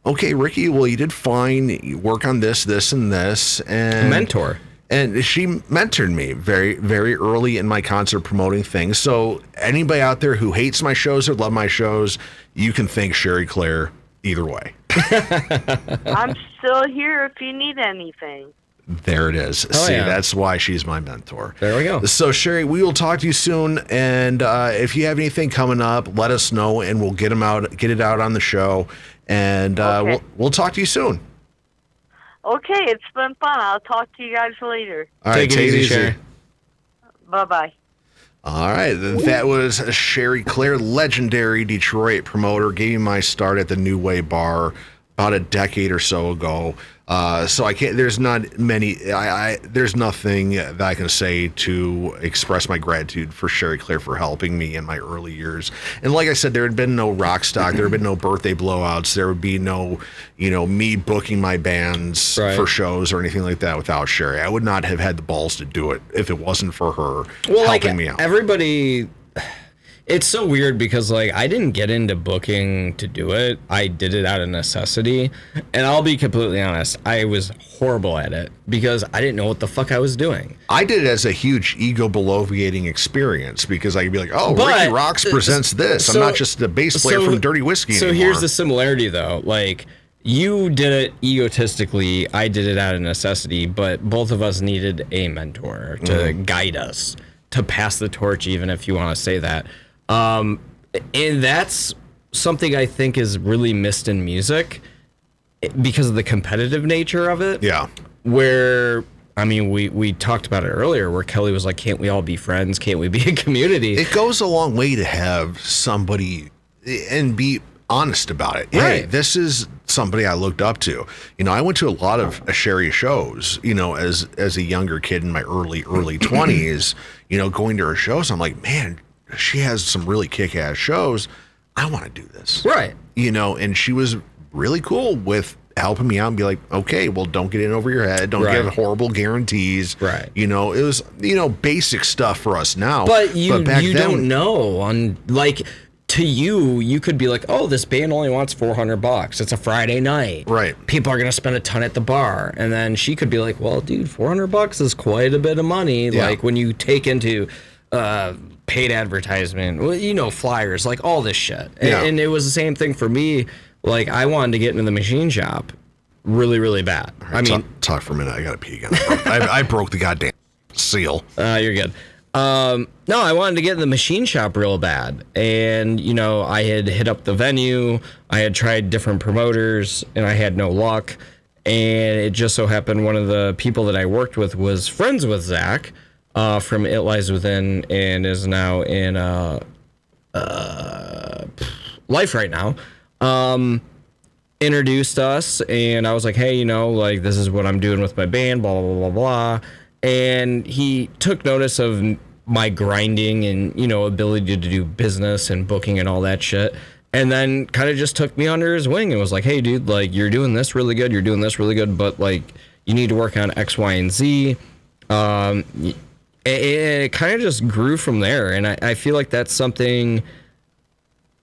okay, Ricky, well, you did fine. You work on this, and this. And mentor. And she mentored me very, very early in my concert promoting thing. So anybody out there who hates my shows or love my shows, you can thank Cheri Clair either way. I'm still here if you need anything. There it is. That's why she's my mentor. There we go. So, Cheri, we will talk to you soon. And if you have anything coming up, let us know, and we'll get it out on the show. And we'll talk to you soon. Okay, it's been fun. I'll talk to you guys later. All right, take it easy, Cheri. Bye-bye. All right, that was Cheri Clair, legendary Detroit promoter. Gave me my start at the New Way Bar about a decade or so ago. So I can't. There's not many. There's nothing that I can say to express my gratitude for Cheri Clair for helping me in my early years. And like I said, there had been no Rockstock. There had been no birthday blowouts. There would be no, me booking my bands for shows or anything like that without Cheri. I would not have had the balls to do it if it wasn't for her helping me out. Everybody. It's so weird because, I didn't get into booking to do it. I did it out of necessity. And I'll be completely honest, I was horrible at it because I didn't know what the fuck I was doing. I did it as a huge ego-bloviating experience because I could be like, Rikki ROXX presents this. I'm not just a bass player from Dirty Whiskey anymore. So here's the similarity, though. You did it egotistically, I did it out of necessity, but both of us needed a mentor to guide us, to pass the torch, even if you want to say that. And that's something I think is really missed in music because of the competitive nature of it. Yeah. Where, we talked about it earlier where Kelly was like, can't we all be friends? Can't we be a community? It goes a long way to have somebody and be honest about it. Right. Hey, this is somebody I looked up to. I went to a lot of Cheri shows, as a younger kid in my early 20s, going to her shows. I'm like, man, she has some really kick-ass shows. I want to do this. Right. And she was really cool with helping me out and be like, okay, well, don't get in over your head. Don't give horrible guarantees. Right. It was, basic stuff for us now. But back then, don't know. To you could be like, oh, this band only wants $400. It's a Friday night. Right. People are going to spend a ton at the bar. And then she could be like, well, dude, $400 is quite a bit of money. Yeah. When you take into paid advertisement, flyers, all this shit. Yeah. And it was the same thing for me. I wanted to get into the machine shop really, really bad. Right, talk for a minute. I got to pee again. I broke the goddamn seal. You're good. No, I wanted to get in the machine shop real bad. And, I had hit up the venue. I had tried different promoters and I had no luck. And it just so happened one of the people that I worked with was friends with Zach from It Lies Within and is now in Life right now. introduced us, and I was like, hey, like, this is what I'm doing with my band, blah, blah, blah, blah. And he took notice of my grinding and, ability to do business and booking and all that shit. And then kind of just took me under his wing and was like, hey, dude, like, you're doing this really good. You're doing this really good. But, like, you need to work on X, Y, and Z. It kind of just grew from there. And I feel like that's something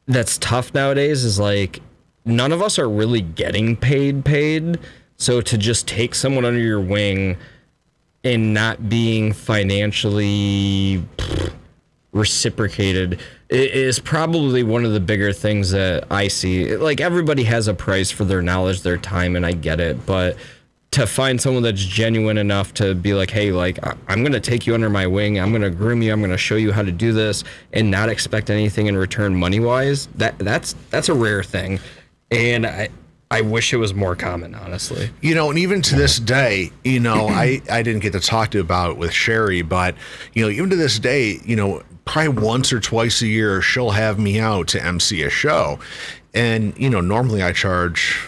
that's tough nowadays is, like, none of us are really getting paid. So to just take someone under your wing and not being financially reciprocated is probably one of the bigger things that I see. Like, everybody has a price for their knowledge, their time, and I get it. But to find someone that's genuine enough to be like, hey, like, I'm going to take you under my wing. I'm going to groom you. I'm going to show you how to do this and not expect anything in return money-wise, that's a rare thing. And I wish it was more common, honestly. And even to this day, I didn't get to talk to you about it with Cheri, but, even to this day, probably once or twice a year, she'll have me out to MC a show. And, normally I charge...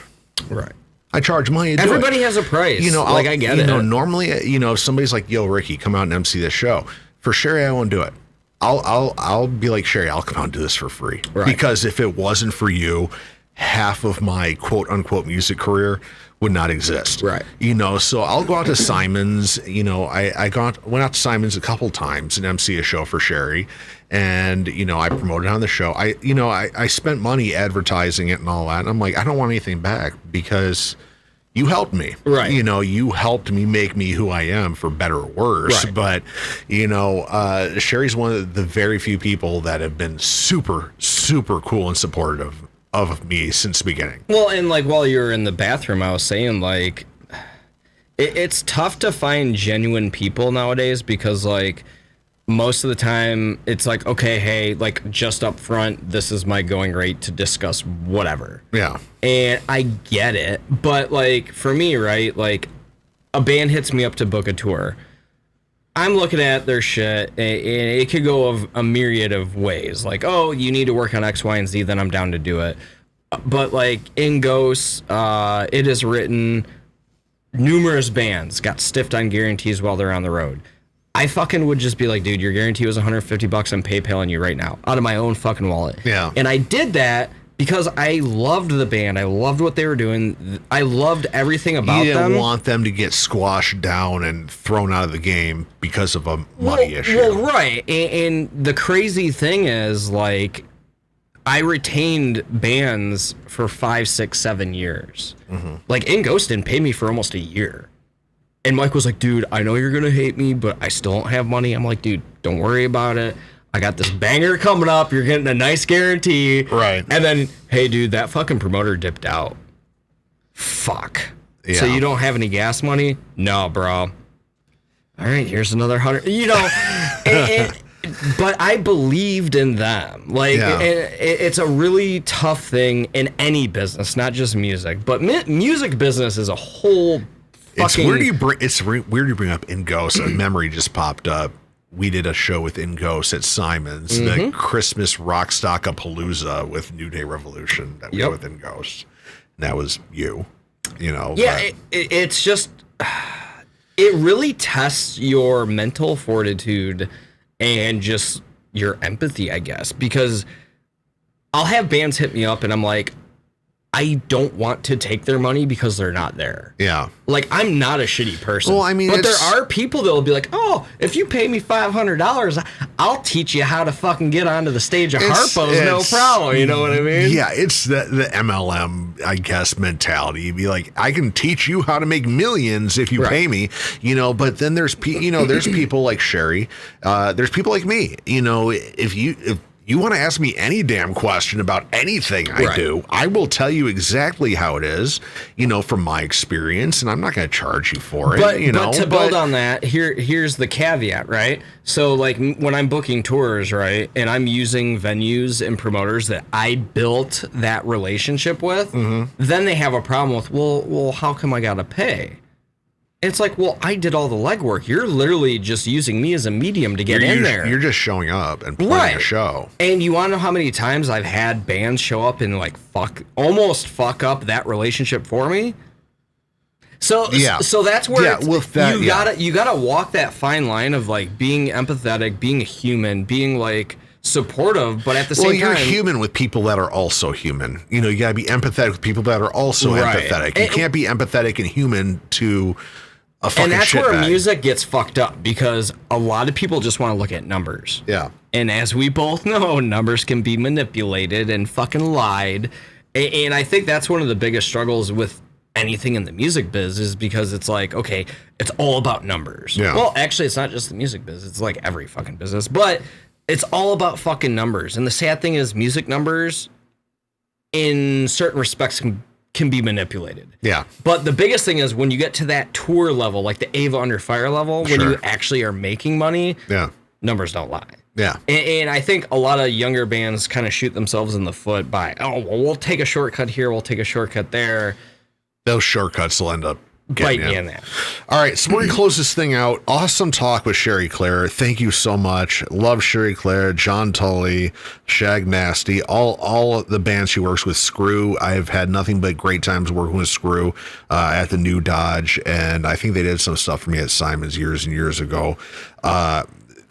Right. I charge money to do Everybody it. has a price. I get it. Normally, if somebody's like, yo, Ricky, come out and MC this show. For Cheri, I won't do it. I'll be like, Cheri, I'll come out and do this for free. Right. Because if it wasn't for you, half of my quote unquote music career would not exist. Right. So I'll go out to Simon's. I went out to Simon's a couple times and MC a show for Cheri, and I promoted on the show. I spent money advertising it and all that, and I'm like, I don't want anything back because you helped me. Right. You helped me make me who I am, for better or worse. Right. But Cheri's one of the very few people that have been super, super cool and supportive of me since the beginning. Well, and like while you were in the bathroom, I was saying, like, it's tough to find genuine people nowadays because, like, most of the time it's like, okay, hey, like, just up front, this is my going rate to discuss whatever. Yeah. And I get it, but, like, for me, right, like, a band hits me up to book a tour. I'm looking at their shit, and it could go of a myriad of ways. Like, oh, you need to work on X, Y, and Z, then I'm down to do it. But, like, in Ghosts, it is written, numerous bands got stiffed on guarantees while they're on the road. I fucking would just be like, dude, your guarantee was $150. I'm PayPaling you right now out of my own fucking wallet. Yeah. And I did that because I loved the band. I loved what they were doing. I loved everything about them. You didn't want them to get squashed down and thrown out of the game because of a money issue. Well, right. And the crazy thing is, like, I retained bands for 5, 6, 7 years. Mm-hmm. Like, In Ghost didn't pay me for almost a year. And Mike was like, dude, I know you're going to hate me, but I still don't have money. I'm like, dude, don't worry about it. I got this banger coming up. You're getting a nice guarantee. Right. And then, hey, dude, that fucking promoter dipped out. Fuck. Yeah. So you don't have any gas money? No, bro. All right, here's another 100. But I believed in them. Like, it's a really tough thing in any business, not just music. But music business is a whole fucking... It's weird you bring up In Ghost. A memory just popped up. We did a show with In Ghost at Simon's, the Christmas Rockstock-a-Palooza with New Day Revolution that we did with In Ghost. And that was you know. Yeah, it's just... It really tests your mental fortitude and just your empathy, I guess. Because I'll have bands hit me up and I'm like, I don't want to take their money because they're not there. Yeah. Like, I'm not a shitty person. Well, I mean, but there are people that will be like, oh, if you pay me $500, I'll teach you how to fucking get onto the stage of Harpo's, no problem. You know what I mean? Yeah, it's the MLM, I guess, mentality. You'd be like, I can teach you how to make millions if you pay me, but then there's people like Cheri, there's people like me, if you want to ask me any damn question about anything I do, I will tell you exactly how it is, from my experience, and I'm not going to charge you for it. But to build on that, here's the caveat, right? So, like, when I'm booking tours, right, and I'm using venues and promoters that I built that relationship with, then they have a problem with, well, how come I got to pay? It's like, well, I did all the legwork. You're literally just using me as a medium to get in there. You're just showing up and playing a show. And you want to know how many times I've had bands show up and like almost fuck up that relationship for me? So that's where you gotta walk that fine line of like being empathetic, being a human, being like supportive, but at the same time, you're human with people that are also human. You know, you gotta be empathetic with people that are also empathetic. You can't be empathetic and human to a fucking shitbag. And that's where music gets fucked up because a lot of people just want to look at numbers. Yeah. And as we both know, numbers can be manipulated and fucking lied. And I think that's one of the biggest struggles with anything in the music biz is because it's like, okay, it's all about numbers. Yeah. Well, actually, it's not just the music biz. It's like every fucking business. But it's all about fucking numbers. And the sad thing is music numbers in certain respects can be manipulated. Yeah. But the biggest thing is when you get to that tour level, like the Ava Under Fire level, when you actually are making money, numbers don't lie. Yeah. And I think a lot of younger bands kind of shoot themselves in the foot by, well, we'll take a shortcut here, we'll take a shortcut there. Those shortcuts will end up getting in there. All right, so we're going to close this thing out. Awesome talk with Cheri Clair. Thank you so much. Love Cheri Clair, John Tully, Shag Nasty, all the bands she works with. Screw. I've had nothing but great times working with Screw at the New Dodge, and I think they did some stuff for me at Simon's years and years ago.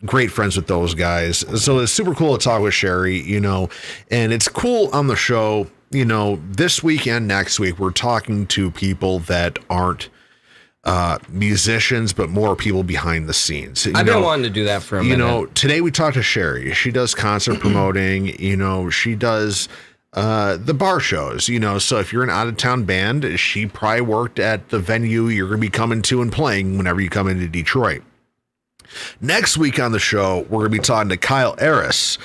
Great friends with those guys. So it's super cool to talk with Cheri, you know, and it's cool on the show. You know, this week and next week, we're talking to people that aren't musicians, but more people behind the scenes. I've been wanting to do that for a minute. You know, today we talked to Cheri. She does concert promoting. You know, she does the bar shows. You know, so if you're an out-of-town band, she probably worked at the venue you're going to be coming to and playing whenever you come into Detroit. Next week on the show, we're going to be talking to Kyle Arris.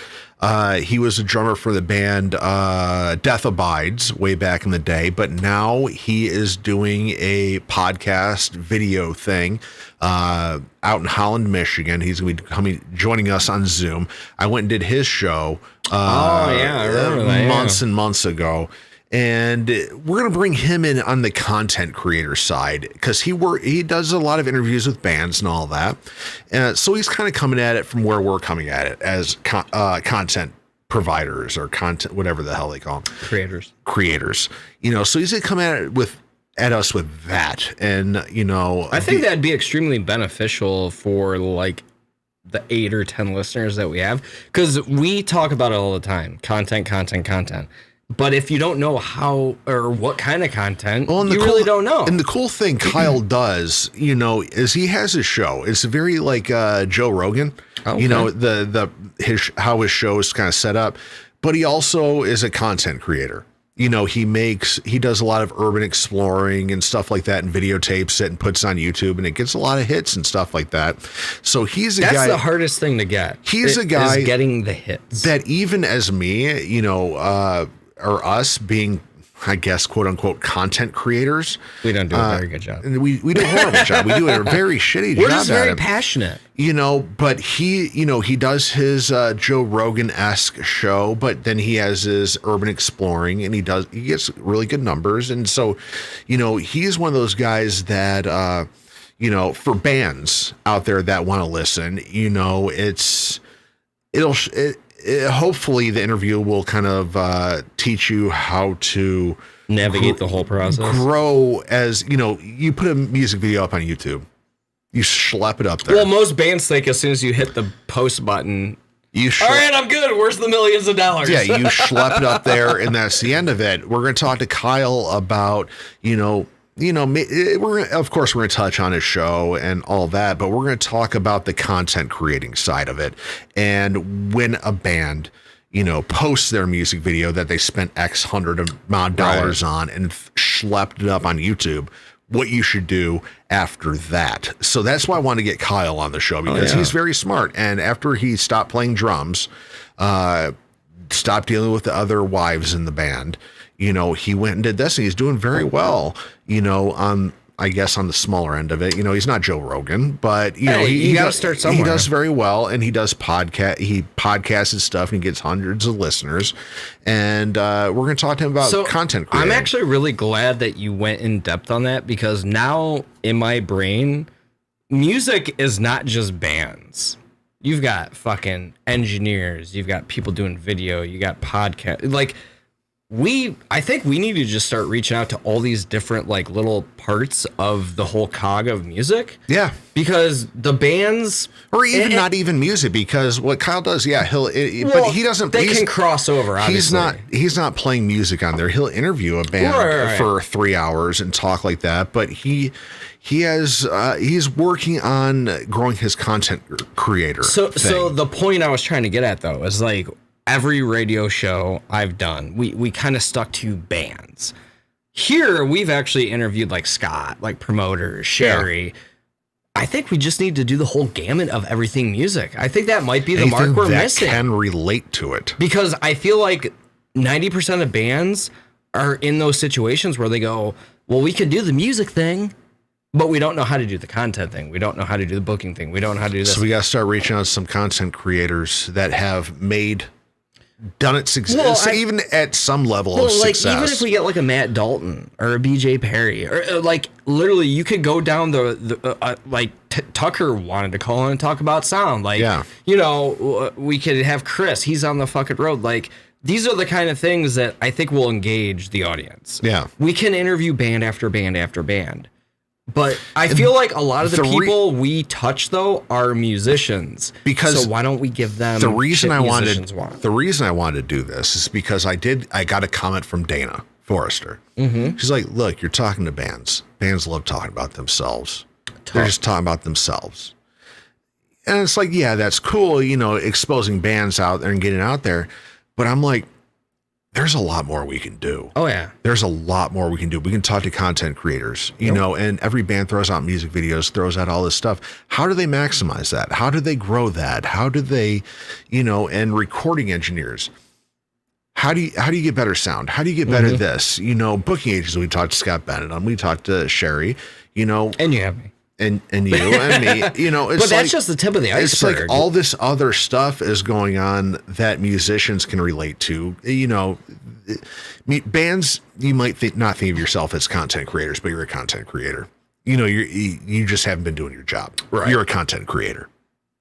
He was a drummer for the band Death Abides way back in the day, but now he is doing a podcast video thing out in Holland, Michigan. He's going to be joining us on Zoom. I went and did his show I remember that, months and months ago. And we're going to bring him in on the content creator side because he does a lot of interviews with bands and all that. So he's kind of coming at it from where we're coming at it as content providers or content, whatever the hell they call them. Creators. You know, so he's going to come at us with that. And, you know, I think that'd be extremely beneficial for like the 8 or 10 listeners that we have because we talk about it all the time. Content. But if you don't know how or what kind of content, you really don't know. And the cool thing Kyle does, you know, is he has his show. It's very like Joe Rogan, you know, how his show is kind of set up. But he also is a content creator. You know, he does a lot of urban exploring and stuff like that and videotapes it and puts it on YouTube and it gets a lot of hits and stuff like that. So he's a guy. That's the hardest thing to get. He's a guy is getting the hits. That even as me, you know, or us being, I guess, quote unquote, content creators. We don't do a very good job. We do a horrible job. We do a very shitty job. We're just very passionate. You know, but he does his Joe Rogan-esque show, but then he has his urban exploring and he gets really good numbers. And so, you know, he's one of those guys that, you know, for bands out there that want to listen, you know, hopefully the interview will kind of teach you how to navigate the whole process, grow as, you know, you put a music video up on YouTube, you schlep it up there. Well, most bands think as soon as you hit the post button, all right, I'm good. Where's the millions of dollars? Yeah, you schlep it up there and that's the end of it. We're going to talk to Kyle about, of course, we're going to touch on his show and all that, but we're going to talk about the content creating side of it. And when a band, you know, posts their music video that they spent X hundred amount of dollars on and schlepped it up on YouTube, what you should do after that. So that's why I want to get Kyle on the show because he's very smart. And after he stopped playing drums, stopped dealing with the other wives in the band, you know, he went and did this and he's doing very well, you know, on I guess, on the smaller end of it. He's not Joe Rogan, but you got to start somewhere. He does very well, and he does podcast. He podcasts his stuff, and he gets hundreds of listeners. And we're going to talk to him about content creation. I'm actually really glad that you went in depth on that, because now in my brain, music is not just bands. You've got fucking engineers. You've got people doing video. You got podcast. Like, I think we need to just start reaching out to all these different like little parts of the whole cog of music. Yeah. Because the bands, or even not even music, because what Kyle does, but he doesn't. They can cross over. Obviously. He's not playing music on there. He'll interview a band for 3 hours and talk like that. But he's working on growing his content creator. So the point I was trying to get at though is like, every radio show I've done, we kind of stuck to bands. Here, we've actually interviewed like Scott, like promoters, Cheri. Yeah. I think we just need to do the whole gamut of everything music. I think that might be the mark we're missing. Can relate to it. Because I feel like 90% of bands are in those situations where they go, well, we could do the music thing, but we don't know how to do the content thing. We don't know how to do the booking thing. We don't know how to do this. So we got to start reaching out to some content creators that have done it even at some level of success. Even if we get like a Matt Dalton or a BJ Perry, or like literally you could go down Tucker wanted to call in and talk about sound. Like, we could have Chris. He's on the fucking road. Like, these are the kind of things that I think will engage the audience. Yeah. We can interview band after band after band. But I feel like a lot of the people we touch though are musicians. So why don't we give them the reason I wanted to do this is because I got a comment from Dana Forrester. Mm-hmm. She's like, look, you're talking to bands. Bands love talking about themselves. They're just talking about themselves. And it's like, yeah, that's cool, exposing bands out there and getting out there. But I'm like, there's a lot more we can do. Oh, yeah. There's a lot more we can do. We can talk to content creators, and every band throws out music videos, throws out all this stuff. How do they maximize that? How do they grow that? How do they, and recording engineers, how do you get better sound? How do you get better this? Booking agents, we talked to Scott Bennett on, we talked to Cheri, And you have me. And you and me, it's but that's just the tip of the iceberg. It's like all this other stuff is going on that musicians can relate to. Bands, you might not think of yourself as content creators, but you're a content creator. You just haven't been doing your job. Right. You're a content creator.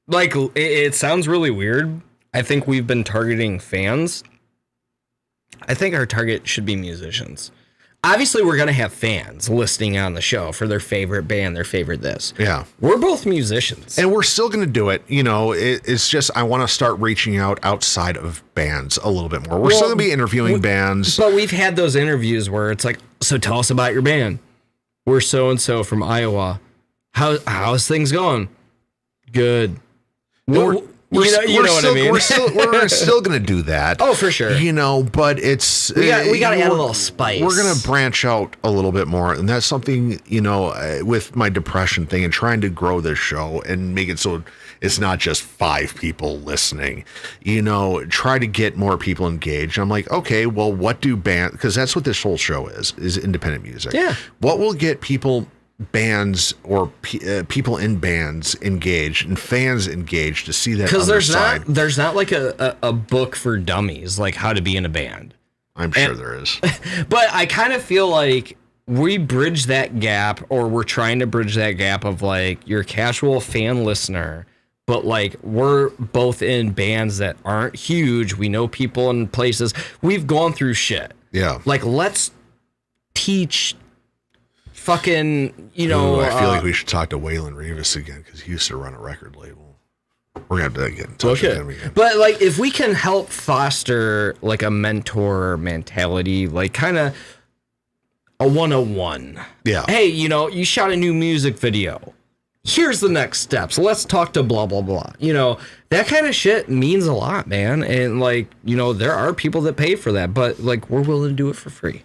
Like, it sounds really weird. I think we've been targeting fans. I think our target should be musicians. Obviously, we're going to have fans listening on the show for their favorite band, their favorite this. Yeah. We're both musicians. And we're still going to do it. It's just I want to start reaching out outside of bands a little bit more. We're still going to be interviewing bands. But we've had those interviews where it's like, so tell us about your band. We're so-and-so from Iowa. How's things going? Good. We're still going to do that. Oh, for sure. But it's we got to add a little spice. We're going to branch out a little bit more, and that's something with my depression thing and trying to grow this show and make it so it's not just 5 people listening. Try to get more people engaged. I'm like, okay, well, what do bands? Because that's what this whole show is independent music. Yeah. What will get bands or people in bands engaged and fans engaged to see that? Because there's not like a book for dummies, like how to be in a band. I'm sure there is. But I kind of feel like we bridge that gap, or we're trying to bridge that gap of like your casual fan listener, but like we're both in bands that aren't huge. We know people in places. We've gone through shit. Yeah. Like, let's teach fucking, I feel like we should talk to Waylon Rivas again, because he used to run a record label. We're going to have to get in touch with him again. But like, if we can help foster like a mentor mentality, like kind of a 101. Yeah. Hey, you shot a new music video. Here's the next steps. Let's talk to blah, blah, blah. That kind of shit means a lot, man. And like, there are people that pay for that, but like, we're willing to do it for free.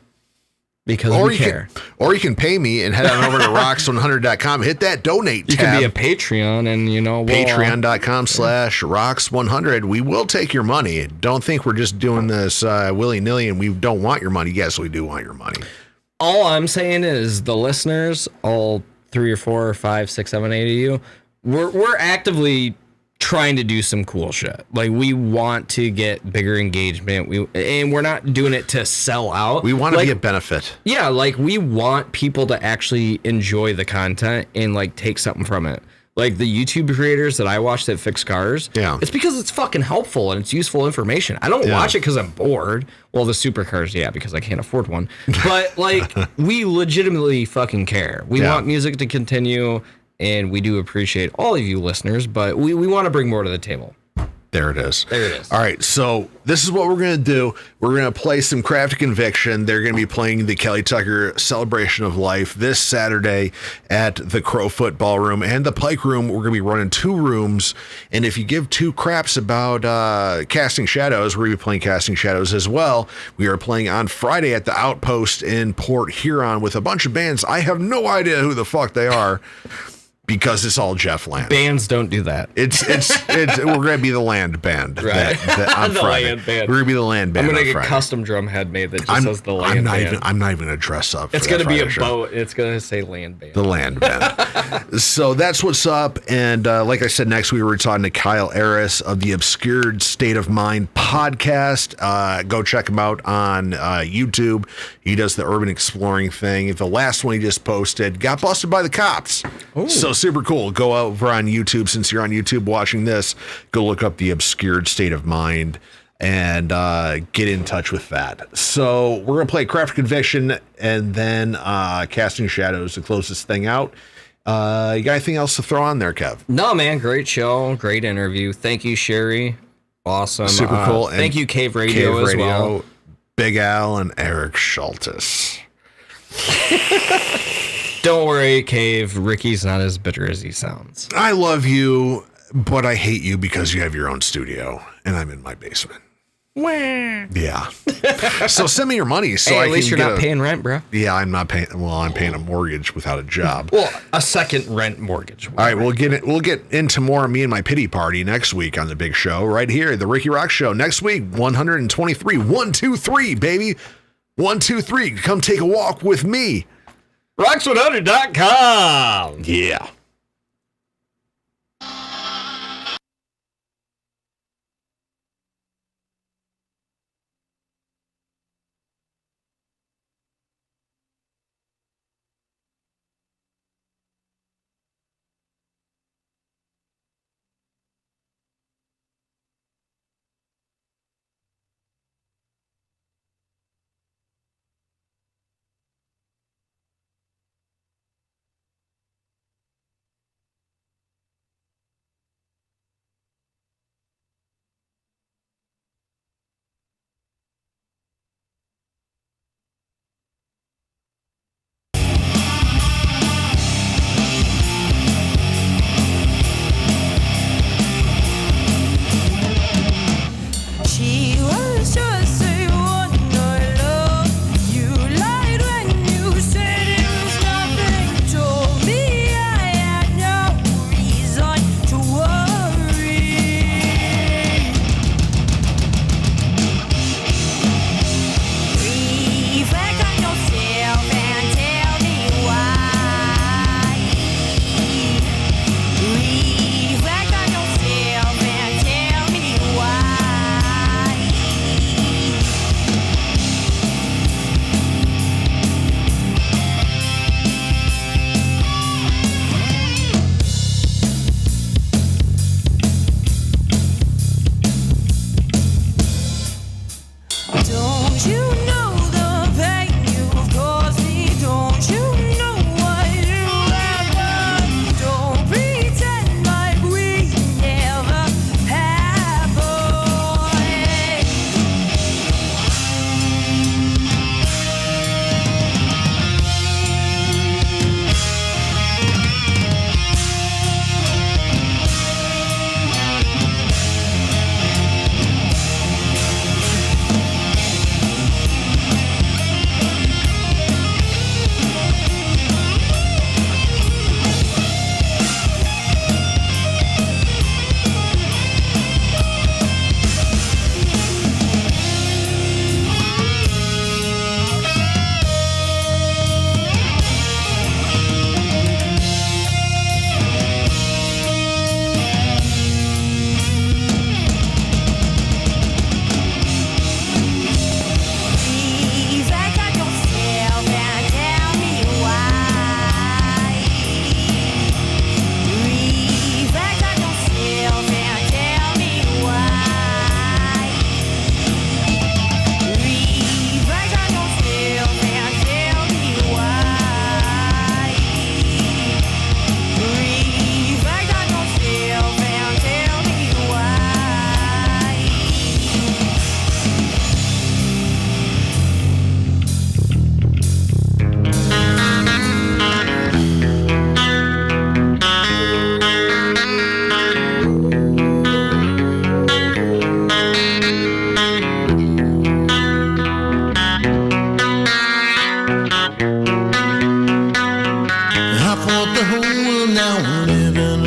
Because we care. Or you can pay me and head on over to rocks100.com, hit that donate tab. You can be a Patreon and, Patreon.com/rocks100. We will take your money. Don't think we're just doing this willy-nilly and we don't want your money. Yes, we do want your money. All I'm saying is the listeners, all 3 or 4 or 5, 6, 7, 8 of you, we're actively trying to do some cool shit. Like, we want to get bigger engagement. And we're not doing it to sell out. We want to be a benefit. Yeah, like, we want people to actually enjoy the content and like take something from it. Like the YouTube creators that I watch that fix cars, it's because it's fucking helpful and it's useful information. I don't watch it because I'm bored. Well, the supercars, because I can't afford one. But like, we legitimately fucking care. We want music to continue, and we do appreciate all of you listeners, but we want to bring more to the table. There it is. There it is. All right, so this is what we're going to do. We're going to play some Craft Conviction. They're going to be playing the Kelly Tucker Celebration of Life this Saturday at the Crofoot Ballroom and the Pike Room. We're going to be running 2 rooms, and if you give 2 craps about Casting Shadows, we're going to be playing Casting Shadows as well. We are playing on Friday at the Outpost in Port Huron with a bunch of bands. I have no idea who the fuck they are. Because it's all Jeff Land. Bands don't do that. It's we're gonna be the land band, right? On the Friday. Land band. We're gonna be the land band. I'm gonna on get Friday. a custom drum head made that just says the land band. I'm not even gonna dress up. It's gonna be a boat. It's gonna say land band. The land band. So that's what's up. And like I said, next week we're talking to Kyle Aris of the Obscured State of Mind podcast. Go check him out on YouTube. He does the urban exploring thing. The last one he just posted got busted by the cops. Ooh. So super cool. Go over on YouTube. Since you're on YouTube watching this, go look up the Obscured State of Mind and get in touch with that. So we're going to play Craft Conviction and then Casting Shadows to close this thing out. You got anything else to throw on there, Kev? No, man. Great show. Great interview. Thank you, Cheri. Awesome. Super cool. Thank you, CaveRadio as well. Big Al and Eric Schultes. Don't worry, Cave. Ricky's not as bitter as he sounds. I love you, but I hate you because you have your own studio and I'm in my basement. Yeah. So send me your money so hey, I at can least you're get not paying rent, bro. Yeah, I'm not paying. Well, I'm paying a mortgage without a job. Well, a second rent mortgage. All right, we'll get into more of me and my pity party next week on the big show right here, the Rikki ROXX Show. Next week, 123, 123, baby, 123. Come take a walk with me. Rox100.com. Yeah.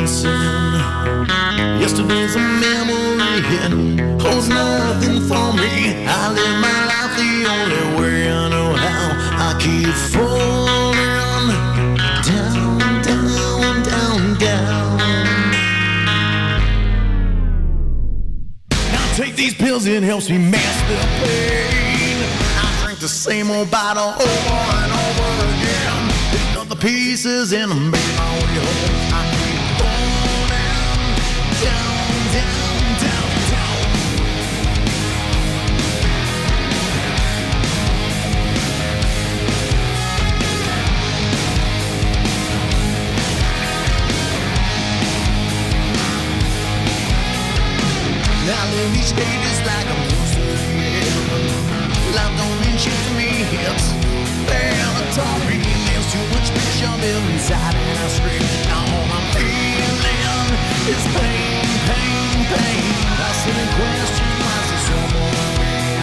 missing. Yesterday's a memory, it holds nothing for me. I live my life the only way I know how. I keep falling down, down, down, down. Now I take these pills, it helps me mask the pain. I drink the same old bottle over and over again. Pick up the pieces and make my way home. I keep falling down, down, down, down. Now I live each day just like I'm used to it. Life don't mean shit to me, it's mandatory. There's too much pressure built inside and I scream. Now all I'm feeling is pain, pain, pain. I sit and question why is there so more of me?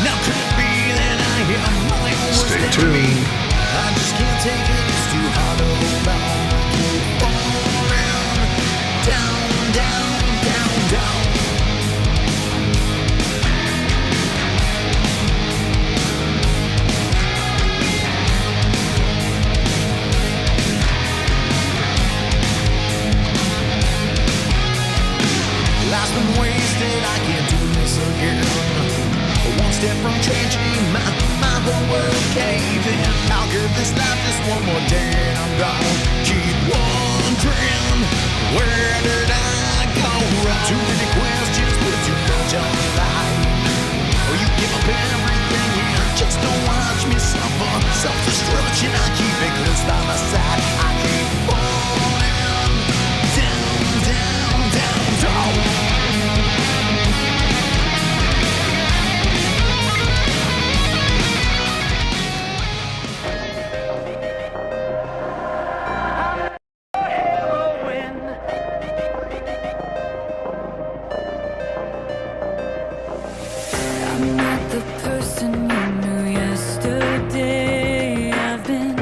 Now could it be that I am my own worst enemy? I just can't take it, it's too hard to hold on. Keep falling down, down, down, down. Life's been wasted, I can't do this again. One step from tragedy, my whole world caved in. How could this life just one more day and I'm gone? Keep wondering, where did I go wrong? Too many questions, but you don't tell me lie. Or you give up everything and just don't watch me suffer. Self-destruction, I keep it close by my side. I keep falling down, down, down, down. I'm not the person you knew yesterday. I've been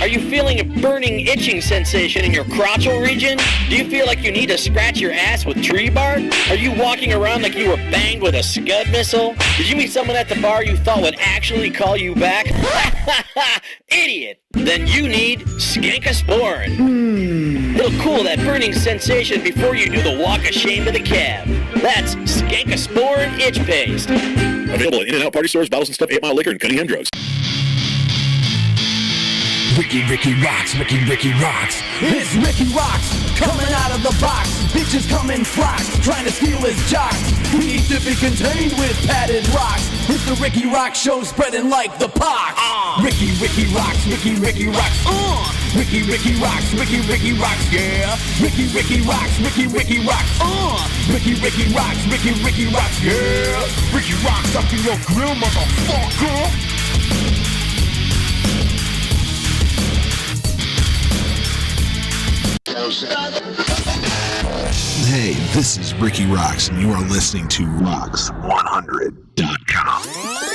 Are you feeling a burning, itching sensation in your crotchal region? Do you feel like you need to scratch your ass with tree bark? Are you walking around like you were banged with a Scud missile? Did you meet someone at the bar you thought would actually call you back? Idiot! Then you need Skankosporin. It'll cool that burning sensation before you do the walk of shame to the cab. That's Skankosporin Itch Paste. Available at In-N-Out Party Stores, Bottles and Stuff, 8 Mile Liquor, and Cunningham Drugs. Ricky rocks, Ricky rocks. It's Ricky Rocks, coming out of the box. Bitches come in flocks, trying to steal his jocks. He needs to be contained with padded rocks. It's the Ricky Rock Show, spreading like the pox. Ricky rocks, Ricky rocks. Ricky rocks, Ricky rocks, yeah. Ricky rocks, Ricky rocks. Ricky rocks, Ricky rocks, yeah. Ricky rocks up in your grill, motherfucker. Hey, this is Ricky Rocks, and you are listening to Rocks100.com.